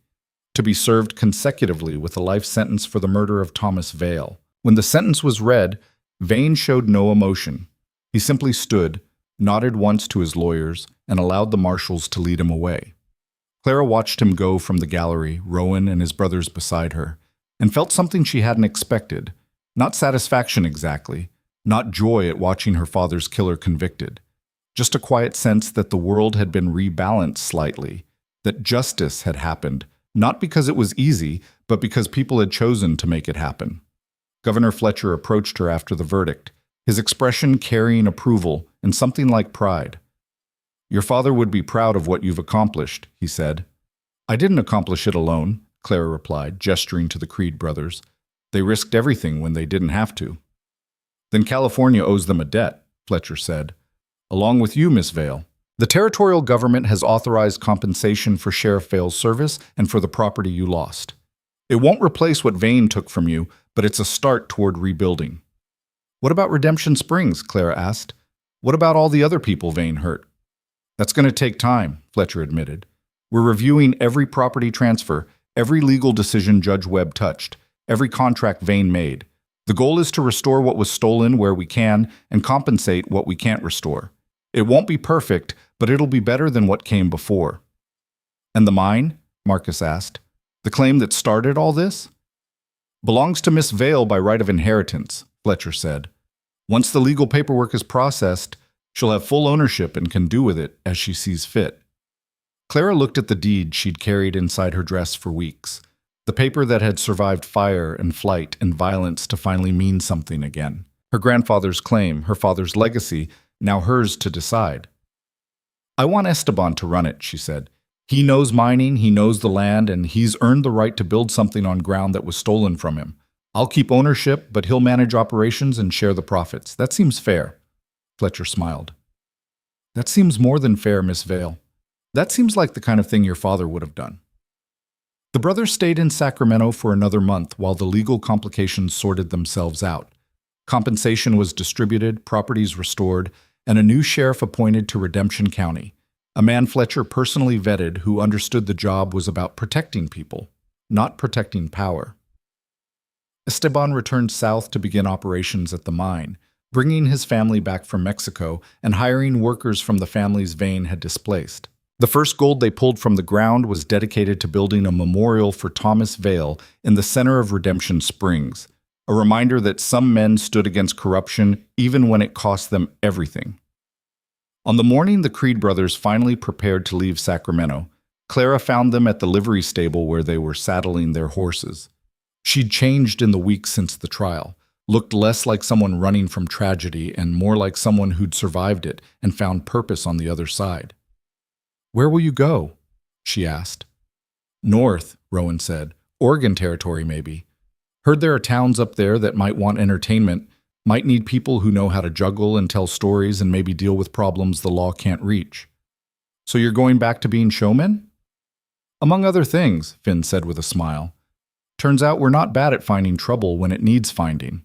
to be served consecutively with a life sentence for the murder of Thomas Vale. When the sentence was read, Vane showed no emotion. He simply stood, nodded once to his lawyers, and allowed the marshals to lead him away. Clara watched him go from the gallery, Rowan and his brothers beside her, and felt something she hadn't expected. Not satisfaction exactly, not joy at watching her father's killer convicted. Just a quiet sense that the world had been rebalanced slightly, that justice had happened, not because it was easy, but because people had chosen to make it happen. Governor Fletcher approached her after the verdict, his expression carrying approval and something like pride. "Your father would be proud of what you've accomplished," he said. "I didn't accomplish it alone," Clara replied, gesturing to the Creed brothers. "They risked everything when they didn't have to." "Then California owes them a debt," Fletcher said. "Along with you, Miss Vale. The territorial government has authorized compensation for Sheriff Vale's service and for the property you lost. It won't replace what Vane took from you, but it's a start toward rebuilding." "What about Redemption Springs?" Clara asked. "What about all the other people Vane hurt?" "That's going to take time," Fletcher admitted. "We're reviewing every property transfer, every legal decision Judge Webb touched, every contract Vane made. The goal is to restore what was stolen where we can and compensate what we can't restore. It won't be perfect, but it'll be better than what came before." "And the mine?" Marcus asked. "The claim that started all this?" "Belongs to Miss Vale by right of inheritance," Fletcher said. "Once the legal paperwork is processed, she'll have full ownership and can do with it as she sees fit." Clara looked at the deed she'd carried inside her dress for weeks, the paper that had survived fire and flight and violence to finally mean something again. Her grandfather's claim, her father's legacy, now hers to decide. "I want Esteban to run it," she said. "He knows mining, he knows the land, and he's earned the right to build something on ground that was stolen from him. I'll keep ownership, but he'll manage operations and share the profits. That seems fair." Fletcher smiled. "That seems more than fair, Miss Vale. That seems like the kind of thing your father would have done." The brothers stayed in Sacramento for another month while the legal complications sorted themselves out. Compensation was distributed, properties restored, and a new sheriff appointed to Redemption County, a man Fletcher personally vetted who understood the job was about protecting people, not protecting power. Esteban returned south to begin operations at the mine, bringing his family back from Mexico and hiring workers from the families Vane had displaced. The first gold they pulled from the ground was dedicated to building a memorial for Thomas Vale in the center of Redemption Springs, a reminder that some men stood against corruption even when it cost them everything. On the morning the Creed brothers finally prepared to leave Sacramento, Clara found them at the livery stable where they were saddling their horses. She'd changed in the weeks since the trial, looked less like someone running from tragedy and more like someone who'd survived it and found purpose on the other side. "Where will you go?" she asked. "North," Rowan said. "Oregon Territory, maybe. Heard there are towns up there that might want entertainment, might need people who know how to juggle and tell stories and maybe deal with problems the law can't reach. So you're going back to being showmen?" "Among other things," Finn said with a smile. "Turns out we're not bad at finding trouble when it needs finding."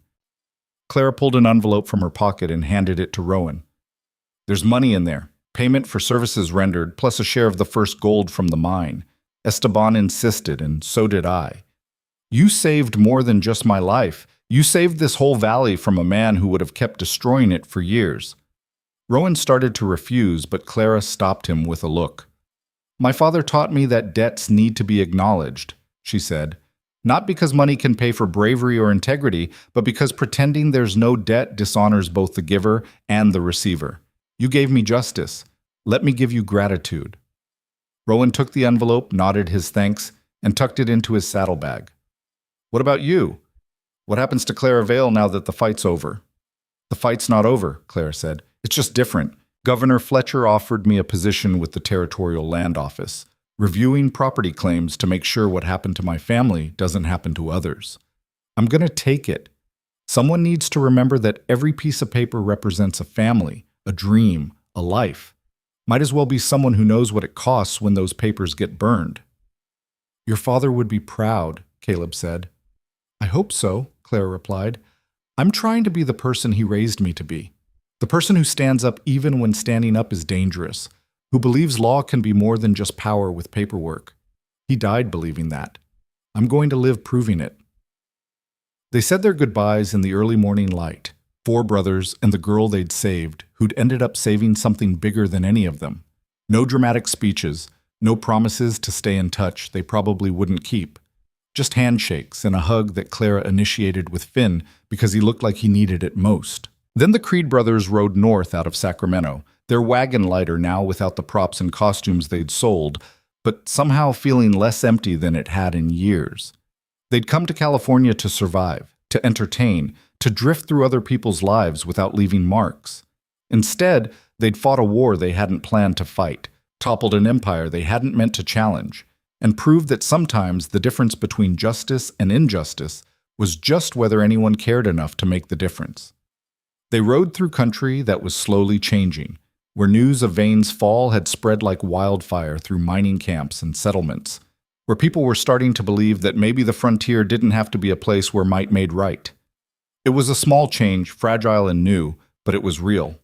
Clara pulled an envelope from her pocket and handed it to Rowan. "There's money in there. Payment for services rendered, plus a share of the first gold from the mine. Esteban insisted, and so did I. You saved more than just my life. You saved this whole valley from a man who would have kept destroying it for years." Rowan started to refuse, but Clara stopped him with a look. "My father taught me that debts need to be acknowledged," she said. "Not because money can pay for bravery or integrity, but because pretending there's no debt dishonors both the giver and the receiver. You gave me justice. Let me give you gratitude." Rowan took the envelope, nodded his thanks, and tucked it into his saddlebag. "What about you? What happens to Clara Vale now that the fight's over?" "The fight's not over," Clara said. "It's just different. Governor Fletcher offered me a position with the Territorial Land Office, reviewing property claims to make sure what happened to my family doesn't happen to others. I'm going to take it. Someone needs to remember that every piece of paper represents a family, a dream, a life. Might as well be someone who knows what it costs when those papers get burned." "Your father would be proud," Caleb said. "I hope so," Clara replied. "I'm trying to be the person he raised me to be. The person who stands up even when standing up is dangerous, who believes law can be more than just power with paperwork. He died believing that. I'm going to live proving it." They said their goodbyes in the early morning light, 4 brothers and the girl they'd saved, who'd ended up saving something bigger than any of them. No dramatic speeches, no promises to stay in touch they probably wouldn't keep. Just handshakes and a hug that Clara initiated with Finn because he looked like he needed it most. Then the Creed brothers rode north out of Sacramento, their wagon lighter now without the props and costumes they'd sold, but somehow feeling less empty than it had in years. They'd come to California to survive, to entertain, to drift through other people's lives without leaving marks. Instead, they'd fought a war they hadn't planned to fight, toppled an empire they hadn't meant to challenge, and proved that sometimes the difference between justice and injustice was just whether anyone cared enough to make the difference. They rode through country that was slowly changing, where news of Vane's fall had spread like wildfire through mining camps and settlements, where people were starting to believe that maybe the frontier didn't have to be a place where might made right. It was a small change, fragile and new, but it was real.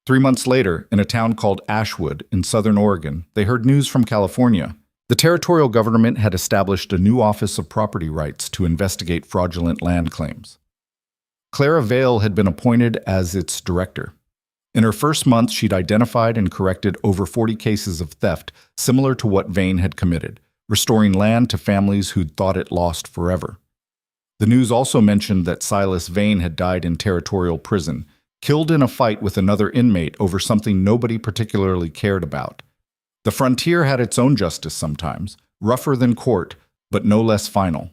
3 months later, in a town called Ashwood in southern Oregon, they heard news from California. The territorial government had established a new Office of Property Rights to investigate fraudulent land claims. Clara Vale had been appointed as its director. In her first month, she'd identified and corrected over 40 cases of theft similar to what Vane had committed, restoring land to families who'd thought it lost forever. The news also mentioned that Silas Vane had died in territorial prison, killed in a fight with another inmate over something nobody particularly cared about. The frontier had its own justice sometimes, rougher than court, but no less final.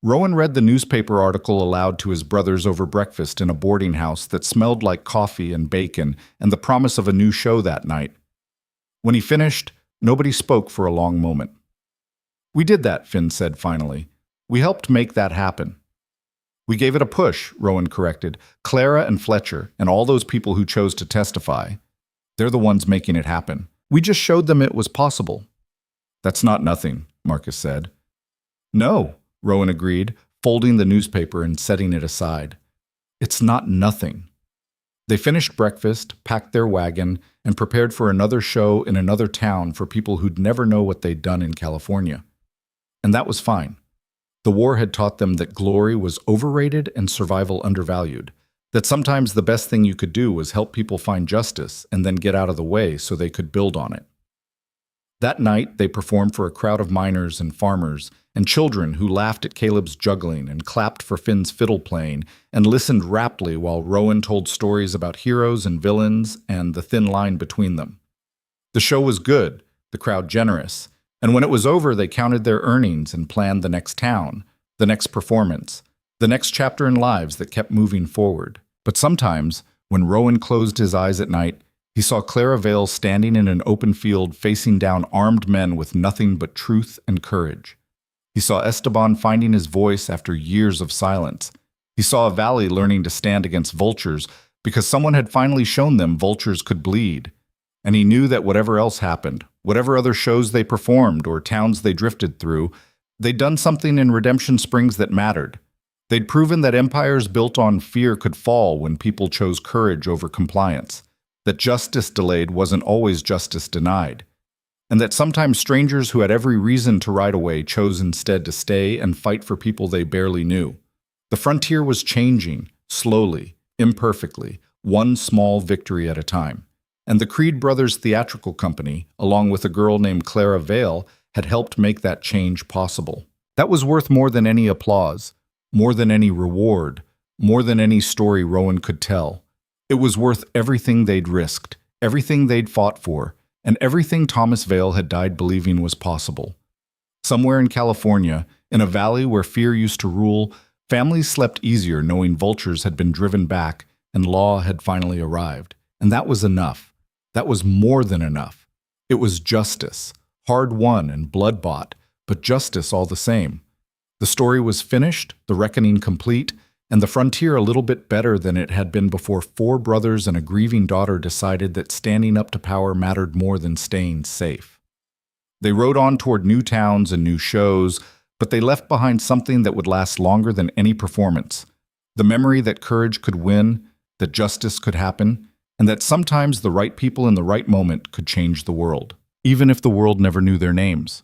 Rowan read the newspaper article aloud to his brothers over breakfast in a boarding house that smelled like coffee and bacon and the promise of a new show that night. When he finished, nobody spoke for a long moment. "We did that," Finn said finally. "We helped make that happen." "We gave it a push," Rowan corrected. "Clara and Fletcher and all those people who chose to testify. They're the ones making it happen. We just showed them it was possible." "That's not nothing," Marcus said. "No," Rowan agreed, folding the newspaper and setting it aside. "It's not nothing." They finished breakfast, packed their wagon, and prepared for another show in another town for people who'd never know what they'd done in California. And that was fine. The war had taught them that glory was overrated and survival undervalued, that sometimes the best thing you could do was help people find justice and then get out of the way so they could build on it. That night, they performed for a crowd of miners and farmers and children who laughed at Caleb's juggling and clapped for Finn's fiddle playing and listened raptly while Rowan told stories about heroes and villains and the thin line between them. The show was good, the crowd generous, and when it was over, they counted their earnings and planned the next town, the next performance, the next chapter in lives that kept moving forward. But sometimes, when Rowan closed his eyes at night, he saw Clara Vale standing in an open field facing down armed men with nothing but truth and courage. He saw Esteban finding his voice after years of silence. He saw a valley learning to stand against vultures because someone had finally shown them vultures could bleed. And he knew that whatever else happened, whatever other shows they performed or towns they drifted through, they'd done something in Redemption Springs that mattered. They'd proven that empires built on fear could fall when people chose courage over compliance, that justice delayed wasn't always justice denied, and that sometimes strangers who had every reason to ride away chose instead to stay and fight for people they barely knew. The frontier was changing, slowly, imperfectly, one small victory at a time. And the Creed Brothers Theatrical Company, along with a girl named Clara Vale, had helped make that change possible. That was worth more than any applause, more than any reward, more than any story Rowan could tell. It was worth everything they'd risked, everything they'd fought for, and everything Thomas Vale had died believing was possible. Somewhere in California, in a valley where fear used to rule, families slept easier knowing vultures had been driven back and law had finally arrived. And that was enough. That was more than enough. It was justice, hard-won and blood-bought, but justice all the same. The story was finished, the reckoning complete, and the frontier a little bit better than it had been before 4 brothers and a grieving daughter decided that standing up to power mattered more than staying safe. They rode on toward new towns and new shows, but they left behind something that would last longer than any performance. The memory that courage could win, that justice could happen, and that sometimes the right people in the right moment could change the world, even if the world never knew their names.